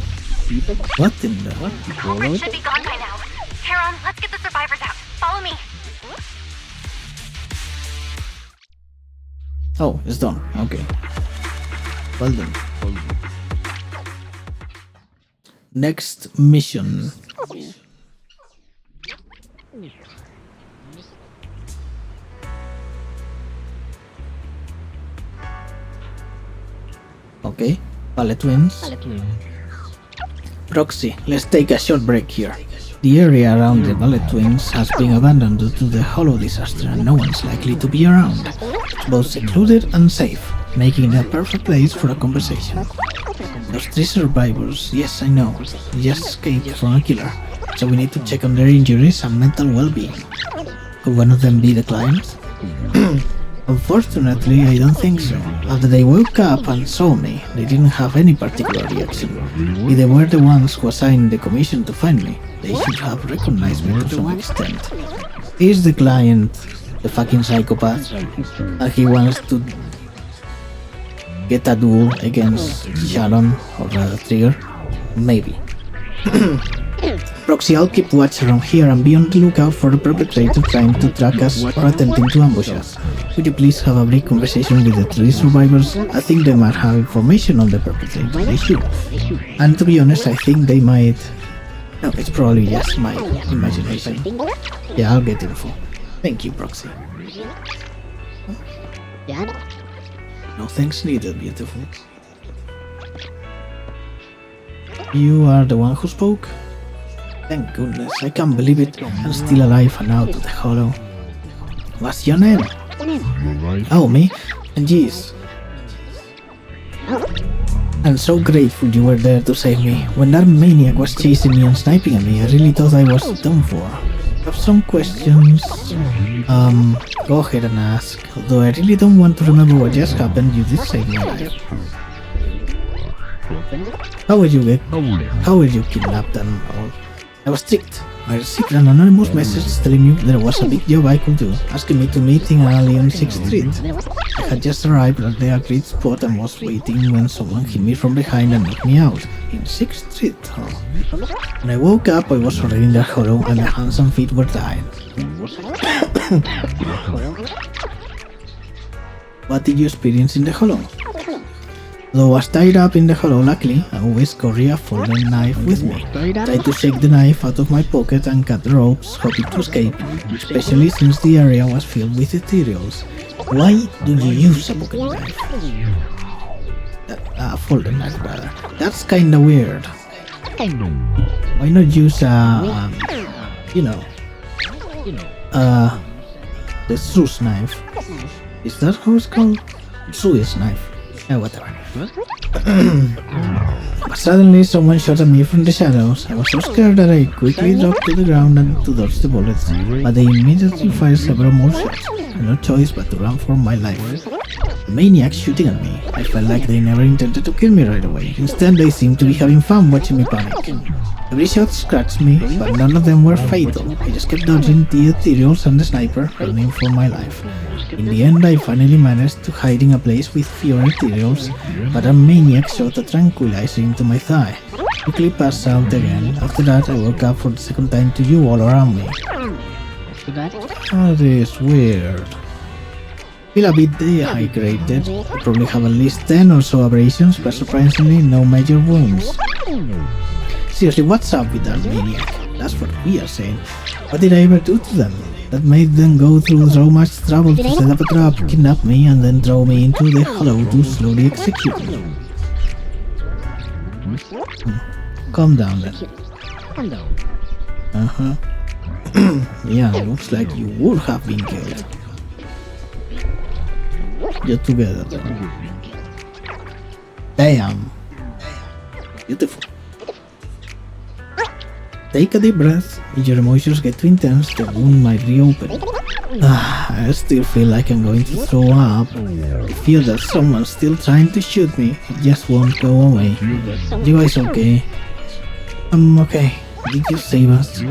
What in the... Culprits should be gone by now. Charon, let's get the survivors out. Follow me. Oh, it's done. Okay. Well done. Next mission. Okay, Palette Twins. Proxy, let's take a short break here. The area around the Palette Twins has been abandoned due to the hollow disaster and no one's likely to be around. It's both secluded and safe, making it a perfect place for a conversation. Those 3 survivors, yes I know, just escaped from a killer, so we need to check on their injuries and mental well-being. Could one of them be the client? Unfortunately, I don't think so. After they woke up and saw me, they didn't have any particular reaction. If they were the ones who assigned the commission to find me, they should have recognized me to some extent. Is the client the fucking psychopath, and he wants to get a duel against Sharon or Trigger? Maybe. Proxy, I'll keep watch around here and be on the lookout for the perpetrator trying to track us or attempting to ambush us. Would you please have a brief conversation with the 3 survivors? I think they might have information on the perpetrator. They should. And to be honest, I think they might... No, it's probably just my imagination. Yeah, I'll get info. Thank you, Proxy. No thanks needed, beautiful. You are the one who spoke? Thank goodness, I can't believe it. I'm still alive and out of the hollow. What's your name? Oh, me? And geez. I'm so grateful you were there to save me. When that maniac was chasing me and sniping at me, I really thought I was done for. I have some questions. Go ahead and ask. Although I really don't want to remember what just happened, you did save my life. How were you kidnapped and all? I was tricked. I received an anonymous message telling me there was a big job I could do, asking me to meet in an alley on 6th Street. I had just arrived at the agreed spot and was waiting when someone hit me from behind and knocked me out. In 6th Street, huh? When I woke up, I was already in the hollow and my hands and feet were tied. What did you experience in the hollow? Though I was tied up in the hollow, luckily, I always carry a folding knife with me. Tried to shake the knife out of my pocket and cut the ropes, hoping to escape, especially since the area was filled with ethereals. Why do you use a pocket knife? A folding knife, rather. That's kinda weird. Why not use the Zeus knife? Is that how it's called? Zeus knife. Whatever. But suddenly someone shot at me from the shadows. I was so scared that I quickly dropped to the ground and to dodge the bullets, but they immediately fired several more shots. I had no choice but to run for my life. The maniacs shooting at me. I felt like they never intended to kill me right away. Instead, they seemed to be having fun watching me panic. Every shot scratched me, but none of them were fatal. I just kept dodging the ethereals and the sniper, running for my life. In the end, I finally managed to hide in a place with fewer ethereals, but a maniac shot a tranquilizer into my thigh. Quickly passed out again. After that, I woke up for the second time to you all around me. That is weird. Feel a bit dehydrated. I probably have at least 10 or so abrasions, but surprisingly no major wounds. Seriously, what's up with that maniac? That's what we are saying. What did I ever do to them that made them go through so much trouble to set up a trap, kidnap me, and then throw me into the hollow to slowly execute me? Calm down then. Yeah, looks like you would have been killed. You're together though. Damn. Beautiful. Take a deep breath. If your emotions get too intense, the wound might reopen. I still feel like I'm going to throw up. I feel that someone's still trying to shoot me. It just won't go away. You guys okay? I'm okay. Did you save us?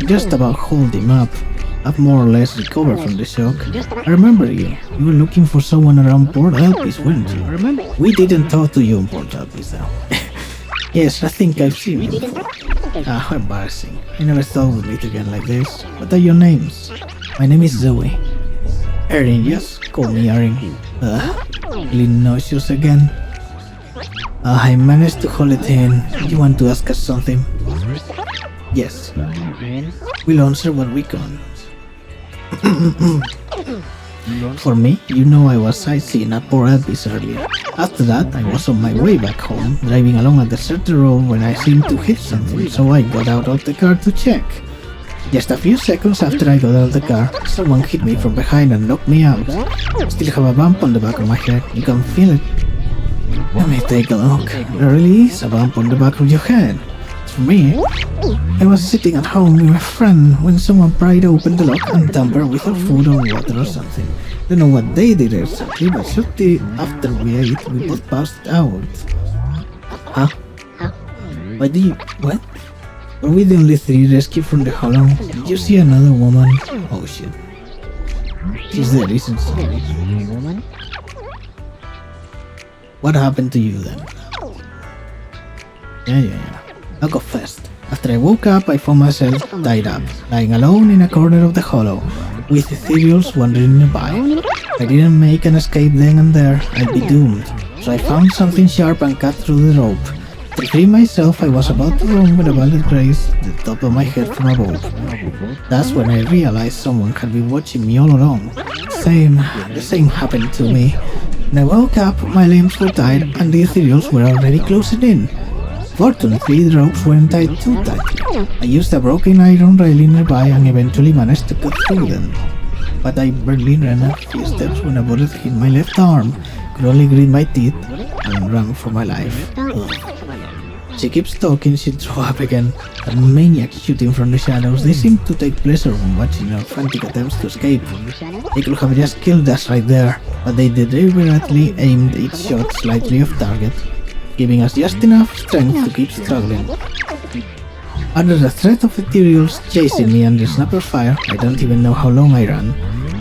Just about hold him up. I've more or less recovered from the shock. I remember you. You were looking for someone around Port Elpis, weren't you? We didn't talk to you in Port Elpis though. Yes, I think I've seen you before. How embarrassing. I never thought we'd meet again like this. What are your names? My name is Zoe. Erin, yes, call me Erin. Feeling nauseous again? I managed to hold it in. You want to ask us something? Yes. We'll answer what we can. For me, you know I was sightseeing at Port Elpis earlier. After that, I was on my way back home, driving along a deserted road when I seemed to hit something, so I got out of the car to check. Just a few seconds after I got out of the car, someone hit me from behind and knocked me out. I still have a bump on the back of my head, you can feel it. Let me take a look. There really is a bump on the back of your head. For me, I was sitting at home with my friend when someone pried open the lock and tampered with our food or water or something. Don't know what they did exactly, but shortly after we ate, we both passed out. Huh? Why do you... what? Were we the only three rescued from the hollow? Did you see another woman? Oh shit. She's there, isn't she? What happened to you then? Yeah. I'll go first. After I woke up, I found myself tied up, lying alone in a corner of the hollow, with ethereals wandering nearby. If I didn't make an escape then and there, I'd be doomed. So I found something sharp and cut through the rope. To free myself, I was about to run when a bullet grazed the top of my head from above. That's when I realized someone had been watching me all along. The same happened to me. When I woke up, my limbs were tied and the ethereals were already closing in. Fortunately, the ropes weren't tied too tightly. I used a broken iron railing nearby and eventually managed to cut through them. But I barely ran a few steps when a bullet hit my left arm, could only grit my teeth, and ran for my life. Ugh. She keeps talking, she threw up again. A maniac shooting from the shadows. They seem to take pleasure in watching our frantic attempts to escape. They could have just killed us right there, but they deliberately aimed each shot slightly off target, giving us just enough strength to keep struggling. Under the threat of ethereals chasing me under snapper's fire, I don't even know how long I ran.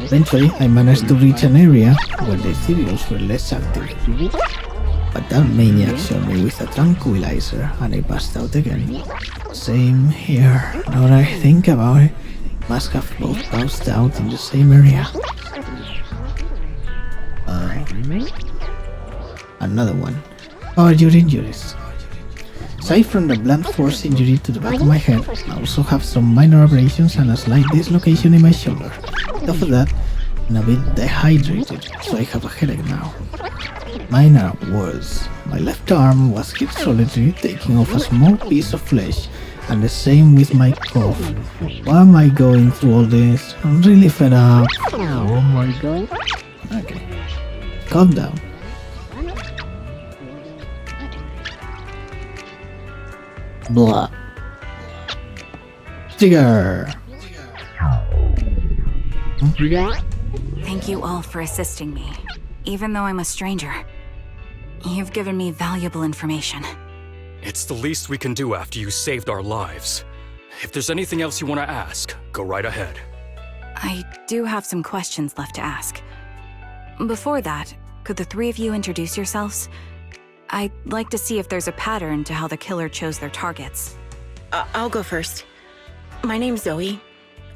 Eventually, I managed to reach an area where the ethereals were less active. But that maniac shot me with a tranquilizer and I passed out again. Same here. Now that I think about it, must have both passed out in the same area. Another one. How are your injuries? Aside from the blunt force injury to the back of my head, I also have some minor abrasions and a slight dislocation in my shoulder. Top of that, I'm a bit dehydrated, so I have a headache now. Mine are worse. My left arm was hit solidly, taking off a small piece of flesh, and the same with my cough. Why am I going through all this? I'm really fed up. Oh my god. Okay. Calm down. Blah. Trigger. Thank you all for assisting me, even though I'm a stranger. You've given me valuable information. It's the least we can do after you saved our lives. If there's anything else you want to ask, go right ahead. I do have some questions left to ask. Before that, could the three of you introduce yourselves? I'd like to see if there's a pattern to how the killer chose their targets. I'll go first. My name's Zoe.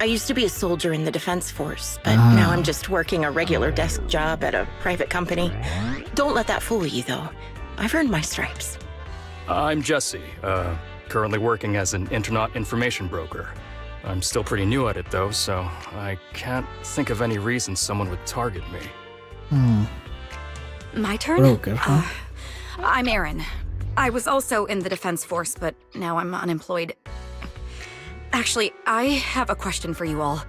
I used to be a soldier in the Defense Force, but now I'm just working a regular desk job at a private company. Don't let that fool you, though. I've earned my stripes. I'm Jesse, currently working as an internet information broker. I'm still pretty new at it, though, so I can't think of any reason someone would target me. My turn? Broker, huh? I'm Erin. I was also in the Defense Force, but now I'm unemployed. Actually, I have a question for you all.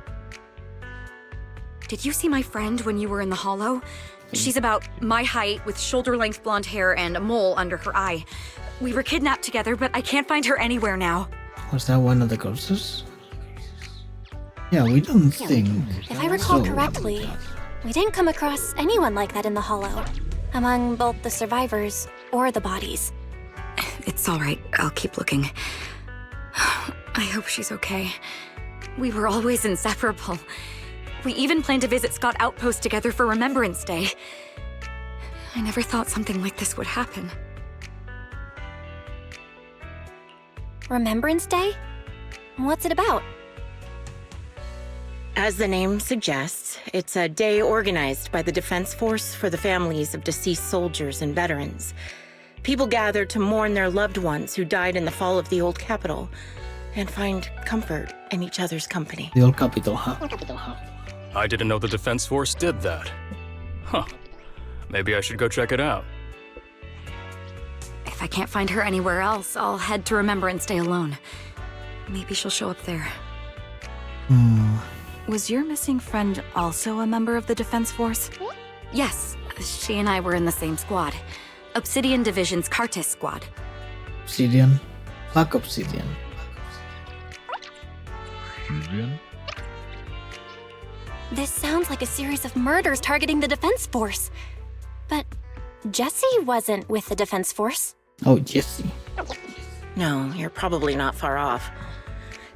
Did you see my friend when you were in the Hollow? She's about my height, with shoulder-length blonde hair and a mole under her eye. We were kidnapped together, but I can't find her anywhere now. Was that one of the corpses? Yeah, we don't think. If I recall so. correctly, we didn't come across anyone like that in the Hollow, among both the survivors or the bodies. It's all right. I'll keep looking. I hope she's okay. We were always inseparable. We even planned to visit Scott Outpost together for Remembrance Day. I never thought something like this would happen. Remembrance Day? What's it about? As the name suggests, it's a day organized by the Defense Force for the families of deceased soldiers and veterans. People gather to mourn their loved ones who died in the fall of the old capital and find comfort in each other's company. The old capital, huh? I didn't know the Defense Force did that. Huh. Maybe I should go check it out. If I can't find her anywhere else, I'll head to Remembrance Day alone. Maybe she'll show up there. Was your missing friend also a member of the Defense Force? Yes, she and I were in the same squad. Obsidian Division's Cartis squad. Obsidian? Fuck Obsidian. This sounds like a series of murders targeting the Defense Force. But Jesse wasn't with the Defense Force. Oh, Jesse. No, you're probably not far off.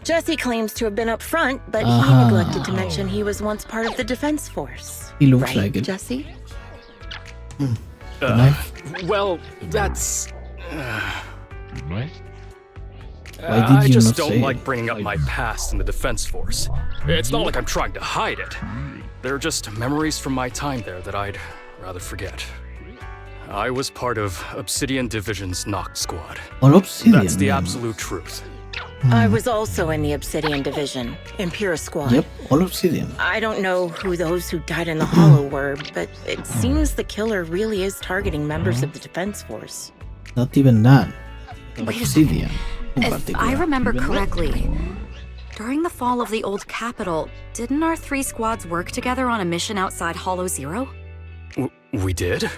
Jesse claims to have been up front, but he neglected to mention he was once part of the Defense Force. He looks right, like it. Jesse? Well, that's... Why did I you just not don't say like it? bringing up my past in the Defense Force. It's not like I'm trying to hide it. They're just memories from my time there that I'd rather forget. I was part of Obsidian Division's Noct Squad. All Obsidian. That's the absolute truth. I was also in the Obsidian Division, Impera Squad. Yep, all Obsidian. I don't know who those who died in the Hollow were, but it seems the killer really is targeting members of the Defense Force. Not even that. obsidian in If particular. I remember correctly, during the fall of the old capital, didn't our 3 squads work together on a mission outside Hollow Zero? We did?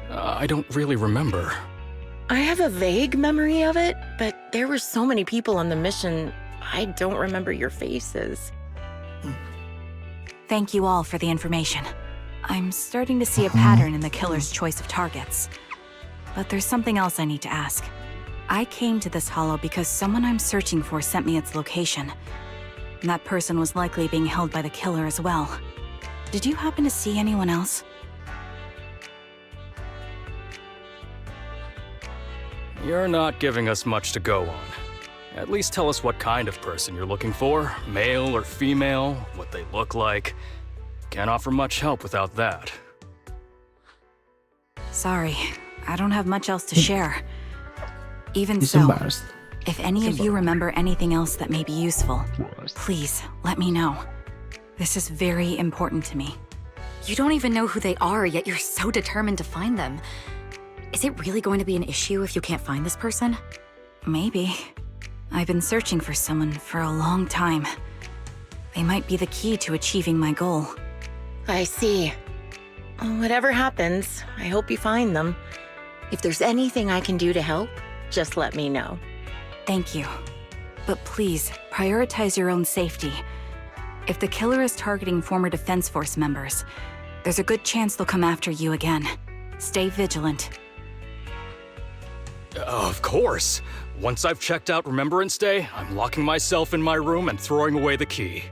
I don't really remember. I have a vague memory of it, but there were so many people on the mission, I don't remember your faces. Thank you all for the information. I'm starting to see a pattern in the killer's choice of targets. But there's something else I need to ask. I came to this hollow because someone I'm searching for sent me its location. And that person was likely being held by the killer as well. Did you happen to see anyone else? You're not giving us much to go on. At least tell us what kind of person you're looking for, male or female, what they look like. Can't offer much help without that. Sorry, I don't have much else to share. Even He's so, embarrassed. if any of you remember anything else that may be useful, please let me know. This is very important to me. You don't even know who they are, yet you're so determined to find them. Is it really going to be an issue if you can't find this person? Maybe. I've been searching for someone for a long time. They might be the key to achieving my goal. I see. Whatever happens, I hope you find them. If there's anything I can do to help, just let me know. Thank you. But please, prioritize your own safety. If the killer is targeting former Defense Force members, there's a good chance they'll come after you again. Stay vigilant. Of course. Once I've checked out Remembrance Day, I'm locking myself in my room and throwing away the key.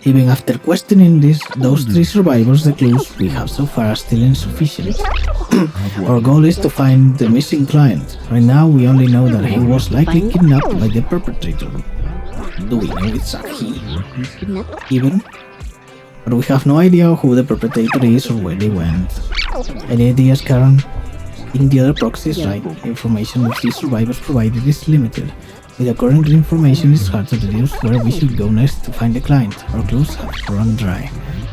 Even after questioning those 3 survivors, the clues we have so far are still insufficient. Our goal is to find the missing client. Right now, we only know that he was likely kidnapped by the perpetrator. Do we know it's a he? Even? But we have no idea who the perpetrator is or where they went. Any ideas, Karen? In the other proxies, right? Information which these survivors provided is limited. With the current information, it's hard to deduce where we should go next to find the client. Our clues have run dry.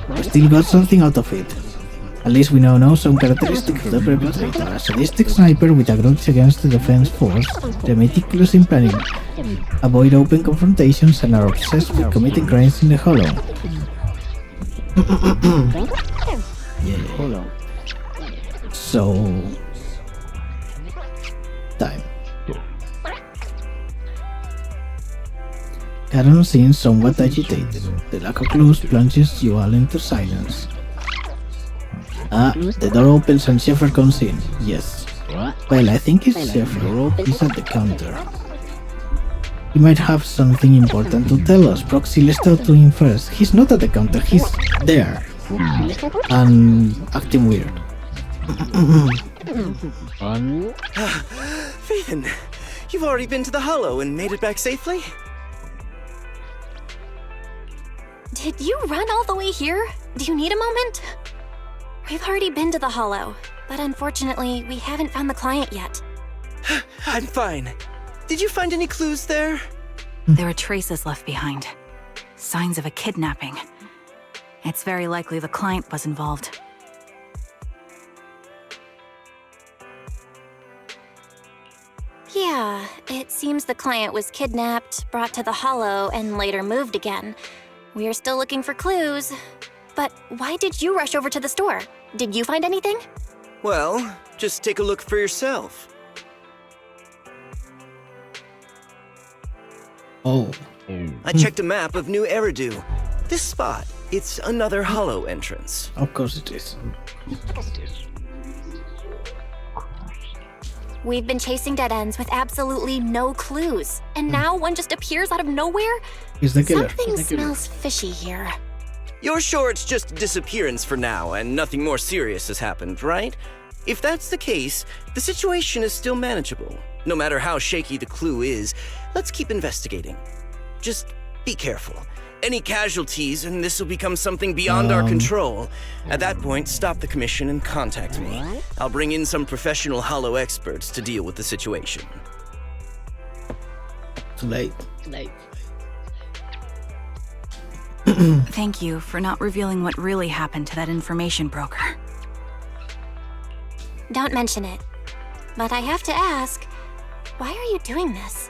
We still got something out of it. At least we now know some characteristics of the perpetrator. A sadistic sniper with a grudge against the defense force, they're meticulous in planning, avoid open confrontations, and are obsessed with committing crimes in the hollow. Yeah. So... time. Karen seems somewhat agitated. The lack of clues plunges you all into silence. The door opens and Sheffer comes in. Yes. Well, I think it's Sheffer. He's at the counter. He might have something important to tell us. Proxy, let's talk to him first. He's not at the counter, he's there. And acting weird. Phaethon, you've already been to the Hollow and made it back safely? Did you run all the way here? Do you need a moment? We've already been to the Hollow, but unfortunately, we haven't found the client yet. I'm fine. Did you find any clues there? There are traces left behind. Signs of a kidnapping. It's very likely the client was involved. Yeah, it seems the client was kidnapped, brought to the Hollow, and later moved again. We're still looking for clues. But why did you rush over to the store? Did you find anything? Well, just take a look for yourself. Oh. I checked a map of New Eridu. This spot, it's another Hollow entrance. Of course it is. We've been chasing dead ends with absolutely no clues. And now one just appears out of nowhere? He's the killer. Something smells fishy here. You're sure it's just a disappearance for now and nothing more serious has happened, right? If that's the case, the situation is still manageable. No matter how shaky the clue is, let's keep investigating. Just be careful. Any casualties and this will become something beyond our control. At that point, stop the commission and contact me. I'll bring in some professional Hollow experts to deal with the situation. Too late. Thank you for not revealing what really happened to that information broker. Don't mention it. But I have to ask, why are you doing this?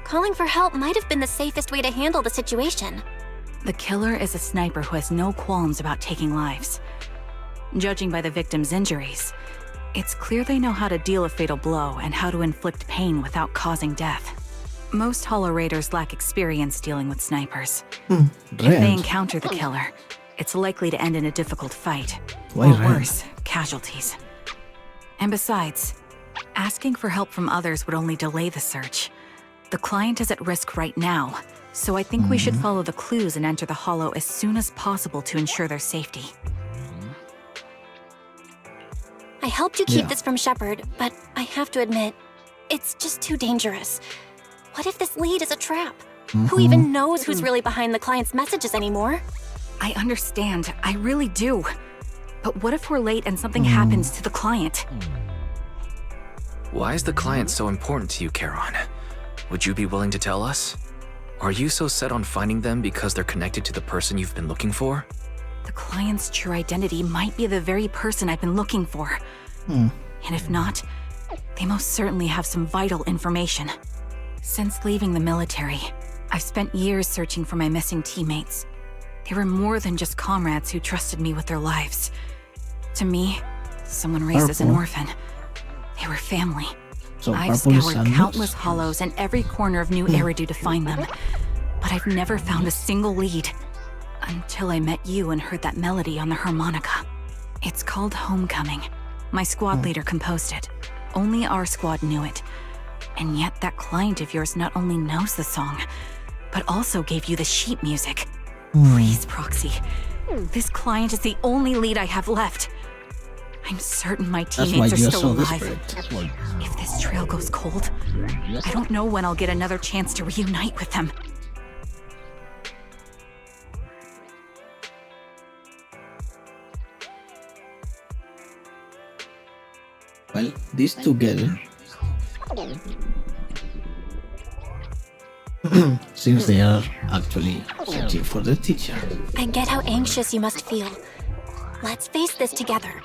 Calling for help might have been the safest way to handle the situation. The killer is a sniper who has no qualms about taking lives. Judging by the victim's injuries, it's clear they know how to deal a fatal blow and how to inflict pain without causing death. Most Hollow Raiders lack experience dealing with snipers. If they encounter the killer, it's likely to end in a difficult fight. Or worse, casualties. And besides, asking for help from others would only delay the search. The client is at risk right now, so I think we should follow the clues and enter the Hollow as soon as possible to ensure their safety. I helped you keep this from Shepard, but I have to admit, it's just too dangerous. What if this lead is a trap? Who even knows who's really behind the client's messages anymore? I understand, I really do. But what if we're late and something happens to the client? Why is the client so important to you, Charon? Would you be willing to tell us? Are you so set on finding them because they're connected to the person you've been looking for? The client's true identity might be the very person I've been looking for. And if not, they most certainly have some vital information. Since leaving the military, I've spent years searching for my missing teammates. They were more than just comrades who trusted me with their lives. To me, someone raised as an orphan, they were family. So I've scoured countless hollows and every corner of New Eridu to find them, but I've never found a single lead. Until I met you and heard that melody on the harmonica. It's called Homecoming. My squad leader composed it. Only our squad knew it. And yet that client of yours not only knows the song, but also gave you the sheet music. Please, Proxy. This client is the only lead I have left. I'm certain my teammates are still alive. If this trail goes cold, I don't know when I'll get another chance to reunite with them. Well, these two together, since they are actually searching for the teacher. I get how anxious you must feel. Let's face this together.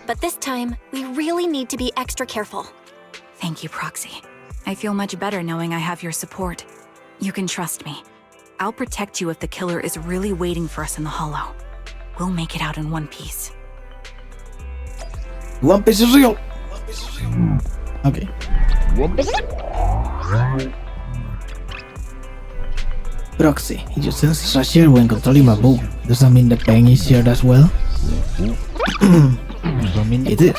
But this time, we really need to be extra careful. Thank you, Proxy. I feel much better knowing I have your support. You can trust me. I'll protect you if the killer is really waiting for us in the Hollow. We'll make it out in one piece. One Piece is real! Okay. Proxy, your senses are shared when controlling bamboo. Does that mean the pain is shared as well? It is.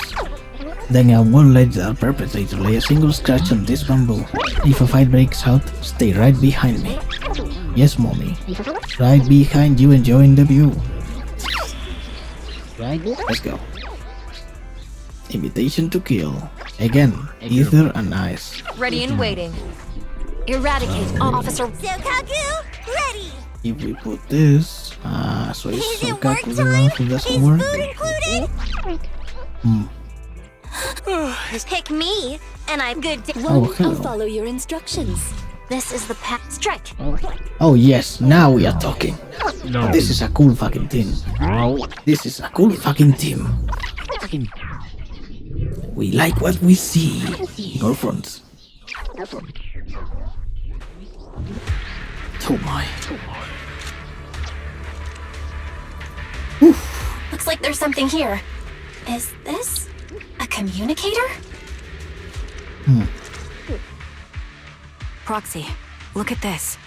Then I won't let the perpetrator lay a single scratch on this bamboo. If a fight breaks out, stay right behind me. Yes, mommy. Right behind you, enjoying the view. Let's go. Invitation to kill. Again, ether and ice. Ready and waiting. Eradicate, Officer. Sokaku, ready. If we put this, so it's Sokaku the one who doesn't work. Pick me, and I'm good to Oh, hello. I'll follow your instructions. This is the path. Strike. Oh yes, now we are talking. This is a cool fucking team. This is a cool fucking team. We like what we see. Girlfriends. Oh my. Looks like there's something here. Is this a communicator? Proxy, look at this.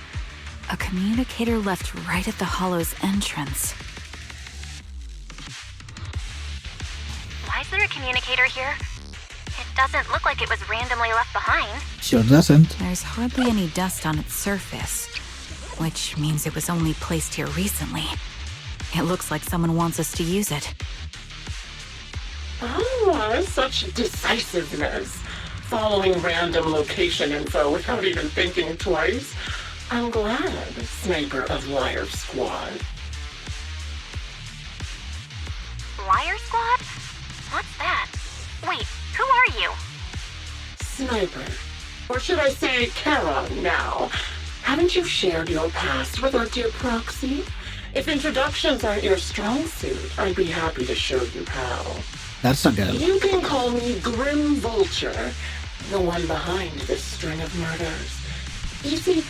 A communicator left right at the Hollow's entrance. Why is there a communicator here? It doesn't look like it was randomly left behind. Sure doesn't. There's hardly any dust on its surface, which means it was only placed here recently. It looks like someone wants us to use it. Oh, such decisiveness. Following random location info without even thinking twice. I'm glad, Sniper of Liar Squad. Liar Squad? What's that? Wait, who are you? Sniper. Or should I say Charon now? Haven't you shared your past with our dear Proxy? If introductions aren't your strong suit, I'd be happy to show you how. That's a girl. You can call me Grim Vulture, the one behind this string of murders. You see,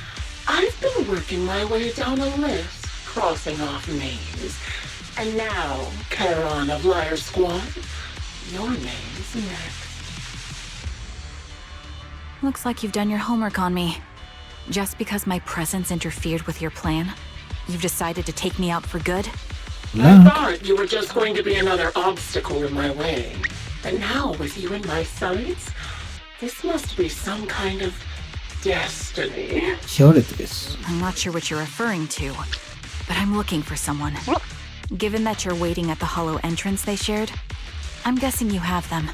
I've been working my way down a list, crossing off names. And now, Corin of Liar Squad, your name's next. Looks like you've done your homework on me. Just because my presence interfered with your plan, you've decided to take me out for good? I thought you were just going to be another obstacle in my way. And now, with you in my sights, this must be some kind of destiny. Sure it is. I'm not sure what you're referring to, but I'm looking for someone. Given that you're waiting at the hollow entrance they shared, I'm guessing you have them.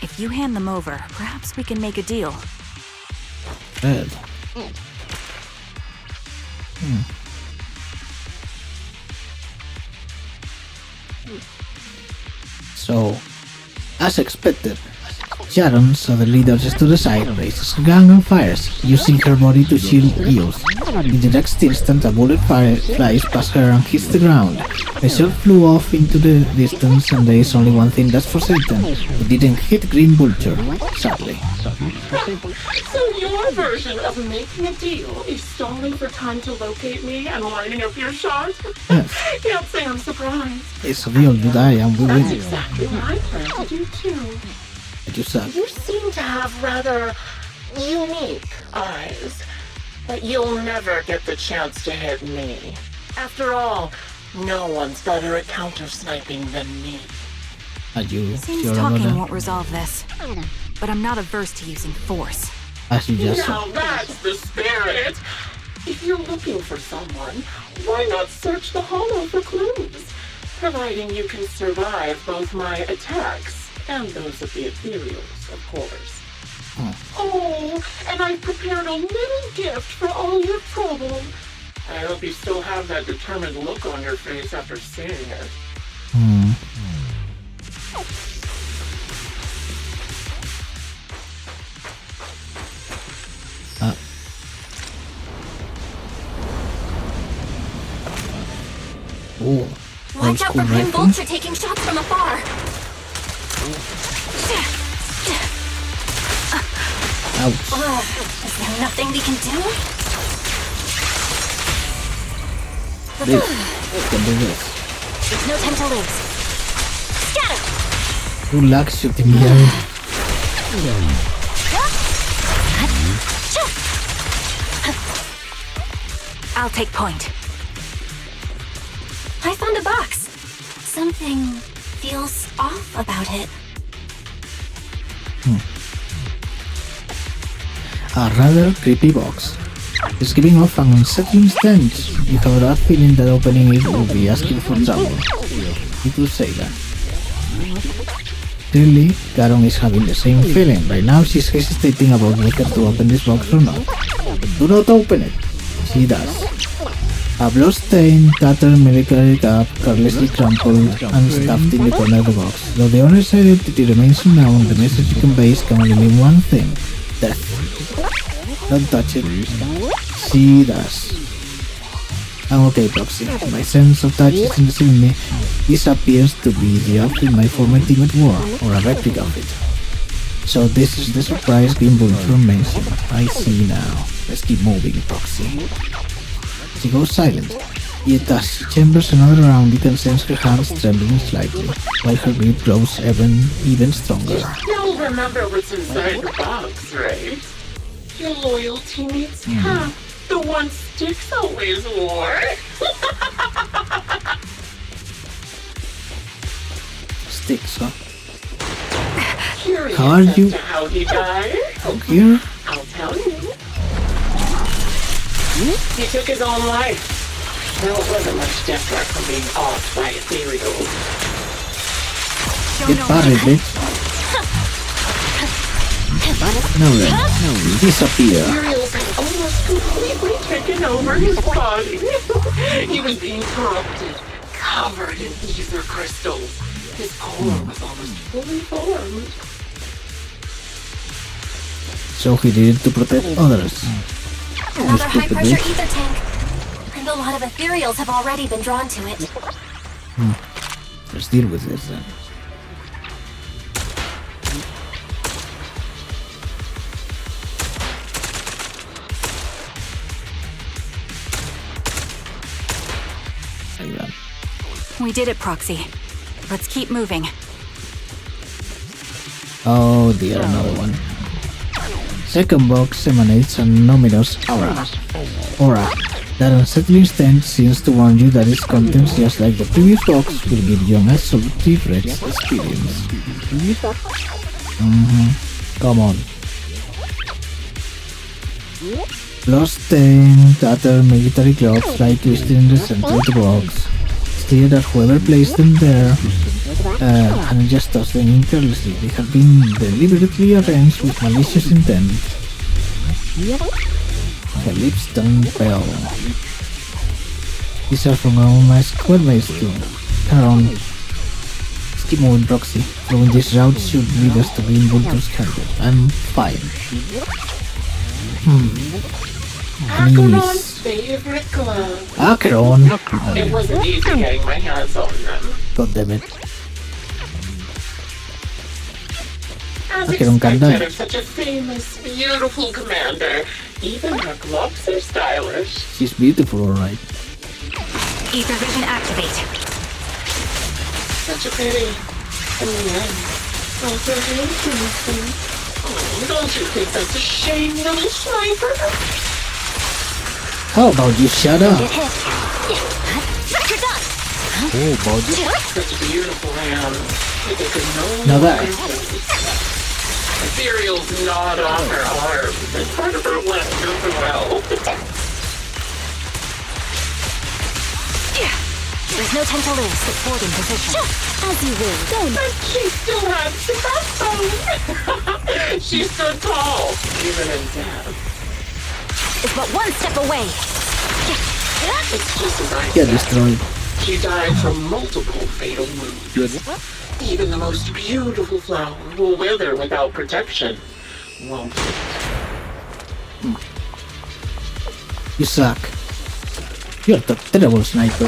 If you hand them over, perhaps we can make a deal. Good. So, as expected, Sharon saw the leaders to the side, raises her gun and fires, using her body to shield views. In the next instant, a bullet flies past her and hits the ground. The shot flew off into the distance, and there is only one thing that's for certain: it didn't hit Green Vulture, sadly. So your version of making a deal is stalling for time to locate me and lining up your shot? Yes. Can't say I'm surprised. It's a deal, you die and we That's win. exactly what I plan to do too. You suck. You seem to have rather unique eyes, but you'll never get the chance to hit me. After all, no one's better at counter-sniping than me. Are you Seems sure about talking that? won't resolve this, but I'm not averse to using force. As you just said. Now that's the spirit! If you're looking for someone, why not search the hollow for clues? Providing you can survive both my attacks and those of the ethereals, of course. Oh, and I've prepared a little gift for all your trouble. I hope you still have that determined look on your face after seeing it. Oh, Watch out for Green Vulture taking shots from afar. Ouch. Is there nothing we can do? This can do this. There's no time to lose. Scatter! Good luck shooting me out. I'll take point. I found a box. Something feels off about it. A rather creepy box. It's giving off an unsettling stench. You have a bad feeling that opening it will be asking for trouble. You could say that. Clearly, Garon is having the same feeling. Right now she's hesitating about whether to open this box or not. Do not open it. She does. A blood-stained, tattered military cap, carelessly crumpled and stuffed in the corner of the box. Though the owner's identity remains unknown, the message it conveys can only mean one thing: death. Don't touch it. She does. I'm okay, Proxy. My sense of touch is deceiving me. This appears to be the outfit my former team at war, or a replica of it. So this is the surprise Green Vulture mentioned. I see now. Let's keep moving, Proxy. She goes silent. Yet as she chambers another round, you can sense her hands trembling slightly, while her grip grows even stronger. You'll remember what's inside the box, right? Your loyalty meets half. The one Styx always wore. Styx, huh? Curious How are as you? to how he died? Out here? I'll tell you. He took his own life. There wasn't much different from being offed by ethereals. Get buried, bitch. No then. Disappear. Ethereals had almost completely taken over his body. He was being corrupted, covered in ether crystals. His core was almost fully formed. So he did it to protect others. Another Stupid high-pressure bitch. ether tank. I'm a lot of ethereals have already been drawn to it. Let's deal with this then. We did it, Proxy. Let's keep moving. Oh dear, another one. Second box emanates a luminous aura. That unsettling stench seems to warn you that its contents, just like the previous box, will give you an absolutely wretched experience. Come on. Blood-stained, tattered military clothes lie twisted in the center of the box. It's clear that whoever placed them there and just tossed them in carelessly. They have been deliberately arranged with malicious intent. Her lips turn pale. These are from our own squad mates too. Around. Keep moving, Proxy. Following this route should lead us to Green Vulture's cargo. I'm fine. Acheron's favorite glove. Acheron! It wasn't easy getting my hands on them. God damn it. As Acheron can die. expected of such a famous, beautiful commander, even her gloves are stylish. She's beautiful, alright. Ether vision activate. Such a pity. In the end, also interesting. Oh, don't you think that's a shame, little sniper? How about you shut up? Get hit. You're done. Oh, about you. Such a beautiful hand. It could Now that. Ethereal's gnawed off her arms, and part of her left as well. There's no time to lose. Get forward in position. As you will. But she still had the backbone. She stood tall, even in death. It's but one step away. It's just as I Get said. destroyed. She died from multiple fatal wounds. Even the most beautiful flower will wither without protection, won't it? You suck. You're a terrible sniper.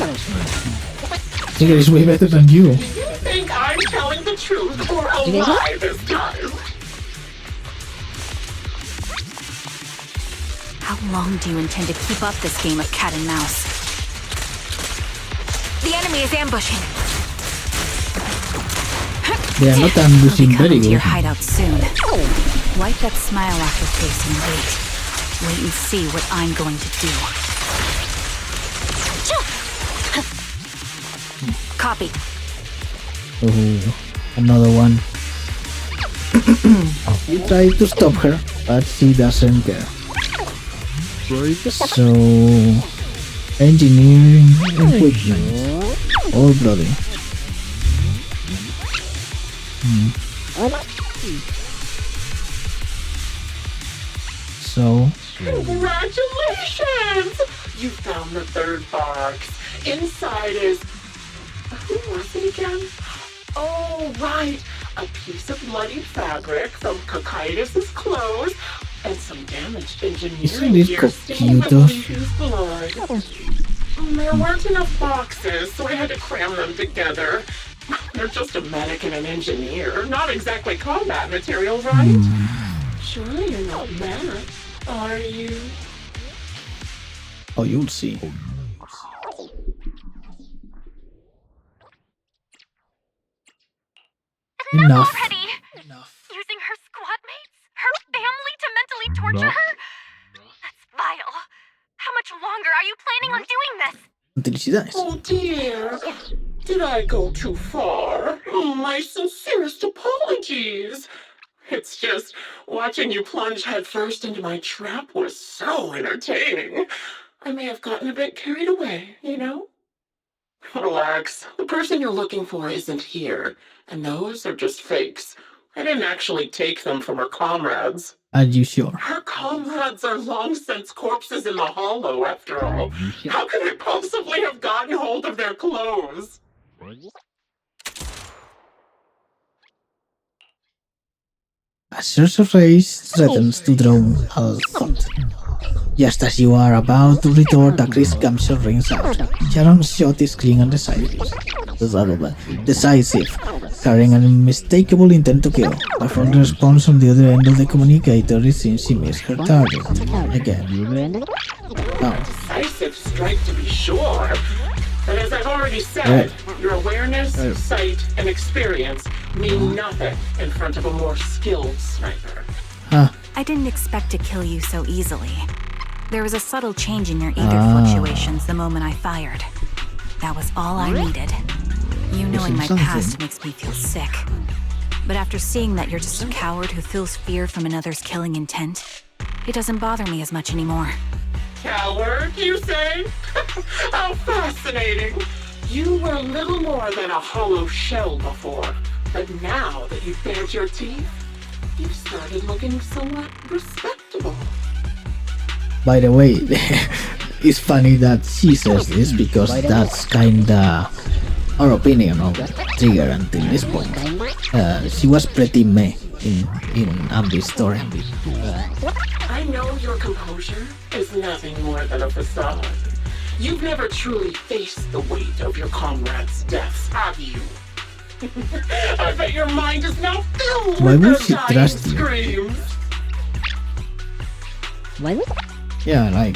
Tigger is way better than you. Do you think I'm telling the truth or a lie this time? How long do you intend to keep up this game of cat and mouse? The enemy is ambushing. They are not ambushing very To good. your hideout soon. Wipe that smile off your face and wait. Wait and see what I'm going to do. Copy. Oh, another one. You try to stop her, but she doesn't care. So, engineering equipment, all bloody. So, Congratulations! You found the third box. Inside is... Who was it again? Oh, right. A piece of bloody fabric from Cocytus's clothes and some damaged engineering Isn't this gear stained with Cocytus? Leafy's blood. There weren't enough boxes, so I had to cram them together. They're just a medic and an engineer, not exactly combat material, right? Surely you're not mad, are you? oh, you'll see. Enough. Already. Using her squad mates, her family to mentally torture her. That's vile. How much longer are you planning on doing this? Until she dies. Oh dear, did I go too far? My sincerest apologies. It's just, watching you plunge headfirst into my trap was so entertaining. I may have gotten a bit carried away, you know? Relax, the person you're looking for isn't here, and those are just fakes. I didn't actually take them from her comrades. Are you sure? Her comrades are long since corpses in the hollow, after all. How could I possibly have gotten hold of their clothes? A sorceress threatens to draw a thought. Just as you are about to retort, a crisp gunshot rings out. Sharon's shot is clean and decisive, carrying an unmistakable intent to kill. But from the response on the other end of the communicator, it seems she missed her target. Again. Now. Decisive strike to be sure. But as I've already said, your awareness, sight, and experience mean nothing in front of a more skilled sniper. I didn't expect to kill you so easily. There was a subtle change in your ether fluctuations the moment I fired. That was all I needed. You knowing my past makes me feel sick. But after seeing that you're just a coward who feels fear from another's killing intent, it doesn't bother me as much anymore. Coward, you say? How fascinating! You were little more than a hollow shell before, but now that you've bared your teeth, you've started looking somewhat respectable. By the way, it's funny that she says this because that's kinda our opinion of Trigger until this point. She was pretty meh in Ambi's story. I know your composure is nothing more than a facade. You've never truly faced the weight of your comrades' deaths, have you? I bet your mind is now filled with their dying screams. Yeah, like,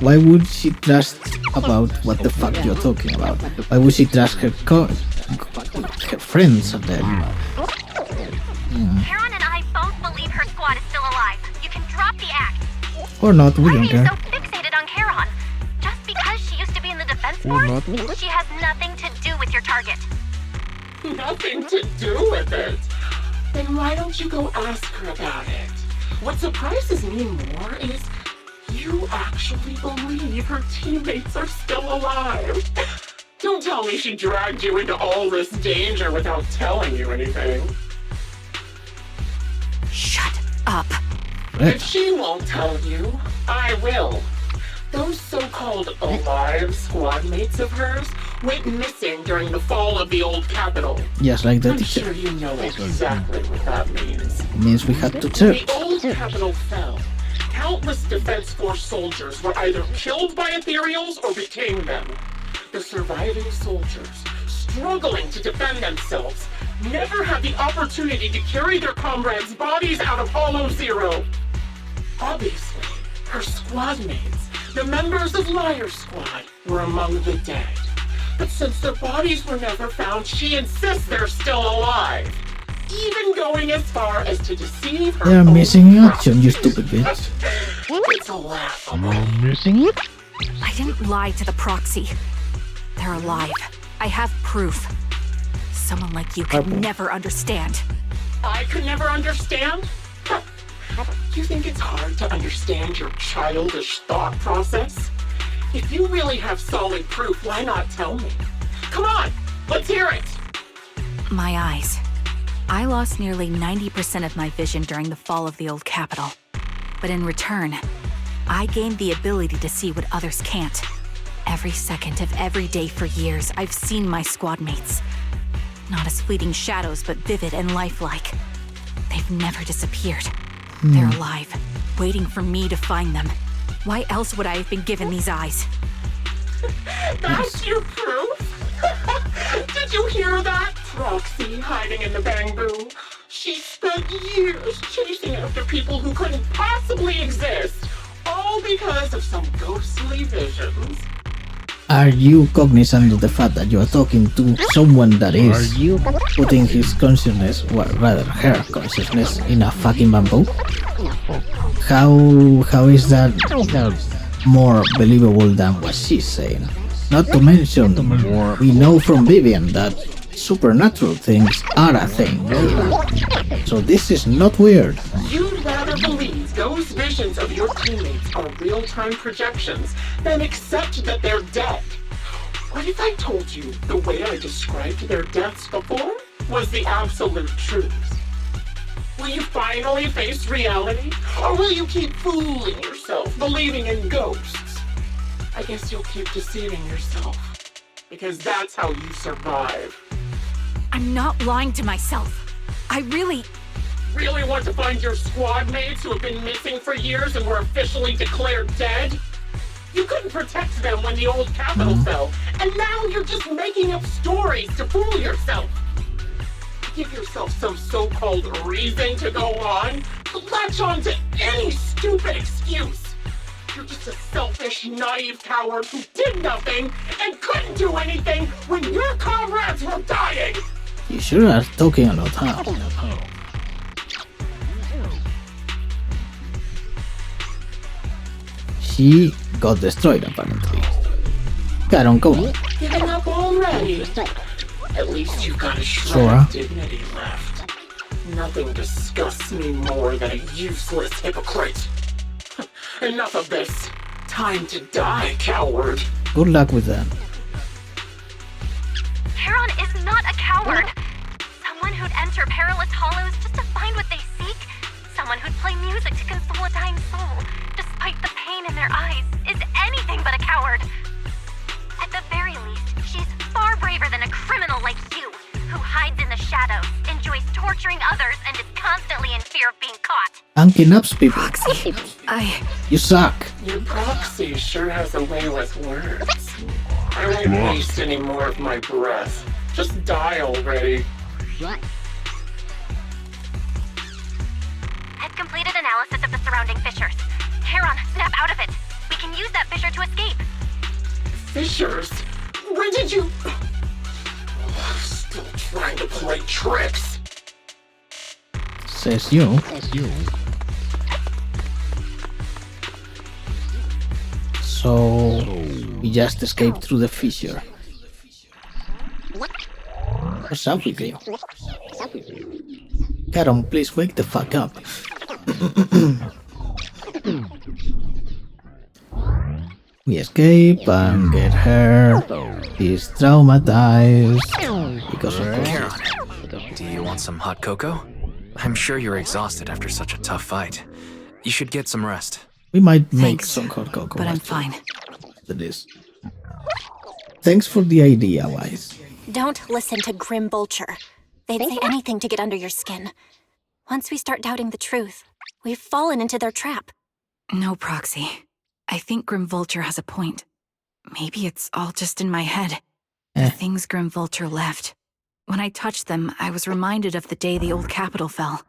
why would she trust about what the fuck you're talking about? Why would she trust her friends of them? Karen and I both believe her squad is still alive. You can drop the act. Or not, we don't care. So fixated on Karen. Just because she used to be in the defense force, she has nothing to do with your target. Nothing to do with it? Then why don't you go ask her about it? What surprises me more is you actually believe her teammates are still alive. Don't tell me she dragged you into all this danger without telling you anything. Shut up. If she won't tell you, I will. Those so-called alive squad mates of hers went missing during the fall of the old capital. Yes, like that. I'm sure you know exactly what that means. It means we had to search. The old capital fell. Countless Defense Force soldiers were either killed by ethereals or became them. The surviving soldiers, struggling to defend themselves, never had the opportunity to carry their comrades' bodies out of Hollow Zero. Obviously, her squad mates, the members of Liar Squad, were among the dead. But since their bodies were never found, she insists they're still alive. Even going as far as to deceive her. They are missing in action, you stupid bitch. It's laughable. Missing it? I didn't lie to the proxy. They're alive. I have proof. Someone like you could never understand. I could never understand? You think it's hard to understand your childish thought process? If you really have solid proof, why not tell me? Come on, let's hear it! My eyes. I lost nearly 90% of my vision during the fall of the old capital. But in return, I gained the ability to see what others can't. Every second of every day for years, I've seen my squad mates. Not as fleeting shadows, but vivid and lifelike. They've never disappeared. They're alive, waiting for me to find them. Why else would I have been given these eyes? That's your proof? Did you hear that? Proxy hiding in the bamboo. She spent years chasing after people who couldn't possibly exist, all because of some ghostly visions. Are you cognizant of the fact that you are talking to someone that is putting his consciousness, well, rather her consciousness, in a fucking bamboo? How is that more believable than what she's saying? Not to mention, we know from Vivian that supernatural things are a thing. So this is not weird. You'd rather believe those visions of your teammates are real-time projections than accept that they're dead. What if I told you the way I described their deaths before was the absolute truth? Will you finally face reality? Or will you keep fooling yourself, believing in ghosts? I guess you'll keep deceiving yourself, because that's how you survive. I'm not lying to myself. I really... really want to find your squad mates who have been missing for years and were officially declared dead? You couldn't protect them when the old capital fell, and now you're just making up stories to fool yourself. Give yourself some so-called reason to go on, latch on to any stupid excuse. You're just a selfish, naive coward who did nothing and couldn't do anything when your comrades were dying! You sure are talking a lot, huh? She got destroyed, apparently. Charon, come on. Giving up already? At least you've got a shred Sora. of dignity left. Nothing disgusts me more than a useless hypocrite. Enough of this. Time to die, coward. Good luck with that. Charon is not a coward. Someone who'd enter perilous hollows just to find what they seek. Someone who'd play music to console a dying soul, despite the pain in their eyes, is anything but a coward. At the very least, she's far braver than a criminal like you, who hides in the shadows, enjoys torturing others, and is constantly in fear of being caught. And kidnaps people. Proxy, You suck. Your proxy sure has a way with words. I won't waste any more of my breath. Just die already. I've completed analysis of the surrounding fissures. Charon, snap out of it. We can use that fissure to escape. Fissures? When did you... Still trying to play tricks. Says you. So we just escaped through the fissure. What's up with you? Charon, please wake the fuck up. We escape and get her. She's traumatized because of Charon, do you want some hot cocoa? I'm sure you're exhausted after such a tough fight. You should get some rest. We might make Thanks, some hot cocoa. but I'm fine. After this. Thanks for the idea, Wise. Don't listen to Grim Vulture. They'd say anything to get under your skin. Once we start doubting the truth, we've fallen into their trap. No, Proxy. I think Grim Vulture has a point. Maybe it's all just in my head. The things Grim Vulture left. When I touched them, I was reminded of the day the old capital fell.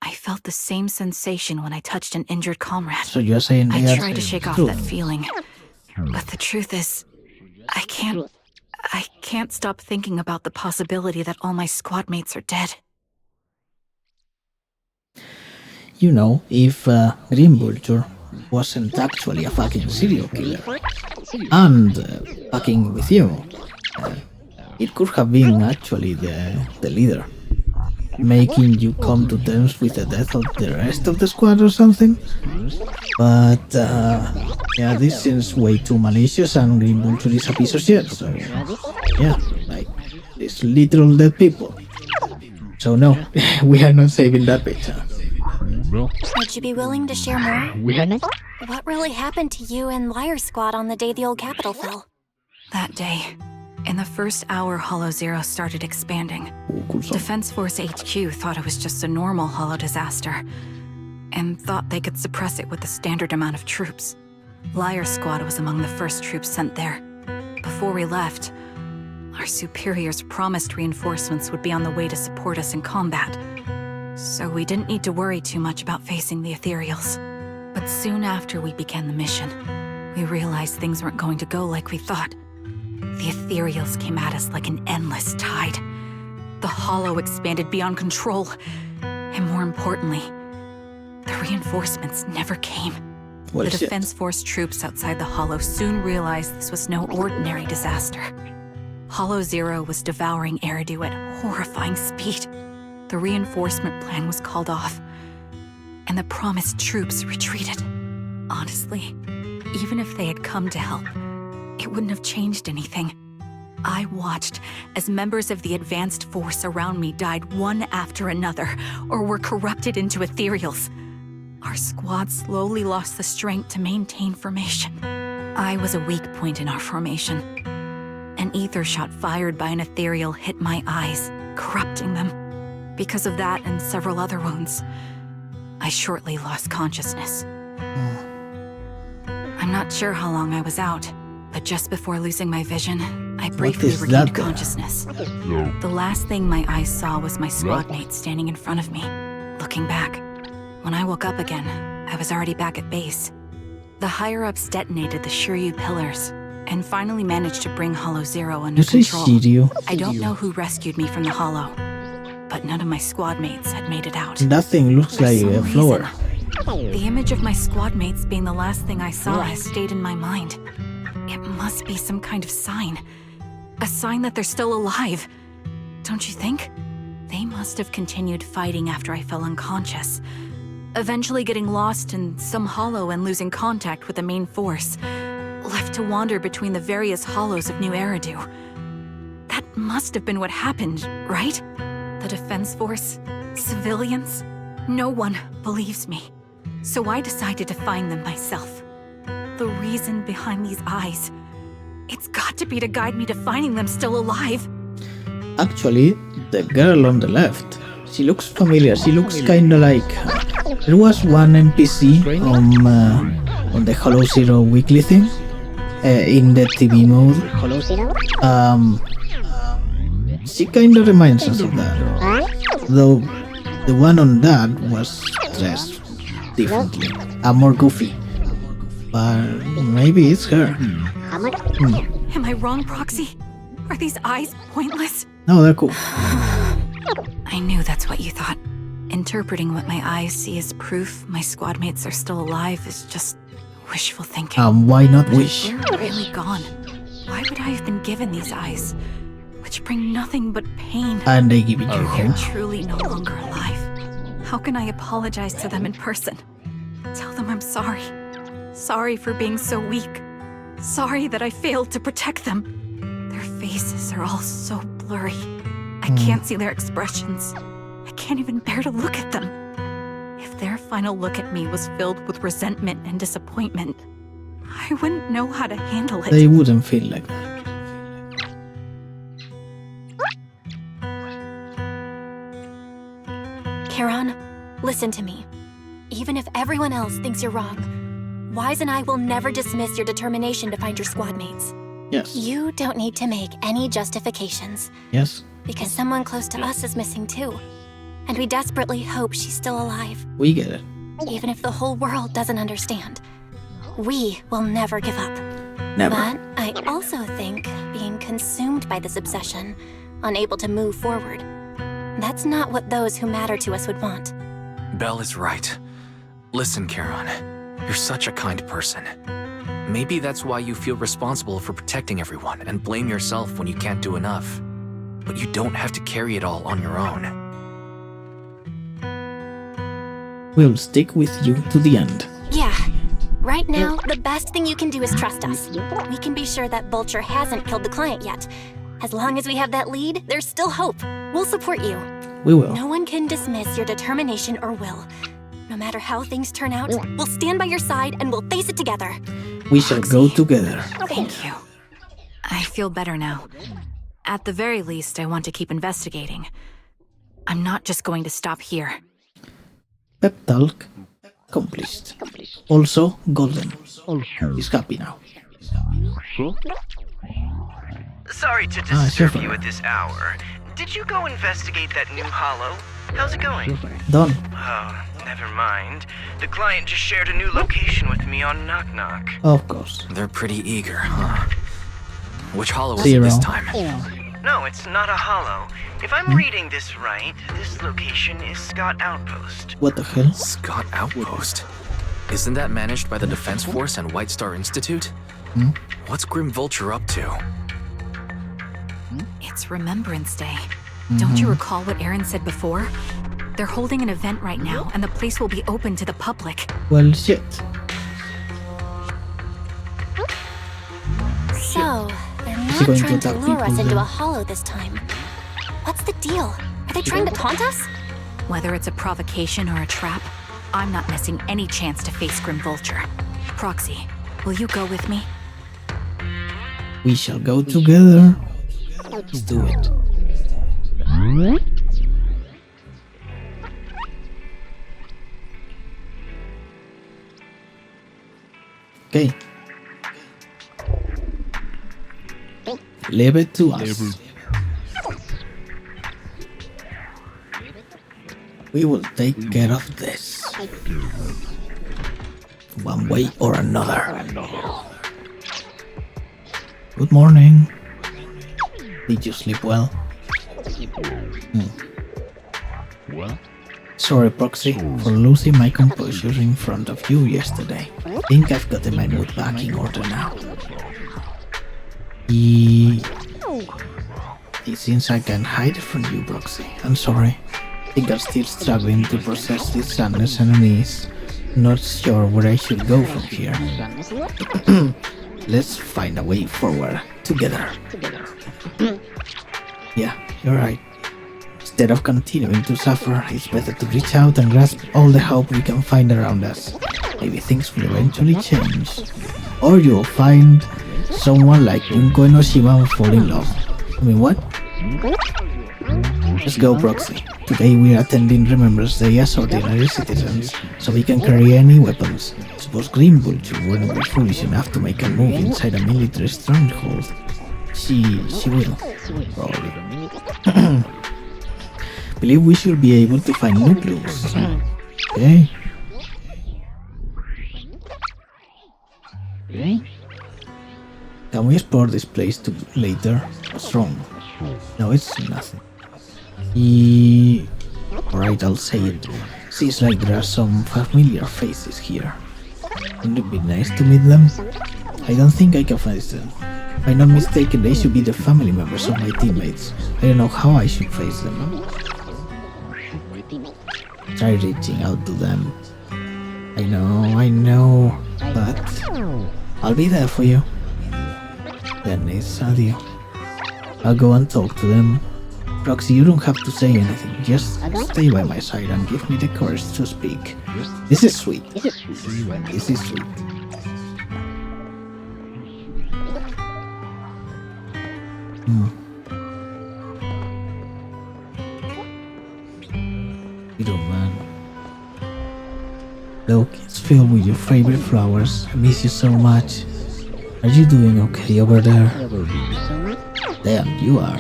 I felt the same sensation when I touched an injured comrade. So you're saying they I are tried to shake off true. that feeling. But the truth is, I can't stop thinking about the possibility that all my squad mates are dead. You know, if Grim Vulture wasn't actually a fucking serial killer and fucking with you, it could have been actually the leader, making you come to terms with the death of the rest of the squad or something. But yeah, this seems way too malicious, and Grim Vulture is a piece of shit, so yeah, like, these literal dead people. So no, we are not saving that bitch. Would you be willing to share more? What really happened to you and Liar Squad on the day the old capital fell? That day, in the first hour Hollow Zero started expanding. Defense Force HQ thought it was just a normal Hollow disaster, and thought they could suppress it with the standard amount of troops. Liar Squad was among the first troops sent there. Before we left, our superiors promised reinforcements would be on the way to support us in combat, so we didn't need to worry too much about facing the Ethereals. But soon after we began the mission, we realized things weren't going to go like we thought. The Ethereals came at us like an endless tide. The Hollow expanded beyond control, and more importantly, the reinforcements never came. The Defense Force troops outside the Hollow soon realized this was no ordinary disaster. Hollow Zero was devouring Eridu at horrifying speed. The reinforcement plan was called off, and the promised troops retreated. Honestly, even if they had come to help, it wouldn't have changed anything. I watched as members of the advanced force around me died one after another, or were corrupted into ethereals. Our squad slowly lost the strength to maintain formation. I was a weak point in our formation. An ether shot fired by an ethereal hit my eyes, corrupting them. Because of that and several other wounds, I shortly lost consciousness. I'm not sure how long I was out, but just before losing my vision, I briefly regained consciousness. The last thing my eyes saw was my squad mate standing in front of me, looking back. When I woke up again, I was already back at base. The higher-ups detonated the Shiryu pillars, and finally managed to bring Hollow Zero under control. I don't know who rescued me from the Hollow, but none of my squad mates had made it out. That thing looks like a flower. The image of my squad mates being the last thing I saw has stayed in my mind. It must be some kind of sign. A sign that they're still alive. Don't you think? They must have continued fighting after I fell unconscious, eventually getting lost in some hollow and losing contact with the main force, left to wander between the various hollows of New Eridu. That must have been what happened, right? The defense force, civilians, no one believes me. So I decided to find them myself. The reason behind these eyes, it's got to be to guide me to finding them still alive. Actually, the girl on the left, she looks familiar. She looks kinda like... There was one NPC on the Hollow Zero weekly thing, in the TV mode. She kinda reminds us of that. Though the one on that was dressed differently, more goofy. But maybe it's her. Am I wrong, Proxy? Are these eyes pointless? No, they're cool. I knew that's what you thought. Interpreting what my eyes see as proof my squad mates are still alive is just wishful thinking. Why not wish? They're really gone. Why would I have been given these eyes, which bring nothing but pain? And they give it you. They're truly no longer alive. How can I apologize to them in person? Tell them I'm sorry. Sorry for being so weak. Sorry that I failed to protect them. Their faces are all so blurry. I can't see their expressions. I can't even bear to look at them. If their final look at me was filled with resentment and disappointment, I wouldn't know how to handle it. They wouldn't feel like that. Charon, listen to me. Even if everyone else thinks you're wrong, Wise and I will never dismiss your determination to find your squad mates. Yes. You don't need to make any justifications. Yes. Because someone close to us is missing too. And we desperately hope she's still alive. We get it. Even if the whole world doesn't understand. We will never give up. Never. But I also think being consumed by this obsession, unable to move forward, that's not what those who matter to us would want. Belle is right. Listen, Charon, you're such a kind person. Maybe that's why you feel responsible for protecting everyone and blame yourself when you can't do enough. But you don't have to carry it all on your own. We'll stick with you to the end. Yeah. Right now, the best thing you can do is trust us. We can be sure that Vulture hasn't killed the client yet. As long as we have that lead, there's still hope. We'll support you. We will. No one can dismiss your determination or will. No matter how things turn out, we'll stand by your side and we'll face it together. We shall go together. Thank you. I feel better now. At the very least, I want to keep investigating. I'm not just going to stop here. Pep talk accomplished. Also, Golden is happy now. Sorry to disturb you at this hour. Did you go investigate that new hollow? How's it going? Done. Oh, never mind. The client just shared a new location with me on Knock Knock. Of course. They're pretty eager, huh? Which hollow is it this time? No, it's not a hollow. If I'm reading this right, this location is Scott Outpost. What the hell? Scott Outpost? Isn't that managed by the Defense Force and White Star Institute? What's Grim Vulture up to? It's Remembrance Day. Don't you recall what Aaron said before? They're holding an event right now, and the place will be open to the public. Well, shit. So, they're not trying to lure us into a hollow this time. What's the deal? Are they trying to taunt us? Whether it's a provocation or a trap, I'm not missing any chance to face Grim Vulture. Proxy, will you go with me? We shall go together. Let's do it. Okay. Leave it to us. We will take care of this. One way or another. Good morning. Did you sleep well? Sorry, Proxy, for losing my composure in front of you yesterday. I think I've gotten my mood back in order now. It seems I can't hide it from you, Proxy. I'm sorry. I think I'm still struggling to process this sadness and unease. Not sure where I should go from here. Let's find a way forward together. Yeah, you're right. Instead of continuing to suffer, it's better to reach out and grasp all the hope we can find around us. Maybe things will eventually change. Or you'll find someone like Junko Enoshima and fall in love. I mean, what? Let's go, Proxy. Today we are attending Remembrance Day as ordinary citizens, so we can carry any weapons. Suppose Green Vulture wouldn't be foolish enough to make a move inside a military stronghold. She will, probably. Believe we should be able to find new clues. Okay. Can we explore this place later? What's wrong? No, it's nothing. Alright, I'll say it. Seems like there are some familiar faces here. Wouldn't it be nice to meet them? I don't think I can face them. If I'm not mistaken, they should be the family members of my teammates. I don't know how I should face them. Try reaching out to them. I know, but I'll be there for you. Then it's adieu. I'll go and talk to them. Proxy, you don't have to say anything. Just stay by my side and give me the courage to speak. This is sweet. This is sweet. Little man. Look, it's filled with your favorite flowers. I miss you so much. Are you doing okay over there? Damn, you are.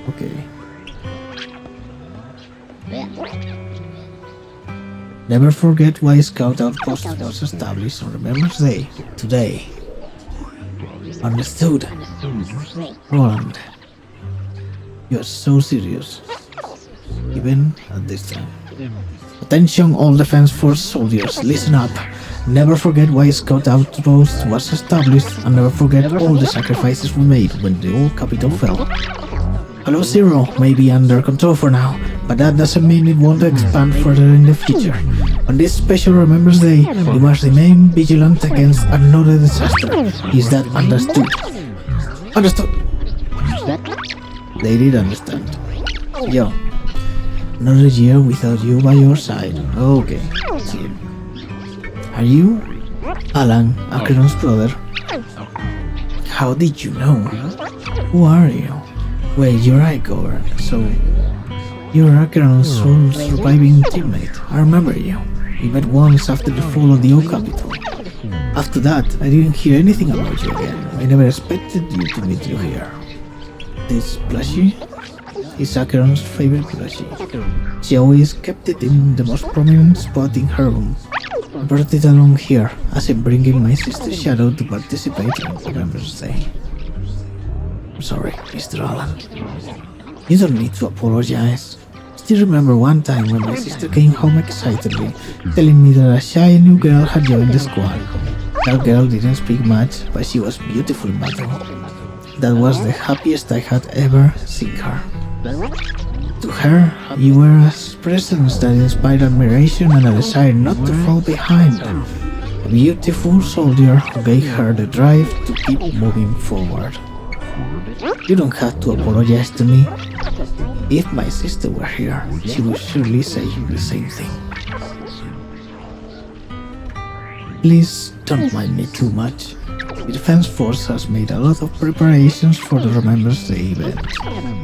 Okay. Never forget why Scout Outpost was established on Remembrance Day. Today. Understood. Roland. You are so serious. Even at this time. Attention all Defense Force soldiers, listen up. Never forget why Scout Outpost was established, and never forget all the sacrifices we made when the old capital fell. Hello Zero may be under control for now, but that doesn't mean it won't expand further in the future. On this special Remembrance Day, we must remain vigilant against another disaster. Is that understood? Understood! They did understand. Yo. Another year without you by your side. Okay. See you. Are you Alan, Acheron's brother? How did you know? Who are you? Wait, you're Igor, so you're Acheron's sole surviving teammate. I remember you. We met once after the fall of the old capital. After that, I didn't hear anything about you again. I never expected you to meet you here. This plushie is Acheron's favorite plushie. She always kept it in the most prominent spot in her room. I brought it along here as I'm bringing my sister's shadow to participate in Remembrance Day. I'm sorry, Mr. Alan. You don't need to apologize. Still remember one time when my sister came home excitedly, telling me that a shy new girl had joined the squad. That girl didn't speak much, but she was beautiful in battle. That was the happiest I had ever seen her. To her, you were a presence that inspired admiration and a desire not to fall behind. A beautiful soldier who gave her the drive to keep moving forward. You don't have to apologize to me. If my sister were here, she would surely say the same thing. Please don't mind me too much. The Defense Force has made a lot of preparations for the Remembrance Day event.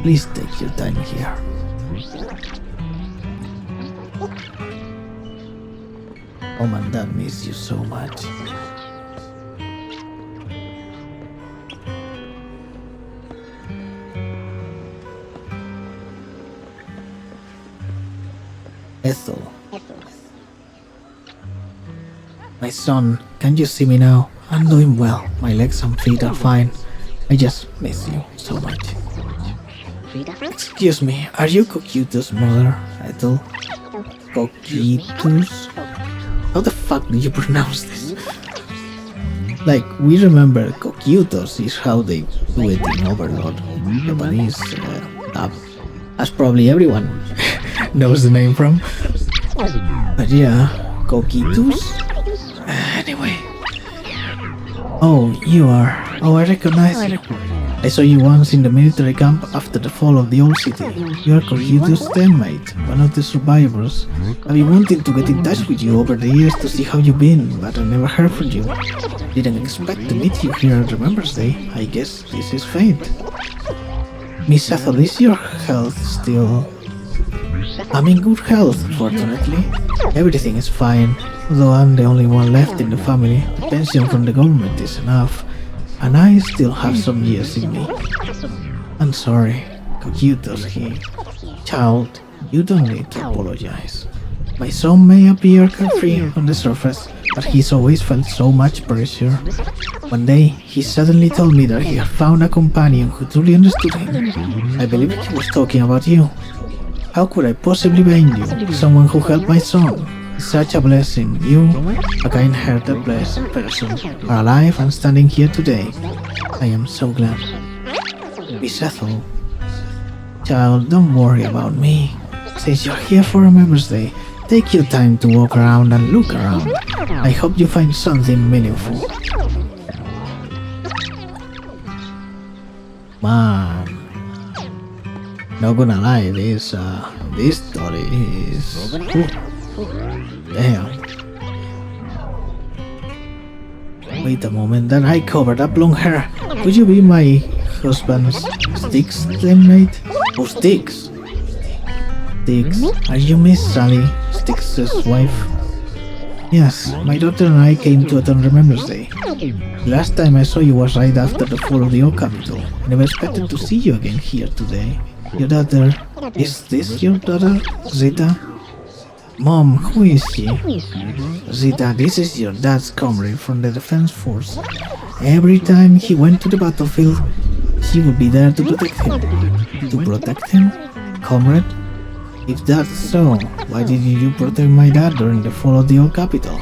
Please take your time here. Mom and Dad miss you so much. Ethel. My son, can you see me now? I'm doing well. My legs and feet are fine. I just miss you so much. Excuse me, are you Coquito's mother, Ethel? Coquitus? How the fuck do you pronounce this? Like, we remember Coquitos is how they do it in Overlord, Japanese dub, as probably everyone knows the name from. But yeah, Coquitus? Anyway. Oh, you are. Oh, I recognize you. I saw you once in the military camp after the fall of the old city. You are Coquito's teammate, one of the survivors. I've been wanting to get in touch with you over the years to see how you've been, but I never heard from you. Didn't expect to meet you here at Remembrance Day. I guess this is fate. Miss Ethel, is your health still... I'm in good health, fortunately. Everything is fine, although I'm the only one left in the family. The pension from the government is enough, and I still have some years in me. I'm sorry, Coquitos, Child, you don't need to apologize. My son may appear carefree on the surface, but he's always felt so much pressure. One day, he suddenly told me that he had found a companion who truly understood him. I believe he was talking about you. How could I possibly blame you? Someone who helped my son. It's such a blessing. You, a kind-hearted person, are alive and standing here today. I am so glad. Miss Ethel. Child, don't worry about me. Since you're here for Remembrance Day, take your time to walk around and look around. I hope you find something meaningful. Man. Not gonna lie, this story is... Damn. Wait a moment, that I covered up long hair. Would you be my husband's Styx teammate? Oh, Styx. Styx, are you Miss Sally, Styx's wife? Yes, my daughter and I came to attend Remembrance Day. The last time I saw you was right after the fall of the old capital. I never expected to see you again here today. Your daughter, is this your daughter, Zita? Mom, who is she? Zita, this is your dad's comrade from the defense force. Every time he went to the battlefield, she would be there to protect him. To protect him? Comrade? If that's so, why didn't you protect my dad during the fall of the old capital?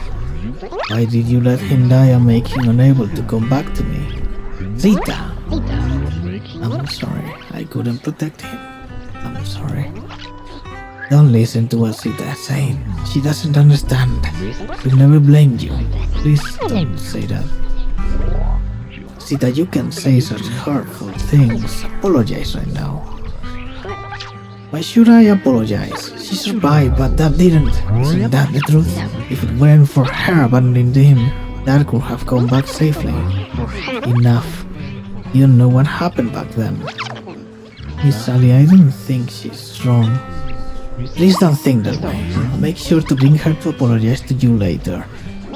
Why did you let him die and make him unable to come back to me? Zita! I'm sorry, I couldn't protect him. I'm sorry. Don't listen to what Zita is saying. She doesn't understand. We've never blamed you. Please don't say that. Zita, you can say such hurtful things. Apologize right now. Why should I apologize? She survived, but Dad didn't. Isn't that the truth? If it weren't for her abandoning him, Dad could have come back safely. Enough. You don't know what happened back then. Miss Sally, I don't think she's strong. Please don't think that way. I'll make sure to bring her to apologize to you later.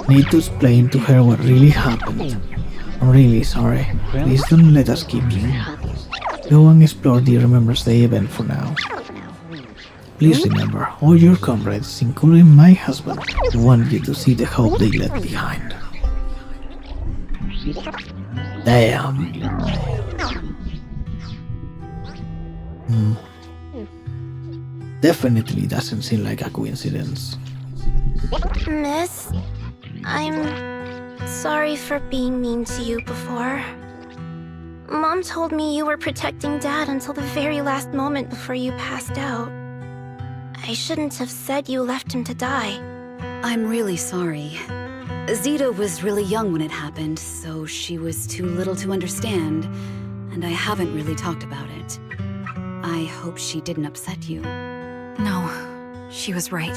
Need to explain to her what really happened. I'm really sorry. Please don't let us keep you. Go and explore the Remembrance Day event for now. Please remember, all your comrades, including my husband, want you to see the hope they left behind. Damn. Definitely doesn't seem like a coincidence. Miss, I'm sorry for being mean to you before. Mom told me you were protecting Dad until the very last moment before you passed out. I shouldn't have said you left him to die. I'm really sorry. Zita was really young when it happened, so she was too little to understand, and I haven't really talked about it. I hope she didn't upset you. No, she was right.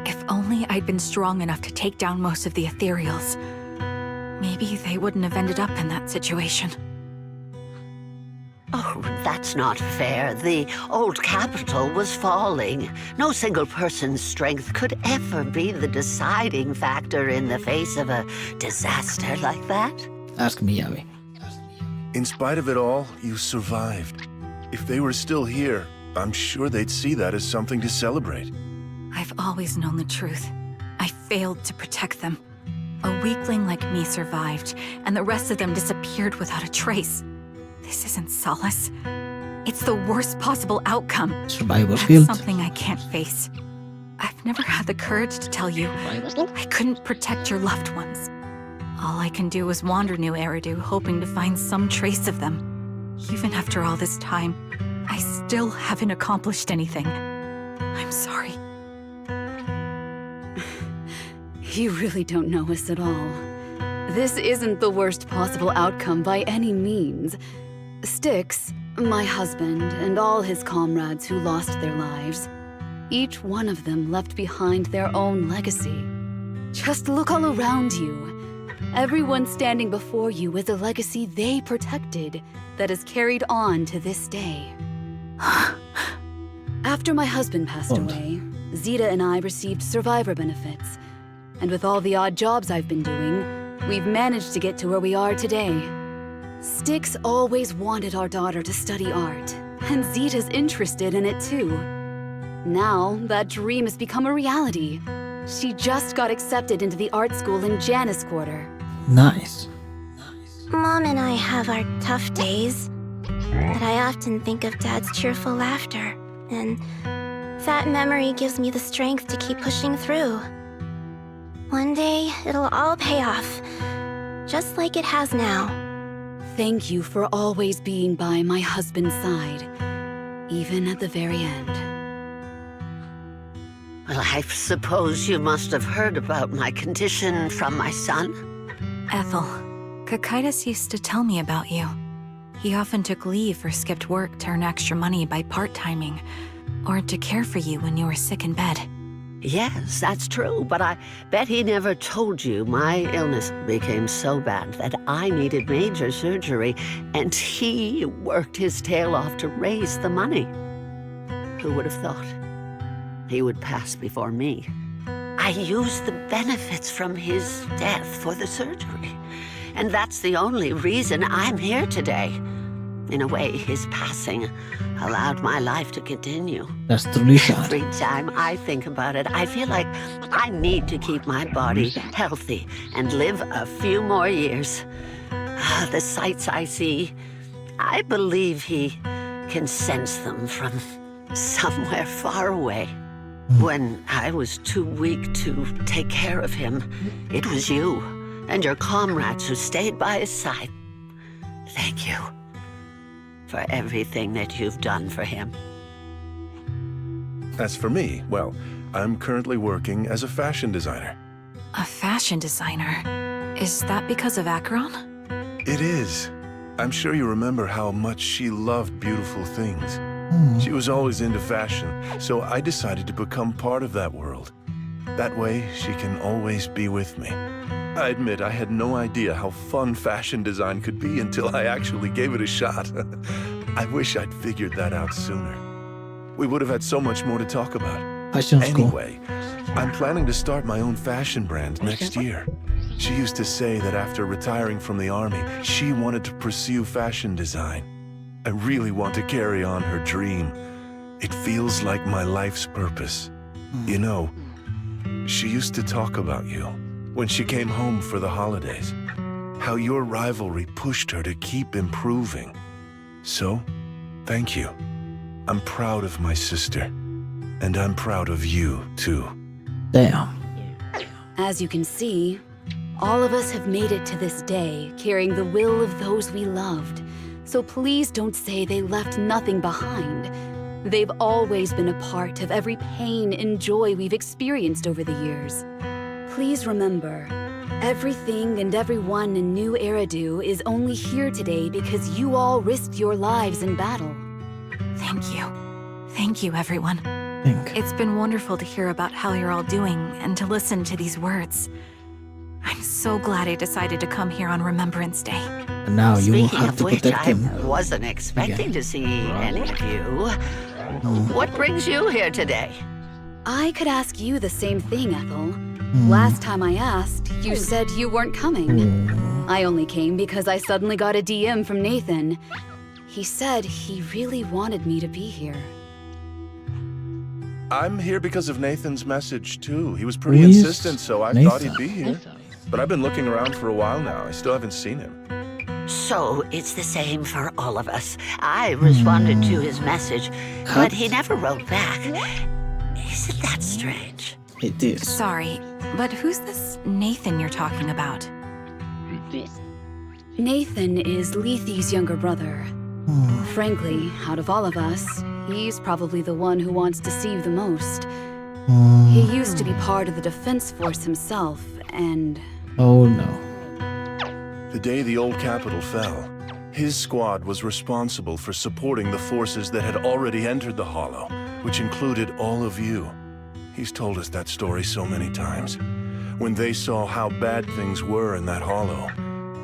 If only I'd been strong enough to take down most of the ethereals, maybe they wouldn't have ended up in that situation. Oh, that's not fair. The old capital was falling. No single person's strength could ever be the deciding factor in the face of a disaster like that. Ask me, Abby. In spite of it all, you survived. If they were still here, I'm sure they'd see that as something to celebrate. I've always known the truth. I failed to protect them. A weakling like me survived, and the rest of them disappeared without a trace. This isn't solace. It's the worst possible outcome. Survivor's That's guilt. something I can't face. I've never had the courage to tell you I couldn't protect your loved ones. All I can do is wander New Eridu, hoping to find some trace of them. Even after all this time, I still haven't accomplished anything. I'm sorry. You really don't know us at all. This isn't the worst possible outcome by any means. Styx, my husband, and all his comrades who lost their lives, each one of them left behind their own legacy. Just look all around you. Everyone standing before you is a legacy they protected that is carried on to this day. After my husband passed away, Zeta and I received survivor benefits. And with all the odd jobs I've been doing, we've managed to get to where we are today. Styx always wanted our daughter to study art, and Zeta's interested in it too. Now, that dream has become a reality. She just got accepted into the art school in Janus Quarter. Nice. Mom and I have our tough days, but I often think of Dad's cheerful laughter, and that memory gives me the strength to keep pushing through. One day, it'll all pay off, just like it has now. Thank you for always being by my husband's side, even at the very end. Well, I suppose you must have heard about my condition from my son? Ethel, Cocytus used to tell me about you. He often took leave or skipped work to earn extra money by part-timing, or to care for you when you were sick in bed. Yes, that's true, but I bet he never told you my illness became so bad that I needed major surgery, and he worked his tail off to raise the money. Who would have thought he would pass before me? I used the benefits from his death for the surgery, and that's the only reason I'm here today. In a way, his passing allowed my life to continue. That's truly sad. Every time I think about it, I feel like I need to keep my body healthy and live a few more years. The sights I see, I believe he can sense them from somewhere far away. When I was too weak to take care of him, it was you and your comrades who stayed by his side. Thank you for everything that you've done for him. As for me, well, I'm currently working as a fashion designer. A fashion designer? Is that because of Acheron? It is. I'm sure you remember how much she loved beautiful things. She was always into fashion, so I decided to become part of that world. That way, she can always be with me. I admit I had no idea how fun fashion design could be until I actually gave it a shot. I wish I'd figured that out sooner. We would have had so much more to talk about. Anyway, I'm planning to start my own fashion brand next year. She used to say that after retiring from the army, she wanted to pursue fashion design. I really want to carry on her dream. It feels like my life's purpose. You know, she used to talk about you when she came home for the holidays. How your rivalry pushed her to keep improving. So, thank you. I'm proud of my sister. And I'm proud of you, too. Damn. As you can see, all of us have made it to this day, carrying the will of those we loved. So please don't say they left nothing behind. They've always been a part of every pain and joy we've experienced over the years. Please remember, everything and everyone in New Eridu is only here today because you all risked your lives in battle. Thank you. Thank you, everyone. It's been wonderful to hear about how you're all doing and to listen to these words. I'm so glad I decided to come here on Remembrance Day. And now you will Speaking have of to which, protect I him. wasn't expecting to see any of you. What brings you here today? I could ask you the same thing, Ethel. Last time I asked, you said you weren't coming. I only came because I suddenly got a DM from Nathan. He said he really wanted me to be here. I'm here because of Nathan's message, too. He was pretty Who is insistent, so I thought he'd be here. But I've been looking around for a while now. I still haven't seen him. So it's the same for all of us. I responded to his message, but he never wrote back. Isn't that strange? It is. Sorry, but who's this Nathan you're talking about? Nathan is Lethe's younger brother. Frankly, out of all of us, he's probably the one who wants to see you the most. He used to be part of the defense force himself, and... Oh no. The day the old capital fell, his squad was responsible for supporting the forces that had already entered the Hollow, which included all of you. He's told us that story so many times. When they saw how bad things were in that Hollow,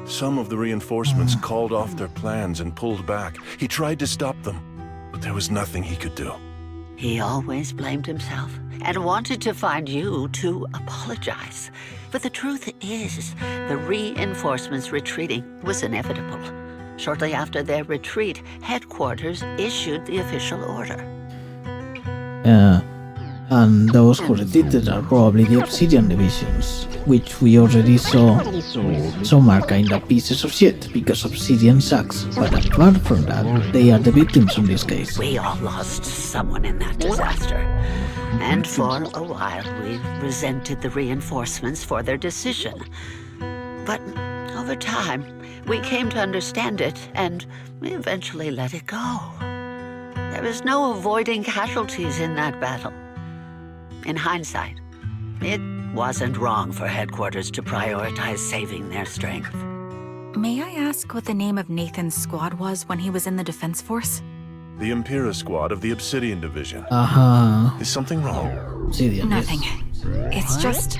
some of the reinforcements called off their plans and pulled back. He tried to stop them, but there was nothing he could do. He always blamed himself and wanted to find you to apologize. But the truth is, the reinforcements retreating was inevitable. Shortly after their retreat, headquarters issued the official order. Yeah. And those who retreated are probably the Obsidian divisions, which we already saw. Some are kinda pieces of shit because Obsidian sucks, but apart from that, they are the victims in this case. We all lost someone in that disaster. And for a while, we resented the reinforcements for their decision. But over time, we came to understand it, and we eventually let it go. There was no avoiding casualties in that battle. In hindsight, it wasn't wrong for headquarters to prioritize saving their strength. May I ask what the name of Nathan's squad was when he was in the defense force? The Impera squad of the Obsidian division. Is something wrong? Obsidian, nothing. It's just...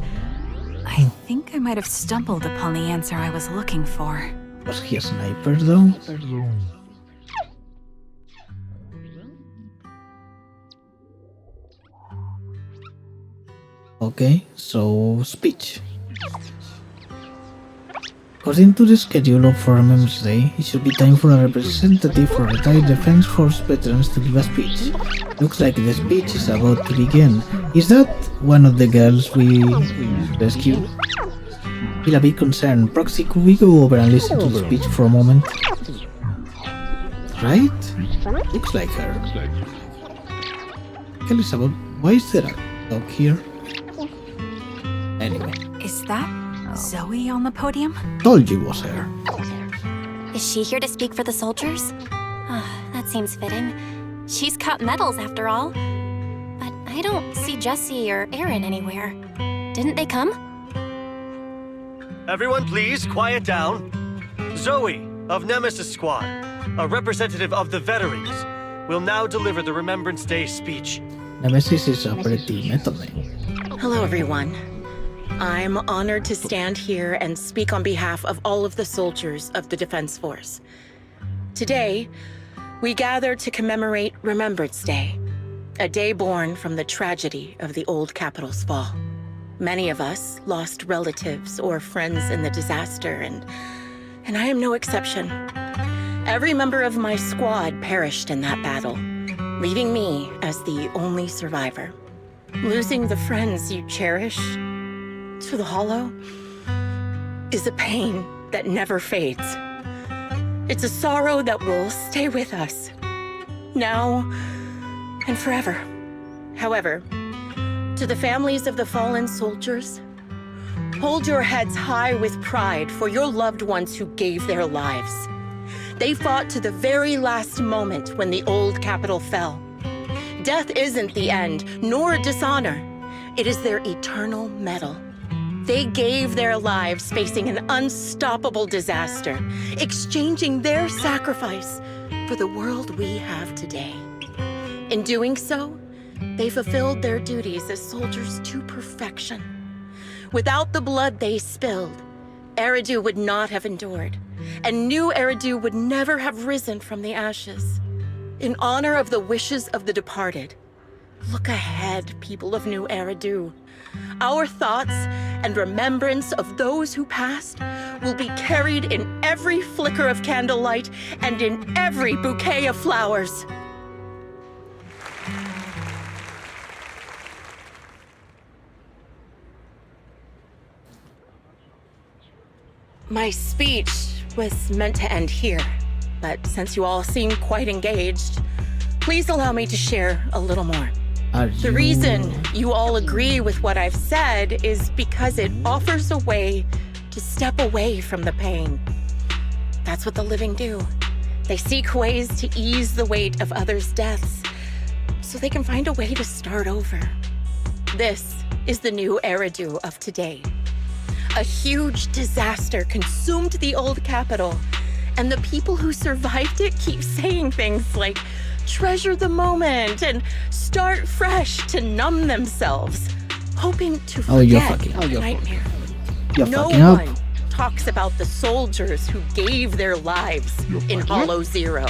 I think I might have stumbled upon the answer I was looking for. Was he a sniper though? Okay, so speech. According to the schedule for Remembrance Day, it should be time for a representative for retired Defense Force veterans to give a speech. Looks like the speech is about to begin. Is that one of the girls we rescued? Feel a bit concerned. Proxy, could we go over and listen to the speech for a moment? Right? Looks like her. Elizabeth, why is there a dog here? Anyway. Is that Zoe on the podium? Told you it was her. Is she here to speak for the soldiers? That seems fitting. She's got medals after all. But I don't see Jesse or Aaron anywhere. Didn't they come? Everyone please, quiet down. Zoe, of Nemesis Squad, a representative of the veterans, will now deliver the Remembrance Day speech. Nemesis is a pretty metal name. Hello, everyone. I'm honored to stand here and speak on behalf of all of the soldiers of the Defense Force. Today, we gather to commemorate Remembrance Day, a day born from the tragedy of the old capital's fall. Many of us lost relatives or friends in the disaster, and I am no exception. Every member of my squad perished in that battle, leaving me as the only survivor. Losing the friends you cherish to the Hollow is a pain that never fades. It's a sorrow that will stay with us, now and forever. However, to the families of the fallen soldiers, hold your heads high with pride for your loved ones who gave their lives. They fought to the very last moment when the old capital fell. Death isn't the end, nor dishonor. It is their eternal medal. They gave their lives facing an unstoppable disaster, exchanging their sacrifice for the world we have today. In doing so, they fulfilled their duties as soldiers to perfection. Without the blood they spilled, Eridu would not have endured, and new Eridu would never have risen from the ashes. In honor of the wishes of the departed, look ahead, people of New Eridu. Our thoughts and remembrance of those who passed will be carried in every flicker of candlelight and in every bouquet of flowers. My speech was meant to end here, but since you all seem quite engaged, please allow me to share a little more. The reason you all agree with what I've said is because it offers a way to step away from the pain. That's what the living do. They seek ways to ease the weight of others' deaths so they can find a way to start over. This is the new Eridu of today. A huge disaster consumed the old capital, and the people who survived it keep saying things like, treasure the moment and start fresh to numb themselves, hoping to forget the nightmare. No one talks about the soldiers who gave their lives in Hollow Zero.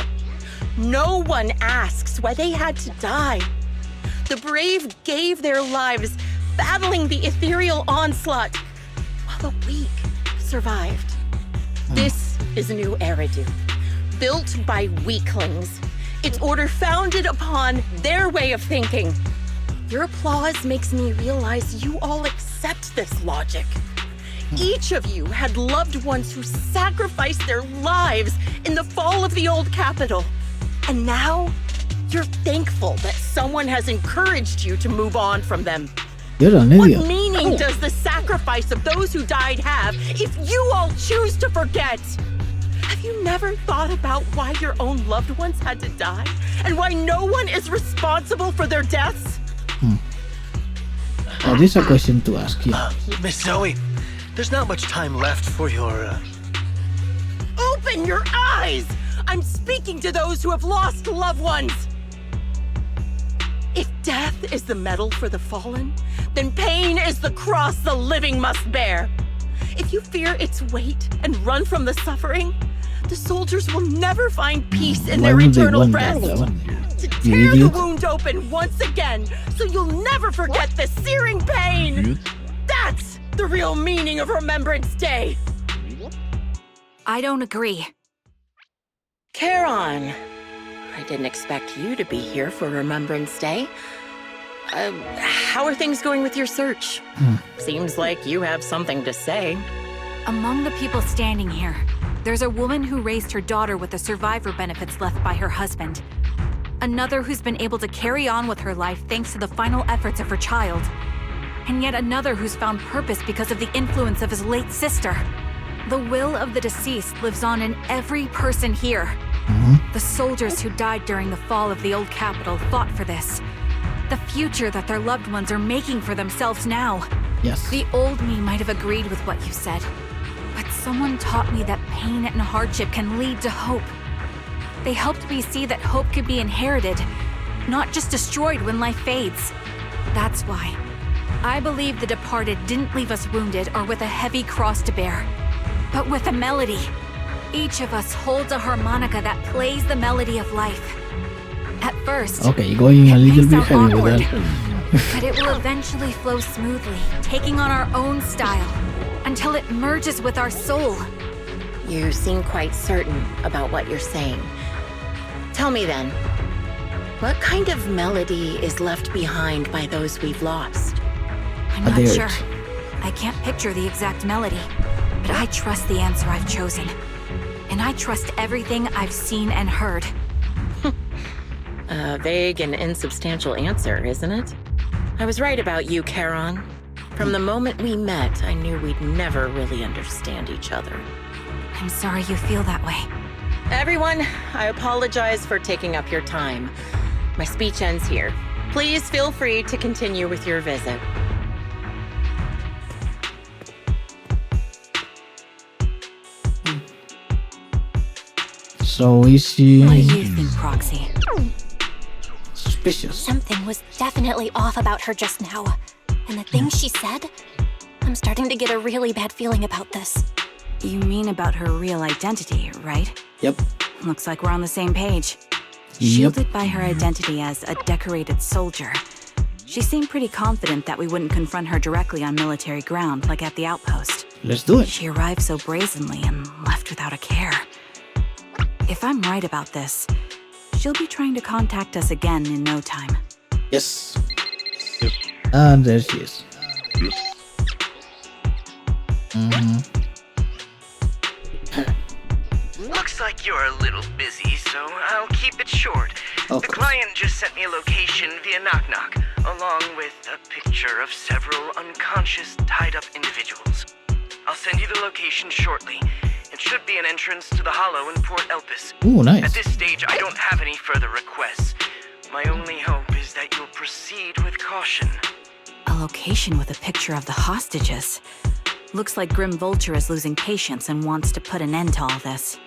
No one asks why they had to die. The brave gave their lives battling the ethereal onslaught, while the weak survived. This is new Eridu, built by weaklings. Its order founded upon their way of thinking. Your applause makes me realize you all accept this logic. Each of you had loved ones who sacrificed their lives in the fall of the old capital. And now, you're thankful that someone has encouraged you to move on from them. What meaning does the sacrifice of those who died have if you all choose to forget? Have you never thought about why your own loved ones had to die? And why no one is responsible for their deaths? This is a question to ask you. Miss Zoe, there's not much time left for your, Open your eyes! I'm speaking to those who have lost loved ones! If death is the medal for the fallen, then pain is the cross the living must bear. If you fear its weight and run from the suffering, the soldiers will never find peace in their eternal rest. To tear the wound open once again, so you'll never forget the searing pain. That's the real meaning of Remembrance Day. I don't agree. Corin, I didn't expect you to be here for Remembrance Day. How are things going with your search? Seems like you have something to say. Among the people standing here, there's a woman who raised her daughter with the survivor benefits left by her husband. Another who's been able to carry on with her life thanks to the final efforts of her child. And yet another who's found purpose because of the influence of his late sister. The will of the deceased lives on in every person here. The soldiers who died during the fall of the old capital fought for this. The future that their loved ones are making for themselves now. Yes. The old me might have agreed with what you said, but someone taught me that pain and hardship can lead to hope. They helped me see that hope could be inherited, not just destroyed when life fades. That's why I believe the departed didn't leave us wounded or with a heavy cross to bear, but with a melody. Each of us holds a harmonica that plays the melody of life. At first, okay, going a little bit heavy with that. but it will eventually flow smoothly, taking on our own style, until it merges with our soul. You seem quite certain about what you're saying. Tell me then, what kind of melody is left behind by those we've lost? I'm not sure. I can't picture the exact melody, but I trust the answer I've chosen. And I trust everything I've seen and heard. A vague and insubstantial answer, isn't it? I was right about you, Corin. From the moment we met, I knew we'd never really understand each other. I'm sorry you feel that way. Everyone, I apologize for taking up your time. My speech ends here. Please feel free to continue with your visit. So is she... What do you think, Proxy? Suspicious. Something was definitely off about her just now. And the things she said, I'm starting to get a really bad feeling about this. You mean about her real identity, right? Yep. Looks like we're on the same page. Shielded by her identity as a decorated soldier, she seemed pretty confident that we wouldn't confront her directly on military ground like at the outpost. Let's do it. She arrived so brazenly and left without a care. If I'm right about this, she'll be trying to contact us again in no time. Yes. Yep. And there she is. like you're a little busy, so I'll keep it short. The client just sent me a location via Knock Knock, along with a picture of several unconscious, tied-up individuals. I'll send you the location shortly. It should be an entrance to the Hollow in Port Elpis. Ooh, nice. At this stage, I don't have any further requests. My only hope is that you'll proceed with caution. A location with a picture of the hostages. Looks like Grim Vulture is losing patience and wants to put an end to all this.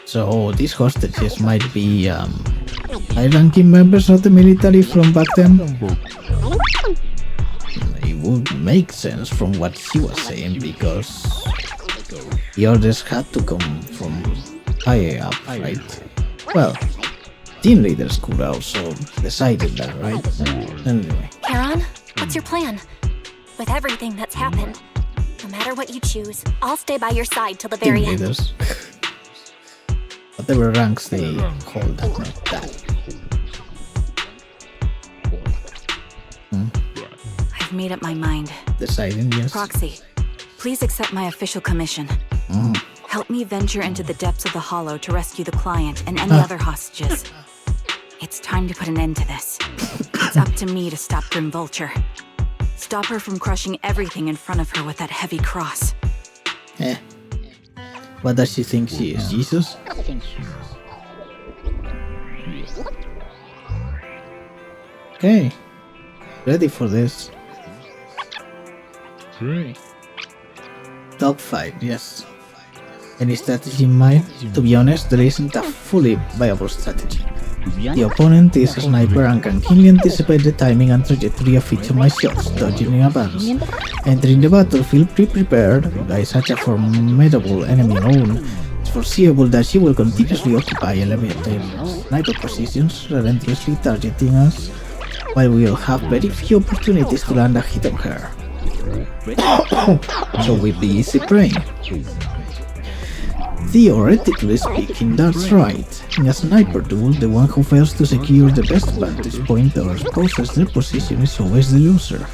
So these hostages might be high-ranking members of the military from back then. It would make sense from what she was saying, because the orders had to come from higher up, right? Well, team leaders could also decided that, right? Anyway. Charon, what's your plan? With everything that's happened, no matter what you choose, I'll stay by your side till the very Team end. leaders. Whatever ranks they hold, not that. I've made up my mind. Deciding, yes. Proxy, please accept my official commission. Help me venture into the depths of the Hollow to rescue the client and any other hostages. It's time to put an end to this. It's up to me to stop Grim Vulture. Stop her from crushing everything in front of her with that heavy cross. What does she think she is, Jesus? Okay. Ready for this. Dogfight, yes. Any strategy in mind? To be honest, there isn't a fully viable strategy. The opponent is a sniper and can keenly anticipate the timing and trajectory of each of my shots, dodging in advance. Entering the battlefield pre-prepared by such a formidable enemy alone, it's foreseeable that she will continuously occupy elevated sniper positions, relentlessly targeting us, while we'll have very few opportunities to land a hit on her. So we'll be easy prey. Theoretically speaking, that's right. In a sniper duel, the one who fails to secure the best vantage point or exposes their position is always the loser.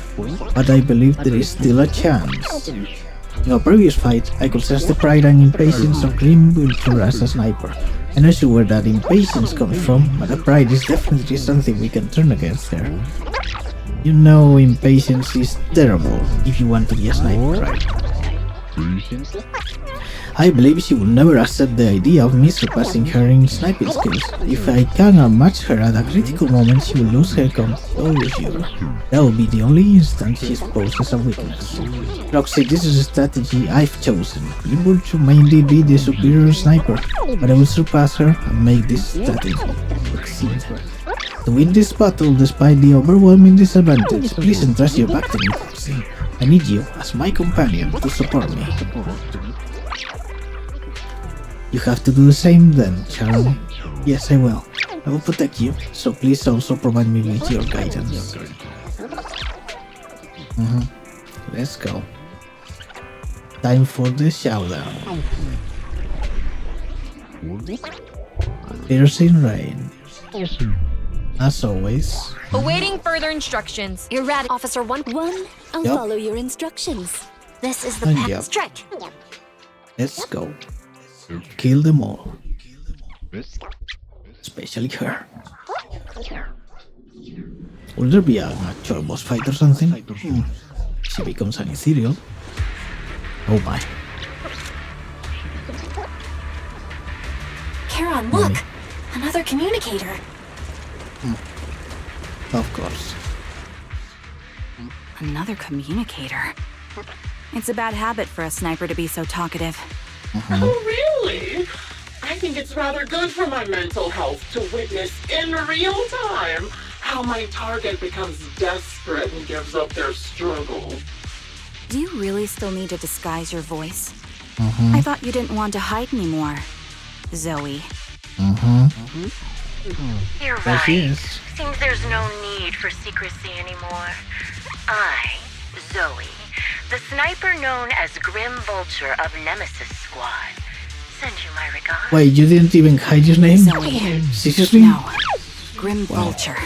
But I believe there is still a chance. In a previous fight, I could sense the pride and impatience of Grim Vulture as a sniper. I'm not sure where that impatience comes from, but the pride is definitely something we can turn against her. You know, impatience is terrible if you want to be a sniper, right? I believe she will never accept the idea of me surpassing her in sniping skills. If I can outmatch her at a critical moment, she will lose her composure. That will be the only instant she exposes a weakness. Roxy, this is a strategy I've chosen. Grim Vulture may indeed be the superior sniper, but I will surpass her and make this strategy succeed. To win this battle despite the overwhelming disadvantage, please entrust your back to me, Roxy. I need you as my companion to support me. You have to do the same then, Charon. Yes, I will. I will protect you, so please also provide me with your guidance. Let's go. Time for the showdown. Piercing rain. As always. Awaiting further instructions. You're ready, Officer 1. I'll Yup. follow your instructions. This is the And path. yup. Strike. Let's go. Kill them all. Especially her. Will there be an actual boss fight or something? She becomes an ethereal. Oh my. Charon, look! Another communicator. Of course. Another communicator. It's a bad habit for a sniper to be so talkative. Oh, really? I think it's rather good for my mental health to witness in real time how my target becomes desperate and gives up their struggle. Do you really still need to disguise your voice? I thought you didn't want to hide anymore, Zoe. You're There she right. is. Seems there's no need for secrecy anymore. I, Zoe, the sniper known as Grim Vulture of Nemesis Squad, send you my regards. Wait, you didn't even hide your name? Zoe. Seriously? No. Grim Vulture.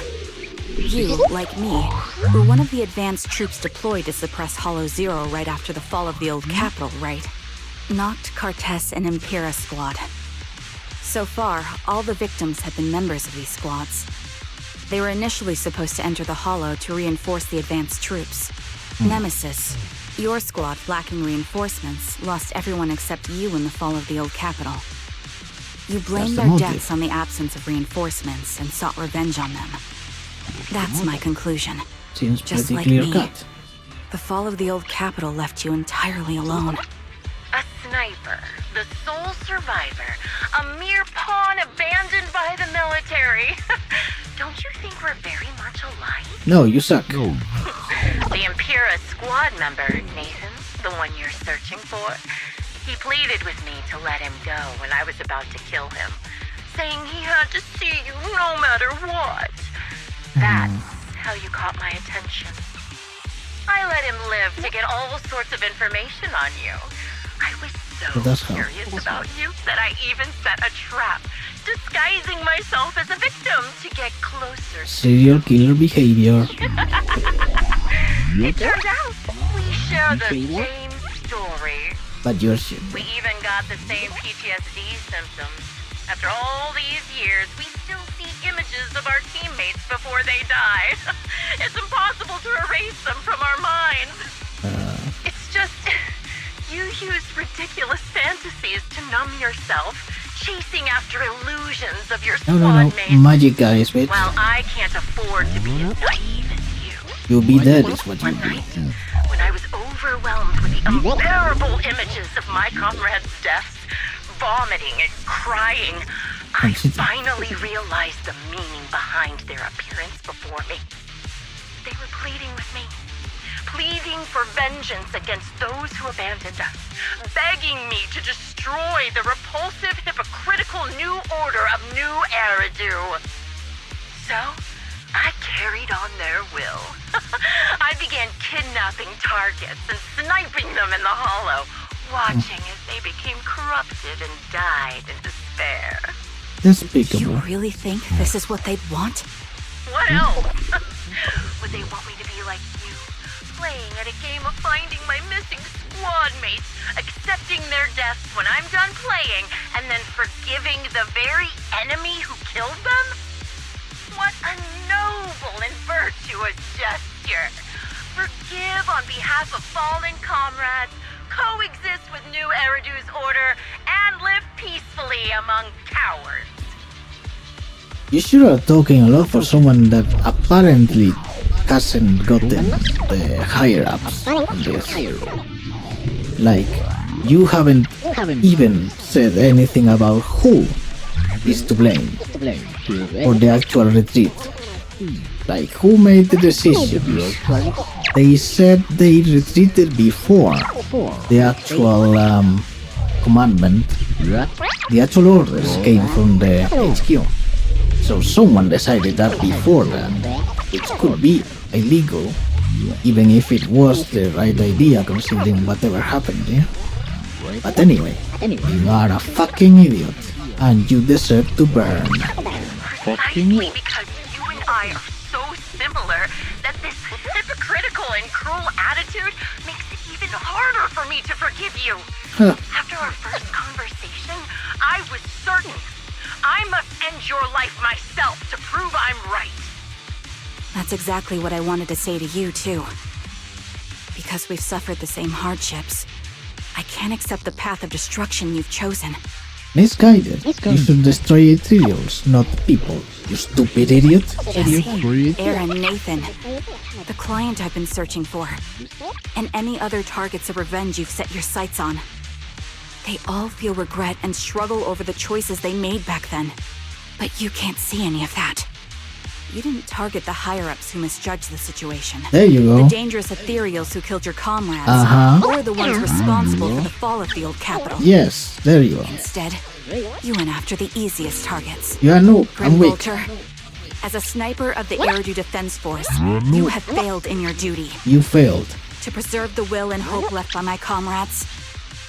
You, like me, were one of the advanced troops deployed to suppress Hollow Zero right after the fall of the old capital, right? Noct, Cartes, and Impera squad. So far, all the victims have been members of these squads. They were initially supposed to enter the Hollow to reinforce the advanced troops. Nemesis, your squad, lacking reinforcements, lost everyone except you in the fall of the old capital. You blamed their deaths on the absence of reinforcements and sought revenge on them. That's my conclusion. Seems just pretty like clear me. cut. The fall of the old capital left you entirely alone. A sniper, the sole survivor, a mere pawn abandoned by the military. Don't you think we're very much alike? No, you suck. The Impera squad member, Nathan, the one you're searching for, he pleaded with me to let him go when I was about to kill him, saying he had to see you no matter what. That's how you caught my attention. I let him live to get all sorts of information on you. I was so curious about you that I even set a trap, disguising myself as a victim to get closer. Serial killer behavior. It turns out we share the same story. But you're shit. We even got the same PTSD symptoms. After all these years, we still see images of our teammates before they die. It's impossible to erase them from our minds. It's just, you use ridiculous fantasies to numb yourself, chasing after illusions of your squad mates. Magic guys, bitch. Well, I can't afford to be as naive as you. You'll be dead is what you'll be. When I was overwhelmed with the unbearable images of my comrades' deaths, vomiting and crying, I finally realized the meaning behind their appearance before me. They were pleading with me, pleading for vengeance against those who abandoned us, begging me to destroy the repulsive, hypocritical new order of New Eridu. So, I carried on their will. I began kidnapping targets and sniping them in the Hollow, watching as they became corrupted and died in despair. Despicable. You really think this is what they'd want? What else? Would they want me to be like you, playing at a game of finding my missing squad mates, accepting their deaths when I'm done playing, and then forgiving the very enemy who killed them? What a noble and virtuous gesture! Forgive on behalf of fallen comrades, coexist with New Eridu's order, and live peacefully among cowards. You sure are talking a lot for someone that apparently hasn't gotten the higher ups on this. Like, you haven't even said anything about who is to blame for the actual retreat. Like, who made the decisions? They said they retreated before the actual commandment, the actual orders came from the HQ. So someone decided that before that, which could be illegal, even if it was the right idea considering whatever happened there. But anyway, you are a fucking idiot, and you deserve to burn. Precisely because you and I are so similar that this hypocritical and cruel attitude makes it even harder for me to forgive you. After our first conversation, I was certain I must end your life myself to prove I'm right. That's exactly what I wanted to say to you, too. Because we've suffered the same hardships, I can't accept the path of destruction you've chosen. Misguided. You should destroy Ethereals, not people, you stupid idiot. Jesse, Aaron, Nathan, the client I've been searching for, and any other targets of revenge you've set your sights on. They all feel regret and struggle over the choices they made back then. But you can't see any of that. You didn't target the higher-ups who misjudged the situation. There you go. The dangerous Ethereals who killed your comrades, or the ones responsible for the fall of the old capital. Yes, there you go. Instead, you went after the easiest targets. You are no, Grim I'm weak. Vulture, as a sniper of the Eridu Defense Force, you have failed in your duty. You failed. To preserve the will and hope left by my comrades,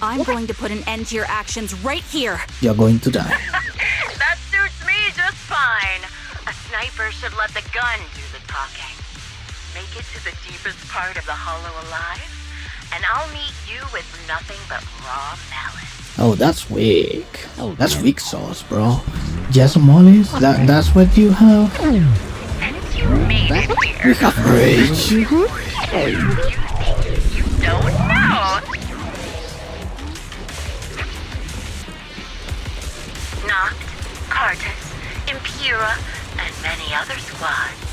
I'm going to put an end to your actions right here. You're going to die. That suits me just fine. A sniper should let the gun do the talking. Make it to the deepest part of the Hollow alive, and I'll meet you with nothing but raw melon. Oh, that's weak. That's weak sauce, bro. Just mollies? That's what you have? Since you made it here, We have rage. you don't know. Noct, Cartus, Impera, and many other squads.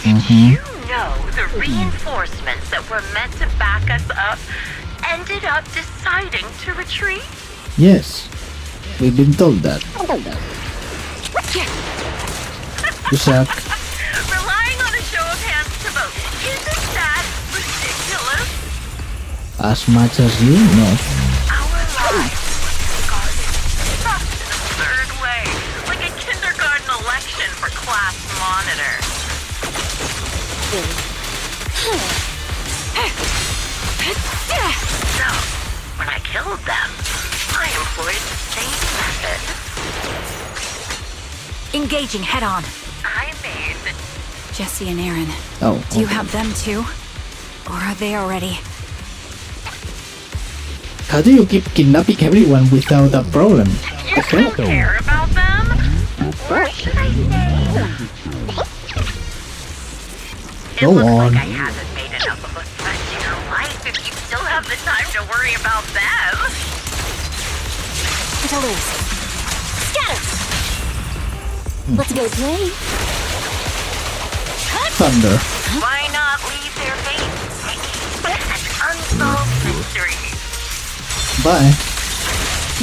You know the reinforcements that were meant to back us up ended up deciding to retreat? Yes, we've been told that. You suck. Relying on a show of hands to vote, isn't that ridiculous? As much as you know. Our lives were discarded in such an absurd way, like a kindergarten election for class monitor. So, when I killed them, I employed the same method. Engaging head on. I made the... Jesse and Aaron. Oh. Do you have them too? Or are they already? How do you keep kidnapping everyone without a problem? You don't care about them? Or should I say... Go on. Like I haven't made enough of a threat to your life if you still have the time to worry about them. To lose. Scatter! Let's go play. Thunder. Why not leave their fates an unsolved mystery? Bye.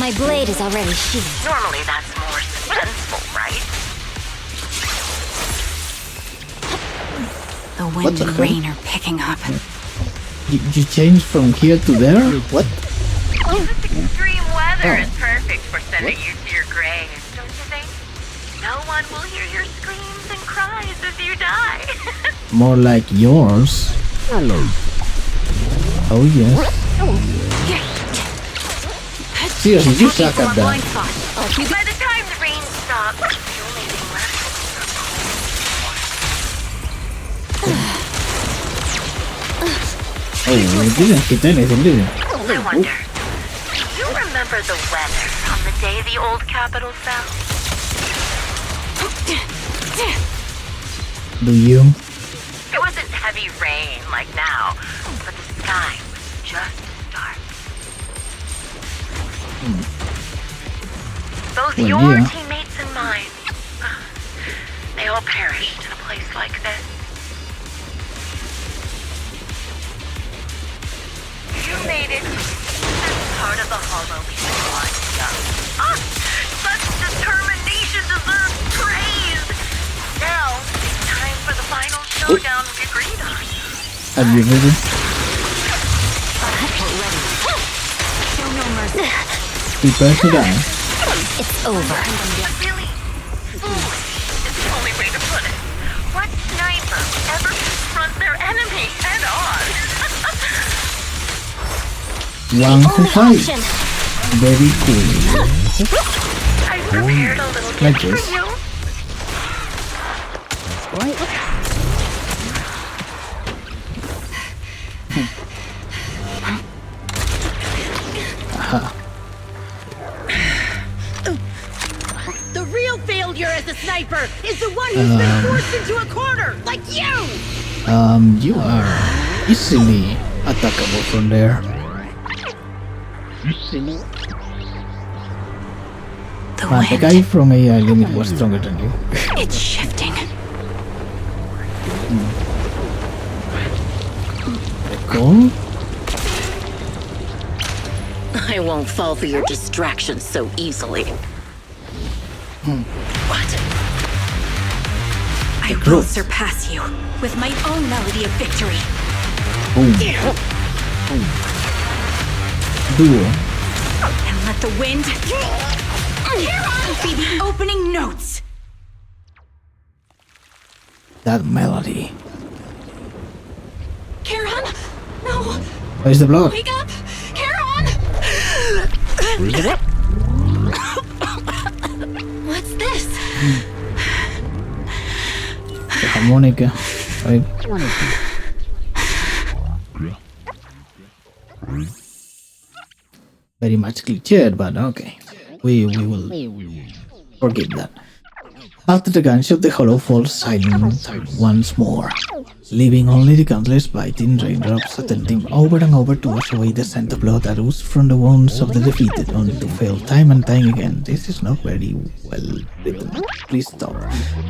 My blade is already sheathed. Normally that's more suspenseful, right? The What wind the and hell? rain are picking up. You changed from here to there? What? This extreme weather is perfect for sending you to your grave, don't you think? No one will hear your screams and cries as you die. More like yours. Hello. Oh yes. Seriously, you suck at that. By the time the rain stops, the only thing left Oh, it didn't hit anything, did it? I wonder, do you remember the weather on the day the old capital fell? Do you? It wasn't heavy rain like now, but the sky was just as dark. Both Well, your yeah. teammates and mine, they all perished in a place like this. You made it as part of the hollow before young. Such determination deserves praise. Now it's time for the final showdown we agreed on. Have you ready? Show no mercy. Prepare to die. It's over. But really, foolish is the only way to put it. What sniper ever confront their enemy head on? One to fight. Very cool. I prepared a little Like gift this. for you. Aha. The real failure as a sniper is the one who's been forced into a corner, like you! You are easily attackable from there. Man, the guy from AI Limit was stronger than you. It's shifting. Cool. I won't fall for your distractions so easily. What? I will surpass you with my own melody of victory. Duo. And let the wind be the opening notes. That melody. Charon? No! Where's the blood? Wake up! Charon! What's this? The harmonica. Right? Very much cliched, but okay. We will forgive that. After the gunshot, the hollow falls silent once more, leaving only the countless biting raindrops attempting over and over to wash away the scent of blood that oozed from the wounds of the defeated, only to fail time and time again. This is not very well written. Please stop.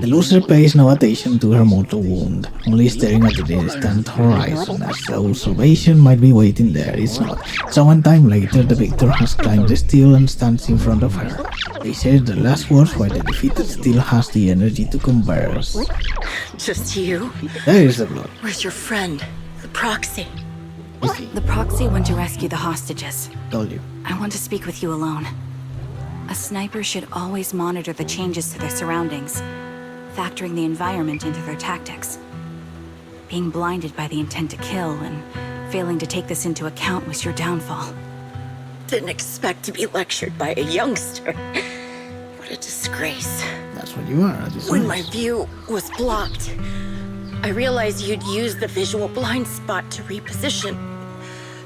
The loser pays no attention to her mortal wound, only staring at the distant horizon, as though salvation might be waiting there. It's not. So one time later, the victor has climbed the steel and stands in front of her. They say the last words while the defeated still has the energy to converse. Just you? There is the blood. Where's your friend? The proxy? The proxy went to rescue the hostages. Told you. I want to speak with you alone. A sniper should always monitor the changes to their surroundings, factoring the environment into their tactics. Being blinded by the intent to kill and failing to take this into account was your downfall. Didn't expect to be lectured by a youngster. What a disgrace. That's what you are, a disgrace. When my view was blocked, I realized you'd used the visual blind spot to reposition.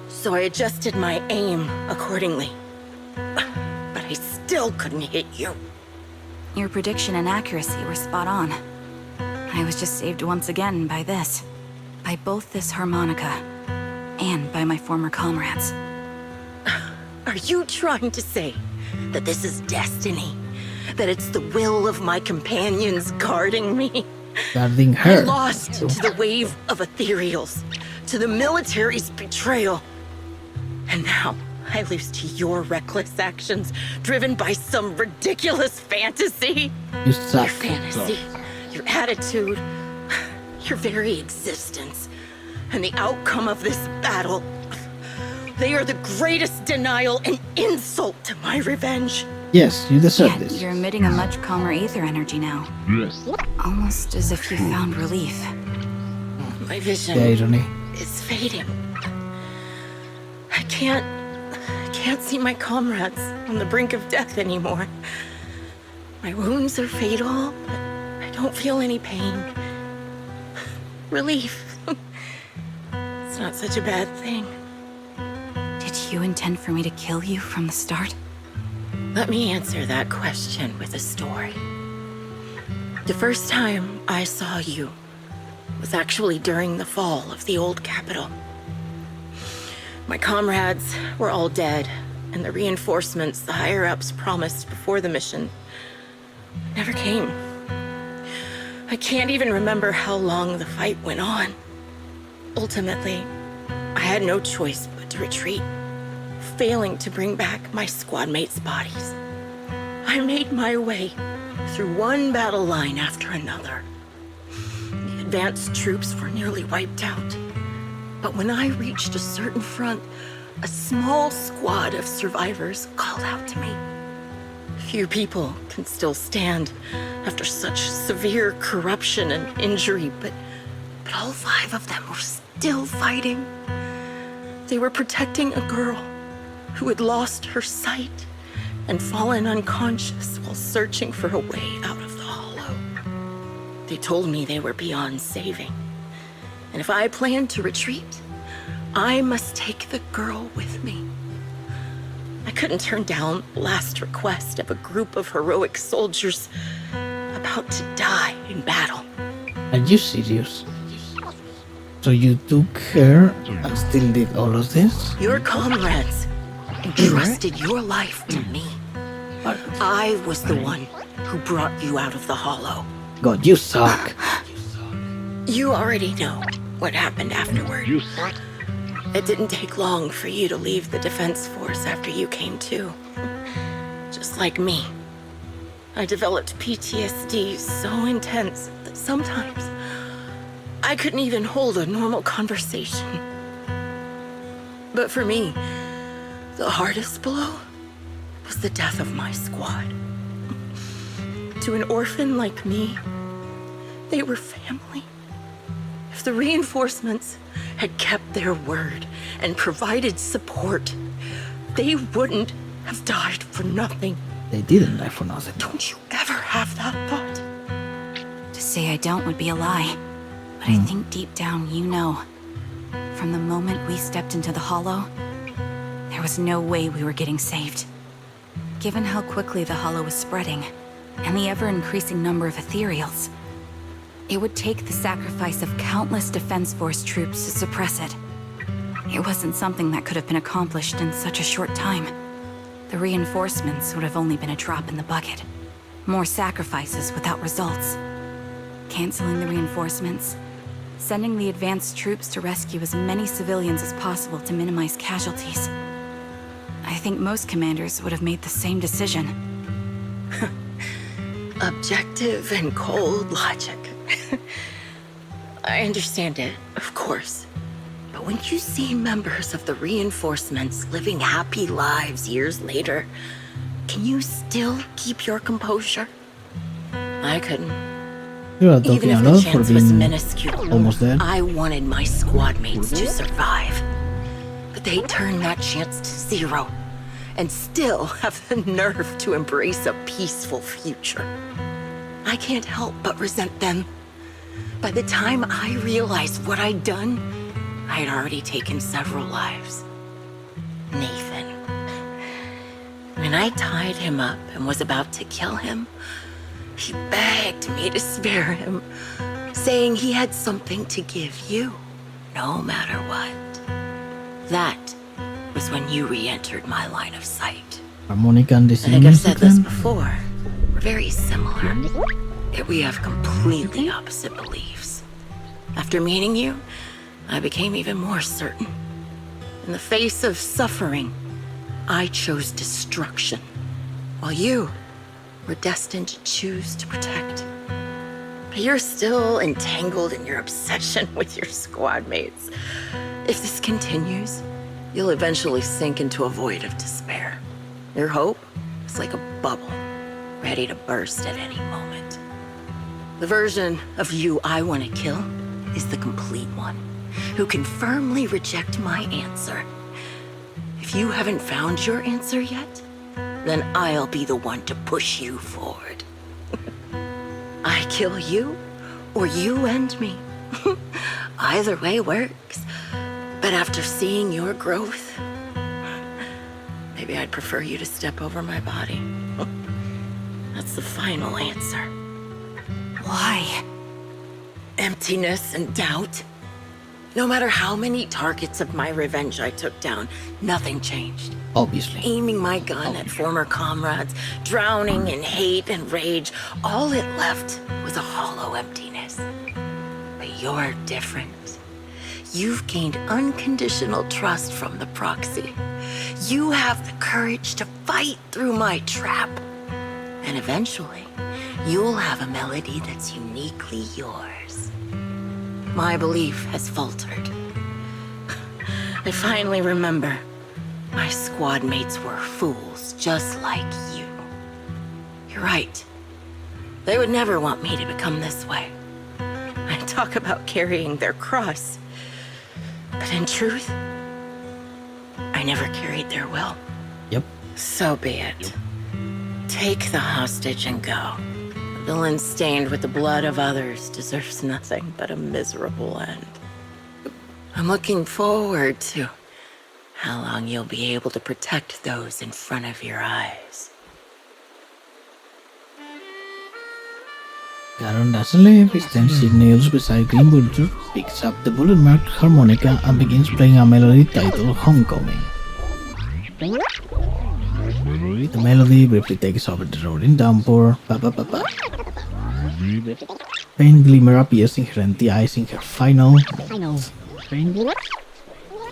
So I adjusted my aim accordingly. But I still couldn't hit you. Your prediction and accuracy were spot on. I was just saved once again by this. By both this harmonica and by my former comrades. Are you trying to say that this is destiny? That it's the will of my companions guarding me? Guarding her. I lost to the wave of ethereals, to the military's betrayal. And now I lose to your reckless actions, driven by some ridiculous fantasy. You suck. Your fantasy, your attitude, your very existence, and the outcome of this battle. They are the greatest denial and insult to my revenge. Yes, you deserve this. You're emitting a much calmer ether energy now. Yes. Almost as if you found relief. My vision The irony. is fading. I can't see my comrades on the brink of death anymore. My wounds are fatal, but I don't feel any pain. Relief. It's not such a bad thing. Did you intend for me to kill you from the start? Let me answer that question with a story. The first time I saw you was actually during the fall of the old capital. My comrades were all dead, and the reinforcements the higher-ups promised before the mission never came. I can't even remember how long the fight went on. Ultimately, I had no choice but to retreat, failing to bring back my squad mates' bodies. I made my way through one battle line after another. The advanced troops were nearly wiped out. But when I reached a certain front, a small squad of survivors called out to me. Few people can still stand after such severe corruption and injury, but all 5 of them were still fighting. They were protecting a girl who had lost her sight and fallen unconscious while searching for a way out of the hollow. They told me they were beyond saving, and if I planned to retreat, I must take the girl with me. I couldn't turn down the last request of a group of heroic soldiers about to die in battle. Are you serious? So you took her and still did all of this? Your comrades entrusted your life to me. I was the one who brought you out of the hollow. God, you suck. You already know what happened afterward. You suck. It didn't take long for you to leave the defense force after you came to. Just like me. I developed PTSD so intense that sometimes I couldn't even hold a normal conversation. But for me, the hardest blow was the death of my squad. To an orphan like me, they were family. If the reinforcements had kept their word and provided support, they wouldn't have died for nothing. They didn't die for nothing. Don't you ever have that thought? To say I don't would be a lie. But I think deep down you know. From the moment we stepped into the hollow, was no way we were getting saved. Given how quickly the Hollow was spreading, and the ever-increasing number of ethereals, it would take the sacrifice of countless Defense Force troops to suppress it. It wasn't something that could have been accomplished in such a short time. The reinforcements would have only been a drop in the bucket. More sacrifices without results. Canceling the reinforcements, sending the advanced troops to rescue as many civilians as possible to minimize casualties. I think most commanders would have made the same decision. Objective and cold logic. I understand it, of course. But when you see members of the reinforcements living happy lives years later, can you still keep your composure? I couldn't. You are Even talking if a the lot for chance was being minuscule, almost there. I wanted my squad mates to survive. But they turned that chance to zero, and still have the nerve to embrace a peaceful future. I can't help but resent them. By the time I realized what I'd done, I had already taken several lives. Nathan. When I tied him up and was about to kill him, he begged me to spare him, saying he had something to give you, no matter what. That was when you re-entered my line of sight. Harmonica and I think I've said this then? before. We're very similar, yet we have completely opposite beliefs. After meeting you, I became even more certain. In the face of suffering, I chose destruction, while you were destined to choose to protect. But you're still entangled in your obsession with your squad mates. If this continues, you'll eventually sink into a void of despair. Your hope is like a bubble, ready to burst at any moment. The version of you I want to kill is the complete one, who can firmly reject my answer. If you haven't found your answer yet, then I'll be the one to push you forward. I kill you, or you end me. Either way works. But after seeing your growth, maybe I'd prefer you to step over my body. That's the final answer. Why? Emptiness and doubt. No matter how many targets of my revenge I took down, nothing changed. Obviously. Aiming my gun at former comrades, drowning in hate and rage, all it left was a hollow emptiness. But you're different. You've gained unconditional trust from the proxy. You have the courage to fight through my trap. And eventually, you'll have a melody that's uniquely yours. My belief has faltered. I finally remember my squad mates were fools just like you. You're right. They would never want me to become this way. I talk about carrying their cross. But in truth, I never carried their will. Yep. So be it. Take the hostage and go. A villain stained with the blood of others deserves nothing but a miserable end. I'm looking forward to how long you'll be able to protect those in front of your eyes. Garon doesn't leave, he stands nails beside Green Vulture, picks up the bullet-marked harmonica and begins playing a melody titled Homecoming. The melody briefly takes over the roaring downpour. Pa-pa-pa-pa. Faint glimmer appears in her empty eyes in her final moments.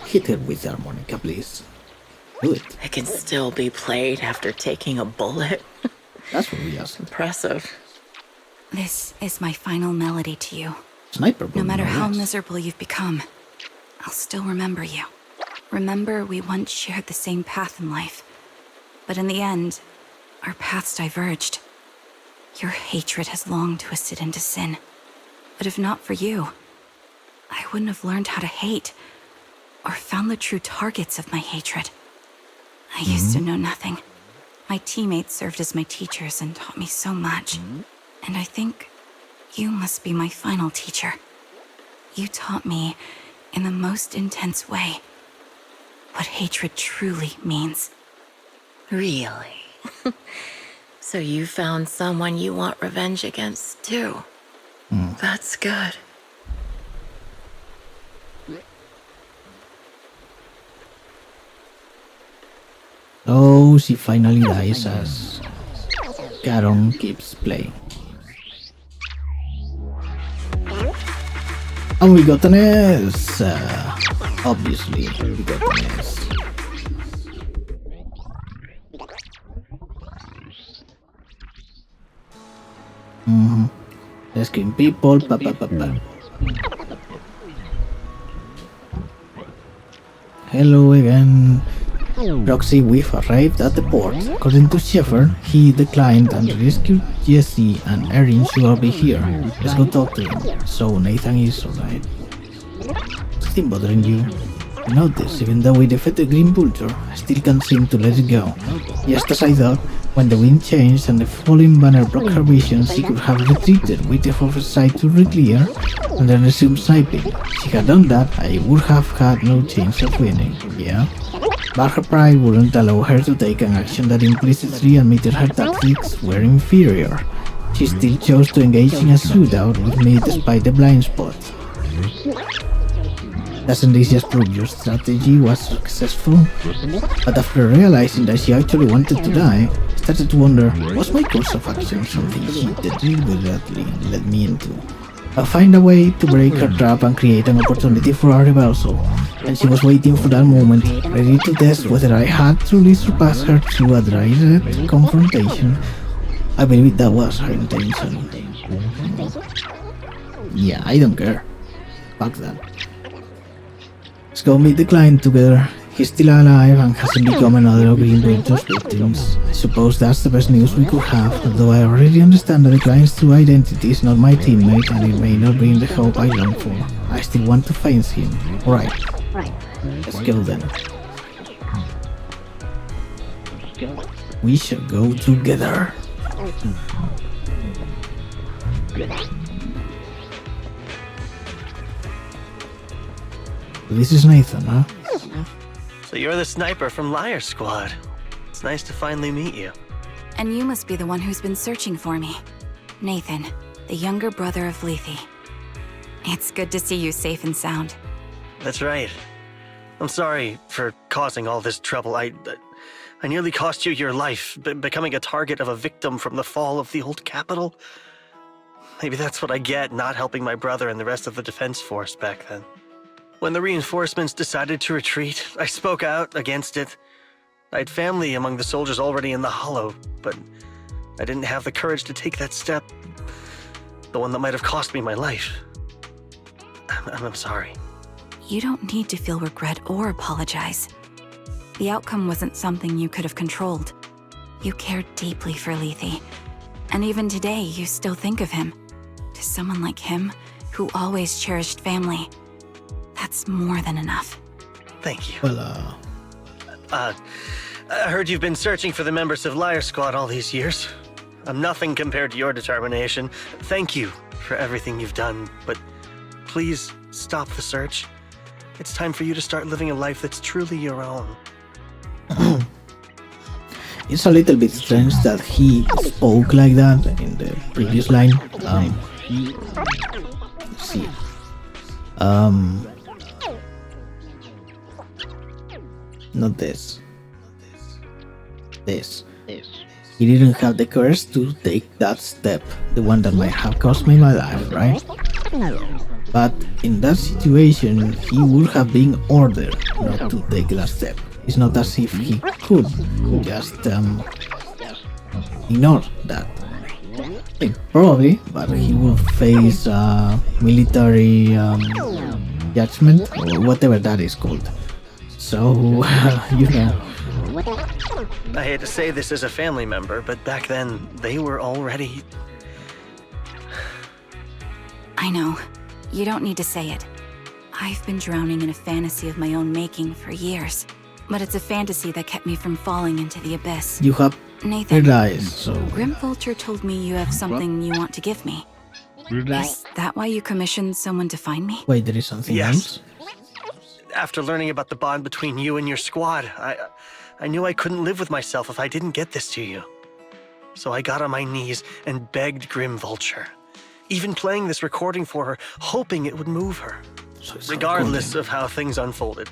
Hit her with the harmonica, please. Do it. It can still be played after taking a bullet. That's what we asked. Impressive. This is my final melody to you. Sniper. No matter how miserable you've become, I'll still remember you. Remember we once shared the same path in life, but in the end, our paths diverged. Your hatred has long twisted into sin, but if not for you, I wouldn't have learned how to hate, or found the true targets of my hatred. I used to know nothing. My teammates served as my teachers and taught me so much. And I think you must be my final teacher. You taught me in the most intense way what hatred truly means. Really? So you found someone you want revenge against, too. That's good. So she finally dies as Corin keeps playing. And we got an S. Obviously, we got an S. Rescuing people, Hello again. Roxy, we've arrived at the port. According to Shepard, he declined and rescued Jesse and Erin should be here. Let's go talk to him. So Nathan is alright. Still bothering you? I notice, even though we defeated Green Vulture, I still can't seem to let it go. Just as I thought, when the wind changed and the falling banner blocked her vision, she could have retreated, waited for her sight to re-clear, and then resumed sniping. If she had done that, I would have had no chance of winning, yeah? But her pride wouldn't allow her to take an action that implicitly admitted her tactics were inferior. She still chose to engage in a shootout with me despite the blind spot. Doesn't this just prove your strategy was successful? But after realizing that she actually wanted to die, I started to wonder, was my course of action something she deliberately led me into? I'll find a way to break her trap and create an opportunity for a reversal, and she was waiting for that moment, ready to test whether I had truly surpassed her through a direct confrontation. I believe that was her intention. Yeah, I don't care. Fuck that. Let's go meet the client together. He's still alive and hasn't become another of Green Vulture's victims. I suppose that's the best news we could have, although I already understand that the client's true identity is not my teammate and it may not bring the hope I long for. I still want to find him. Alright. Let's go then. We shall go together. This is Nathan, huh? So you're the sniper from Liar Squad. It's nice to finally meet you. And you must be the one who's been searching for me. Nathan, the younger brother of Lethe. It's good to see you safe and sound. That's right. I'm sorry for causing all this trouble. I nearly cost you your life, becoming a target of a victim from the fall of the old capital. Maybe that's what I get not helping my brother and the rest of the defense force back then. When the reinforcements decided to retreat, I spoke out against it. I had family among the soldiers already in the Hollow, but I didn't have the courage to take that step. The one that might have cost me my life. I'm sorry. You don't need to feel regret or apologize. The outcome wasn't something you could have controlled. You cared deeply for Lethe, and even today you still think of him. To someone like him, who always cherished family, that's more than enough. Thank you. Well, I heard you've been searching for the members of Liar Squad all these years. I'm nothing compared to your determination. Thank you for everything you've done, but please stop the search. It's time for you to start living a life that's truly your own. It's a little bit strange that he spoke like that in the previous line. Let's see. Not this. This. He didn't have the courage to take that step, the one that might have cost me my life, right? But in that situation, he would have been ordered not to take that step. It's not as if he could just ignore that. Probably, but he will face military judgment or whatever that is called. So, you know. I hate to say this as a family member, but back then, they were already... I know. You don't need to say it. I've been drowning in a fantasy of my own making for years. But it's a fantasy that kept me from falling into the abyss. You have Nathan, realized, so... Grim Vulture told me you have something you want to give me. Is that why you commissioned someone to find me? Wait, there is something else? After learning about the bond between you and your squad, I knew I couldn't live with myself if I didn't get this to you. So I got on my knees and begged Grim Vulture, even playing this recording for her, hoping it would move her. Regardless of how things unfolded,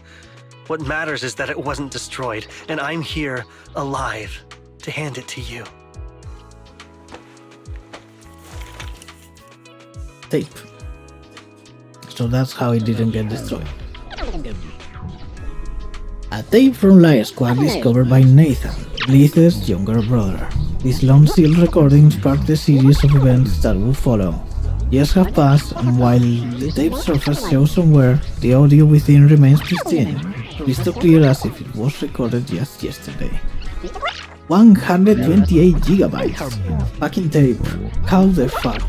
what matters is that it wasn't destroyed, and I'm here, alive, to hand it to you. Tape. So that's how it didn't get destroyed. A tape from Liar Squad discovered by Nathan, Blither's younger brother. This long sealed recording sparked a series of events that would follow. Years have passed, and while the tape surface shows somewhere, the audio within remains pristine, crystal clear as if it was recorded just yesterday. 128 gigabytes. Fucking tape. How the fuck?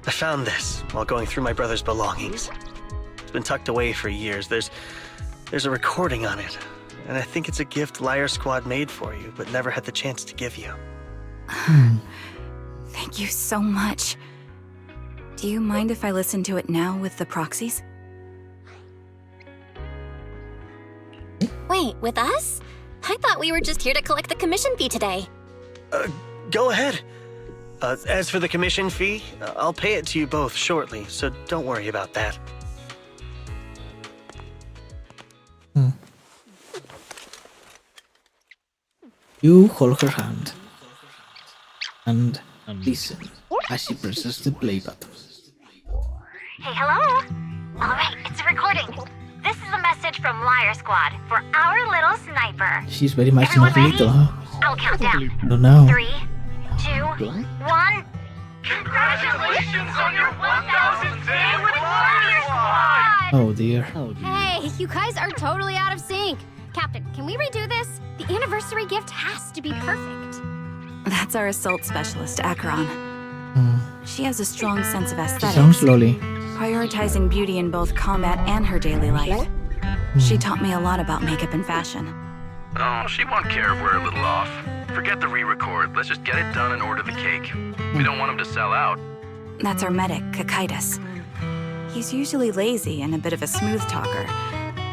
I found this while going through my brother's belongings. It's been tucked away for years. There's a recording on it, and I think it's a gift Liar Squad made for you, but never had the chance to give you. Thank you so much. Do you mind if I listen to it now with the proxies? Wait, with us? I thought we were just here to collect the commission fee today. Go ahead. As for the commission fee, I'll pay it to you both shortly, so don't worry about that. You hold her hand and listen as she presses the play button. Hey, hello? Alright, it's a recording. This is a message from Liar Squad for our little sniper. She's very much Everyone not little, huh? I'll count down. No, no. 3, 2, 1. Congratulations on your 1000th day with Liar Squad! Oh dear. Hey, you guys are totally out of sync. Captain, can we redo this? The anniversary gift has to be perfect. That's our assault specialist, Acheron. She has a strong sense of She aesthetics, sounds slowly. prioritizing beauty in both combat and her daily life. She taught me a lot about makeup and fashion. Oh, she won't care if we're a little off. Forget the re-record. Let's just get it done and order the cake. We don't want him to sell out. That's our medic, Kakaitis. He's usually lazy and a bit of a smooth talker,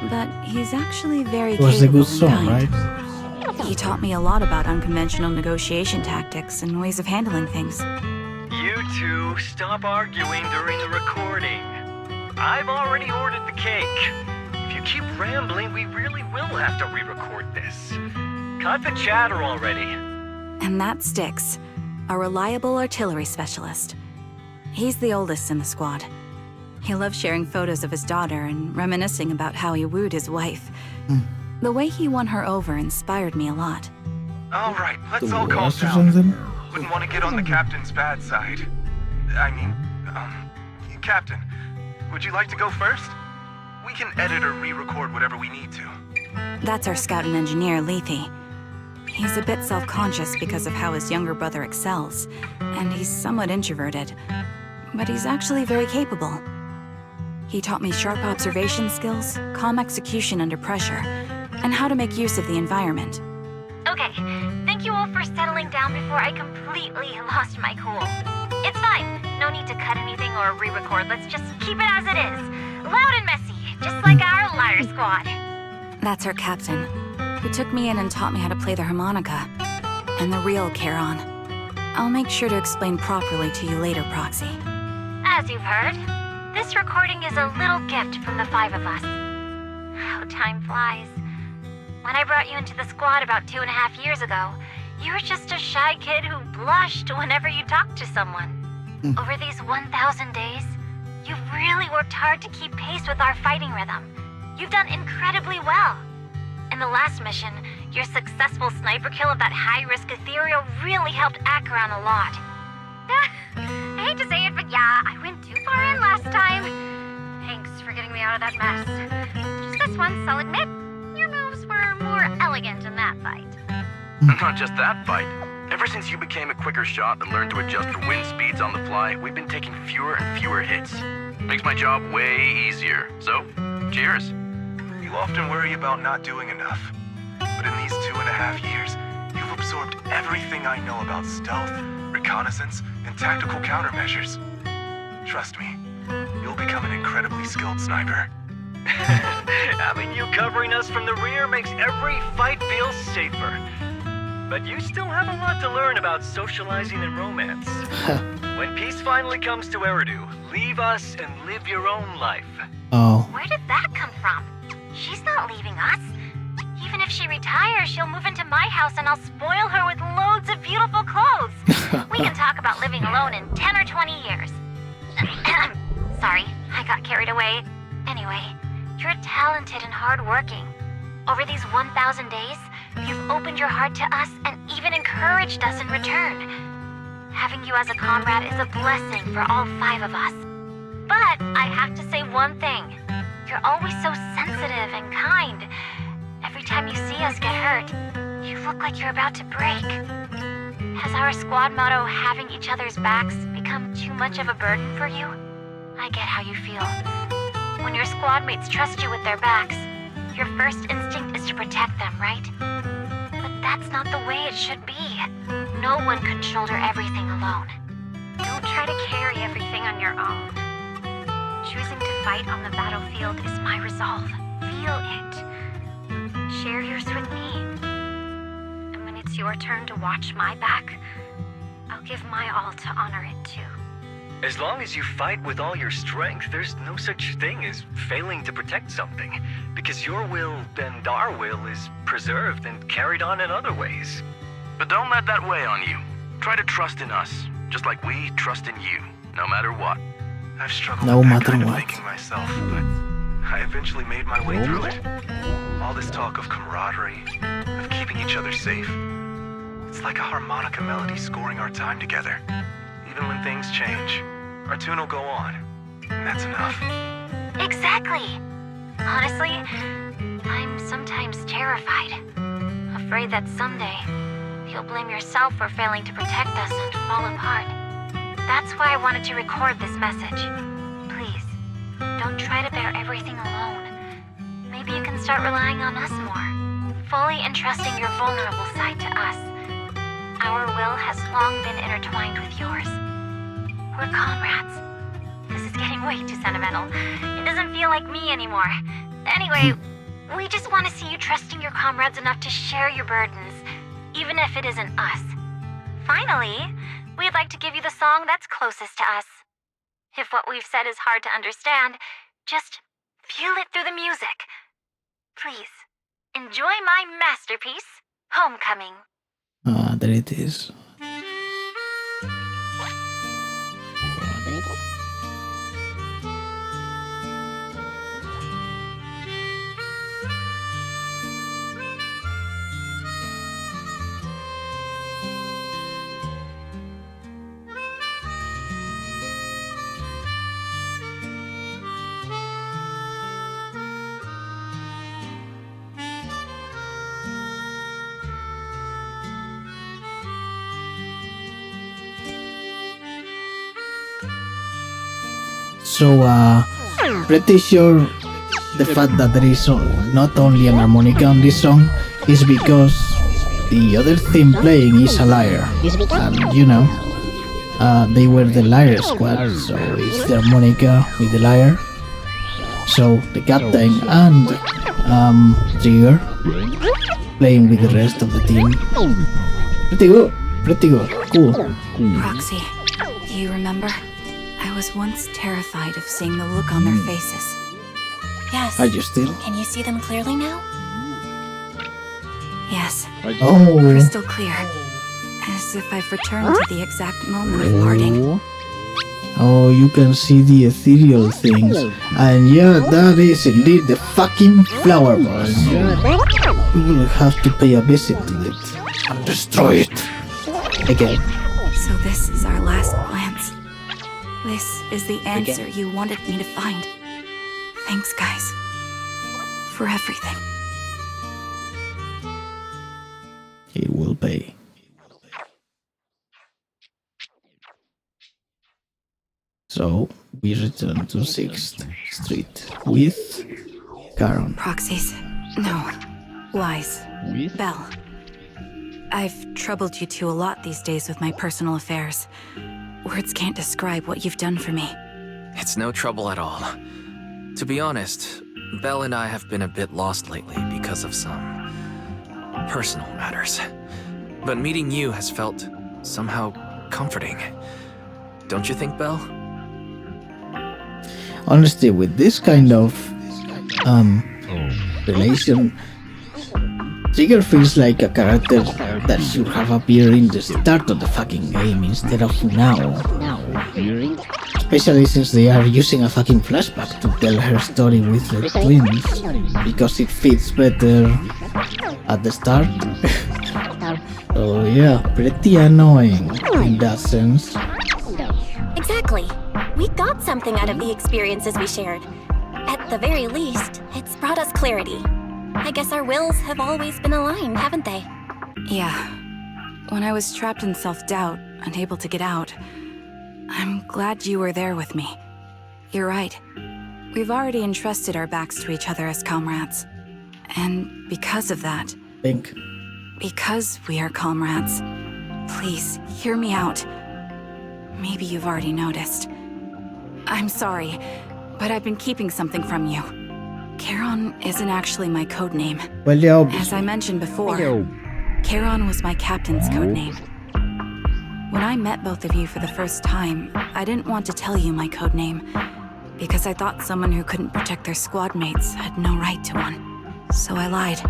but he's actually very It was a capable good song, and right? kind. He taught me a lot about unconventional negotiation tactics and ways of handling things. You two, stop arguing during the recording. I've already ordered the cake. If you keep rambling, we really will have to re-record this. Cut the chatter already. And that Styx, a reliable artillery specialist. He's the oldest in the squad. He loves sharing photos of his daughter and reminiscing about how he wooed his wife. The way he won her over inspired me a lot. All right, let's The all calm walls or down. something? Wouldn't want to get on the captain's bad side. I mean, Captain, would you like to go first? We can edit or re-record whatever we need to. That's our scout and engineer, Lethe. He's a bit self-conscious because of how his younger brother excels, and he's somewhat introverted, but he's actually very capable. He taught me sharp observation skills, calm execution under pressure, and how to make use of the environment. Okay, thank you all for settling down before I completely lost my cool. It's fine. No need to cut anything or re-record. Let's just keep it as it is. Loud and messy, just like our Liar Squad. That's our captain, who took me in and taught me how to play the harmonica, and the real Charon. I'll make sure to explain properly to you later, Proxy. As you've heard, this recording is a little gift from the 5 of us. How time flies. When I brought you into the squad about 2.5 years ago, you were just a shy kid who blushed whenever you talked to someone. Over these 1,000 days, you've really worked hard to keep pace with our fighting rhythm. You've done incredibly well. In the last mission, your successful sniper kill of that high-risk ethereal really helped Acheron a lot. I hate to say it, but yeah, I went too far in last time. Thanks for getting me out of that mess. Just this once, I'll admit, your moves were more elegant in that fight. Not just that fight. Ever since you became a quicker shot and learned to adjust for wind speeds on the fly, we've been taking fewer and fewer hits. Makes my job way easier. So, cheers. You often worry about not doing enough. But in these 2.5 years, you've absorbed everything I know about stealth, reconnaissance, and tactical countermeasures. Trust me, you'll become an incredibly skilled sniper. Having you covering us from the rear makes every fight feel safer. But you still have a lot to learn about socializing and romance. When peace finally comes to Eridu, leave us and live your own life. Oh. Where did that come from? She's not leaving us. Even if she retires, she'll move into my house and I'll spoil her with loads of beautiful clothes. We can talk about living alone in 10 or 20 years. Sorry, I got carried away. Anyway, you're talented and hardworking. Over these 1,000 days, you've opened your heart to us and even encouraged us in return. Having you as a comrade is a blessing for all 5 of us. But I have to say one thing. You're always so sensitive and kind. Every time you see us get hurt, you look like you're about to break. Has our squad motto, having each other's backs, become too much of a burden for you? I get how you feel. When your squad mates trust you with their backs, your first instinct is to protect them, right? But that's not the way it should be. No one can shoulder everything alone. Don't try to carry everything on your own. Choosing to fight on the battlefield is my resolve. Feel it. Share yours with me. And when it's your turn to watch my back, I'll give my all to honor it too. As long as you fight with all your strength, there's no such thing as failing to protect something, because your will and our will is preserved and carried on in other ways. But don't let that weigh on you. Try to trust in us, just like we trust in you, no matter what. I've struggled No with that matter kind of what. thinking myself, but I eventually made my way through it. All this talk of camaraderie, of keeping each other safe. It's like a harmonica melody scoring our time together. Even when things change, our tune will go on, and that's enough. Exactly. Honestly, I'm sometimes terrified. Afraid that someday, you'll blame yourself for failing to protect us and fall apart. That's why I wanted to record this message. Please, don't try to bear everything alone. Maybe you can start relying on us more, fully entrusting your vulnerable side to us. Our will has long been intertwined with yours. We're comrades. This is getting way too sentimental. It doesn't feel like me anymore. Anyway, we just want to see you trusting your comrades enough to share your burdens, even if it isn't us. Finally, we'd like to give you the song that's closest to us. If what we've said is hard to understand, just feel it through the music. Please, enjoy my masterpiece, Homecoming. Ah, there it is. So, pretty sure the fact that there is not only an harmonica on this song is because the other theme playing is a lyre. And you know, they were the lyre squad, so it's the harmonica with the lyre. So the captain and Trigger playing with the rest of the team. Pretty good, cool. Proxy, do you remember? I was once terrified of seeing the look on their faces. Yes. Are you still? Can you see them clearly now? Yes. Oh. Crystal clear. As if I've returned to the exact moment of parting. Oh, you can see the ethereal things. And yeah, that is indeed the fucking flower boss. We will have to pay a visit to it and destroy it again. So this is our last glance. This is the answer you wanted me to find. Thanks, guys. For everything. It will pay. So, we return to 6th Street with Corin. Proxies. No. Lies. Belle. I've troubled you two a lot these days with my personal affairs. Words can't describe what you've done for me. It's no trouble at all. To be honest, Belle and I have been a bit lost lately because of some personal matters. But meeting you has felt somehow comforting. Don't you think, Belle? Honestly, with this kind of relation, Trigger feels like a character that should have appeared in the start of the fucking game instead of now. Especially since they are using a fucking flashback to tell her story with the twins, because it fits better at the start. So yeah, pretty annoying in that sense. Exactly. We got something out of the experiences we shared. At the very least, it's brought us clarity. I guess our wills have always been aligned, haven't they? Yeah. When I was trapped in self-doubt, unable to get out, I'm glad you were there with me. You're right. We've already entrusted our backs to each other as comrades. And because of that... Because we are comrades, please, hear me out. Maybe you've already noticed. I'm sorry, but I've been keeping something from you. Charon isn't actually my codename. Well, yeah, as I mentioned before, Charon was my captain's codename. When I met both of you for the first time, I didn't want to tell you my codename, because I thought someone who couldn't protect their squad mates had no right to one. So I lied.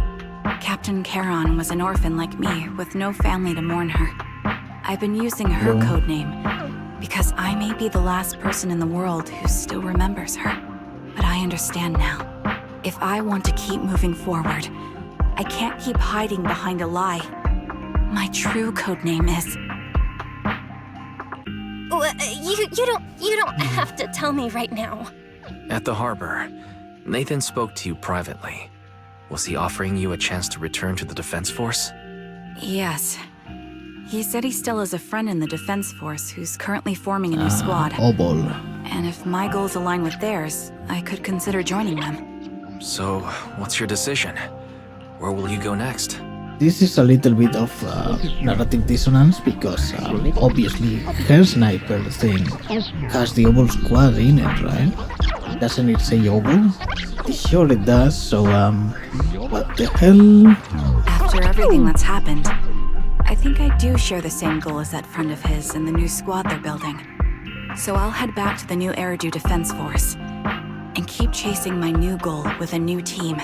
Captain Charon was an orphan like me, with no family to mourn her. I've been using her codename, because I may be the last person in the world who still remembers her. But I understand now. If I want to keep moving forward, I can't keep hiding behind a lie. My true codename is... You don't have to tell me right now. At the harbor, Nathan spoke to you privately. Was he offering you a chance to return to the Defense Force? Yes. He said he still has a friend in the Defense Force who's currently forming a new squad. And if my goals align with theirs, I could consider joining them. So, what's your decision? Where will you go next? This is a little bit of narrative dissonance because obviously her sniper thing has the Obol squad in it, right? Doesn't it say Obol? Sure it does, so what the hell? After everything that's happened, I think I do share the same goal as that friend of his and the new squad they're building. So I'll head back to the new Eridu Defense Force and keep chasing my new goal with a new team.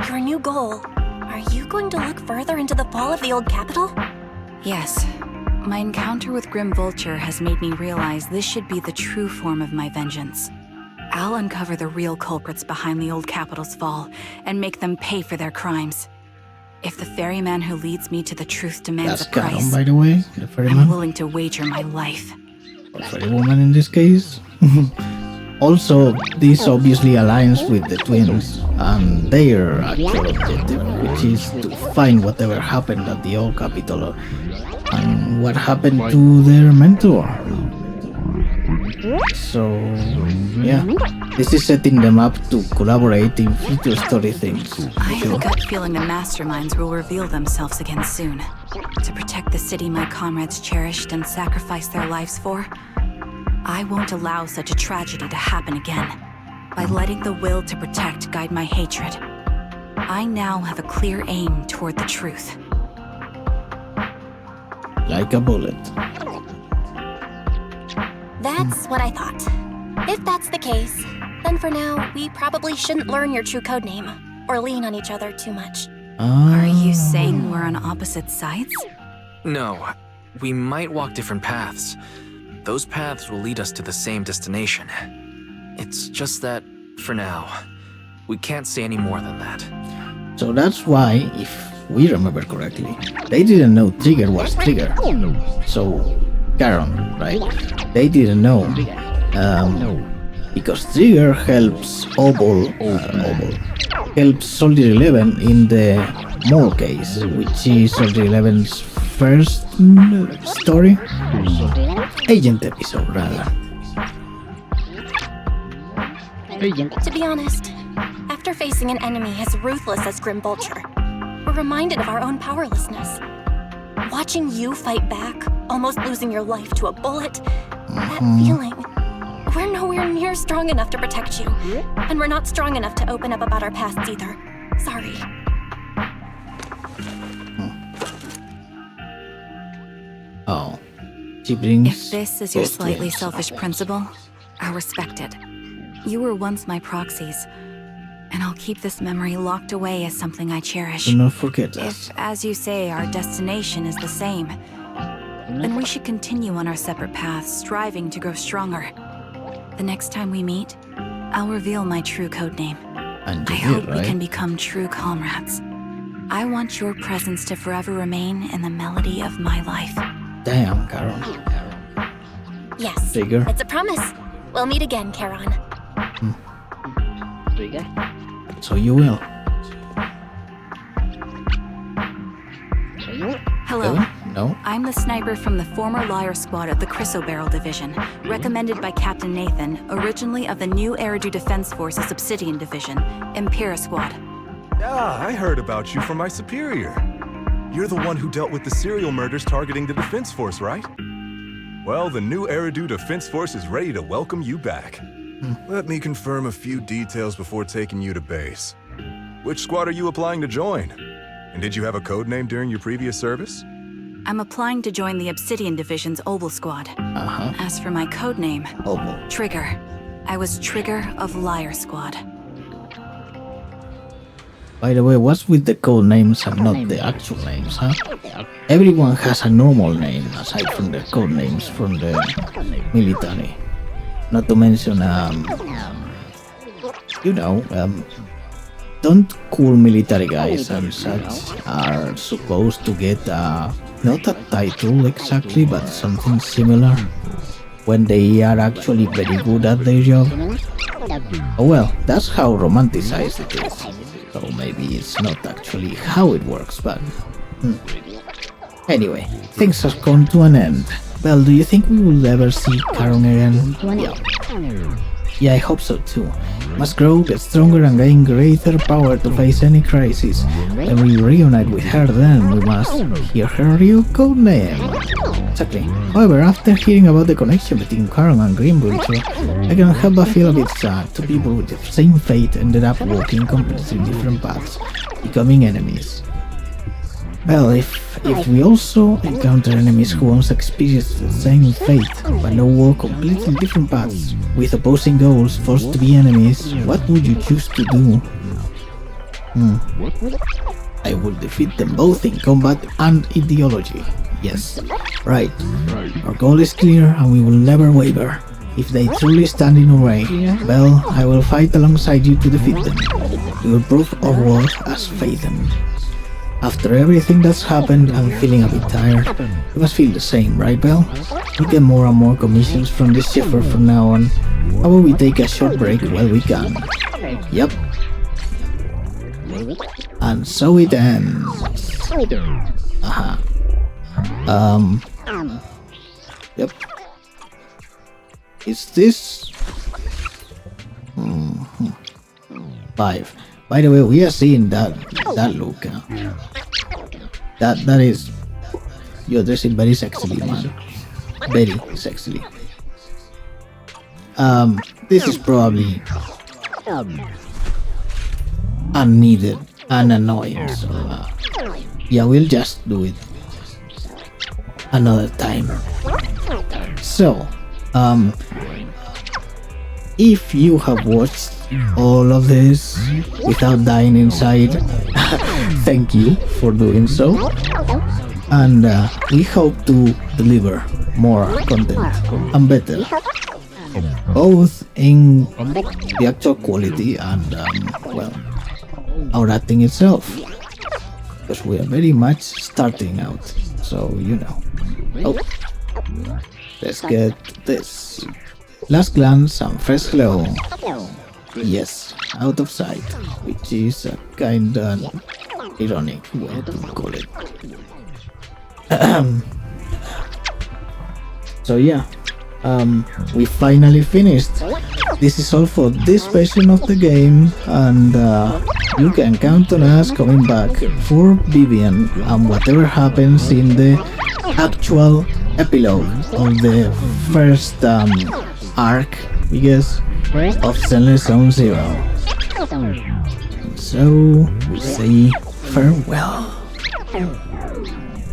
Your new goal? Are you going to look further into the fall of the old capital? Yes. My encounter with Grim Vulture has made me realize this should be the true form of my vengeance. I'll uncover the real culprits behind the old capital's fall and make them pay for their crimes. If the ferryman who leads me to the truth demands a price, canon, by the way, the ferryman. I'm willing to wager my life. Or ferrywoman in this case. Also, this obviously aligns with the twins and their actual objective, which is to find whatever happened at the old capital and what happened to their mentor. So, yeah, this is setting them up to collaborate in future story things. I have a gut feeling the masterminds will reveal themselves again soon. To protect the city my comrades cherished and sacrificed their lives for, I won't allow such a tragedy to happen again. By letting the will to protect guide my hatred, I now have a clear aim toward the truth. Like a bullet. That's what I thought. If that's the case, then for now, we probably shouldn't learn your true codename, or lean on each other too much. Are you saying we're on opposite sides? No, we might walk different paths. Those paths will lead us to the same destination. It's just that, for now, we can't say any more than that. So that's why, if we remember correctly, they didn't know Trigger was Trigger. So, Charon, right? They didn't know. Because Trigger helps helps Soldier 11 in the Mole case, which is Soldier 11's first story? Agent episode, rather. To be honest, after facing an enemy as ruthless as Grim Vulture, we're reminded of our own powerlessness. Watching you fight back, almost losing your life to a bullet. That feeling. We're nowhere near strong enough to protect you. And we're not strong enough to open up about our pasts either. Sorry. Oh. She brings... If this is your slightly selfish principle, I'll respect it. You were once my proxies, and I'll keep this memory locked away as something I cherish. Do not forget us. If, as you say, our destination is the same, then we should continue on our separate paths, striving to grow stronger. The next time we meet, I'll reveal my true codename. I hope we can become true comrades. I want your presence to forever remain in the melody of my life. Damn, Charon. Yes, Figure. it's a promise. We'll meet again, Charon. So you will. Hello. No. I'm the sniper from the former Liar Squad of the Chrysoberyl Division, recommended by Captain Nathan, originally of the new Eridu Defense Forces Obsidian Division, Impera Squad. Yeah, I heard about you from my superior. You're the one who dealt with the serial murders targeting the Defense Force, right? Well, the new Eridu Defense Force is ready to welcome you back. Let me confirm a few details before taking you to base. Which squad are you applying to join? And did you have a code name during your previous service? I'm applying to join the Obsidian Division's Obel Squad. As for my codename, Trigger. I was Trigger of Liar Squad. By the way, what's with the code names and not the actual names, huh? Everyone has a normal name, aside from the code names from the military. Not to mention, don't cool military guys and such are supposed to get, not a title exactly, but something similar when they are actually very good at their job. Oh well, that's how romanticized it is. So maybe it's not actually how it works, but... Anyway, things have come to an end. Well, do you think we will ever see Charon again? Yeah, I hope so too. Must grow, get stronger and gain greater power to face any crisis. When we reunite with her then, we must hear her real codename. Exactly. However, after hearing about the connection between Charon and Green Vulture, I can't help but feel a bit sad. Two people with the same fate ended up walking completely different paths, becoming enemies. Well, if we also encounter enemies who once experienced the same fate, but now walk completely different paths, with opposing goals forced to be enemies, what would you choose to do? I would defeat them both in combat and ideology. Yes, right. Our goal is clear and we will never waver. If they truly stand in our way, well, I will fight alongside you to defeat them. We will prove our worth as Phaethon. After everything that's happened, I'm feeling a bit tired. You must feel the same, right, Belle? We get more and more commissions from this shipper from now on. How about we take a short break while we can? Yep. And so it ends. Yep. Is this... 5. By the way, we are seeing that look. That is... You dress it very sexily, man. Very sexily. This is probably... unneeded and annoying, so... yeah, we'll just do it another time. So, if you have watched all of this without dying inside, thank you for doing so, and we hope to deliver more content and better, both in the actual quality and well, our acting itself, because we are very much starting out, so you know. Oh, let's get this. Last glance and fresh hello. Yes, out of sight, which is a kinda ironic way to call it. So yeah, we finally finished. This is all for this version of the game, and you can count on us coming back for Vivian and whatever happens in the actual epilogue of the first arc, I guess, of Zenless Zone Zero. So, we say farewell.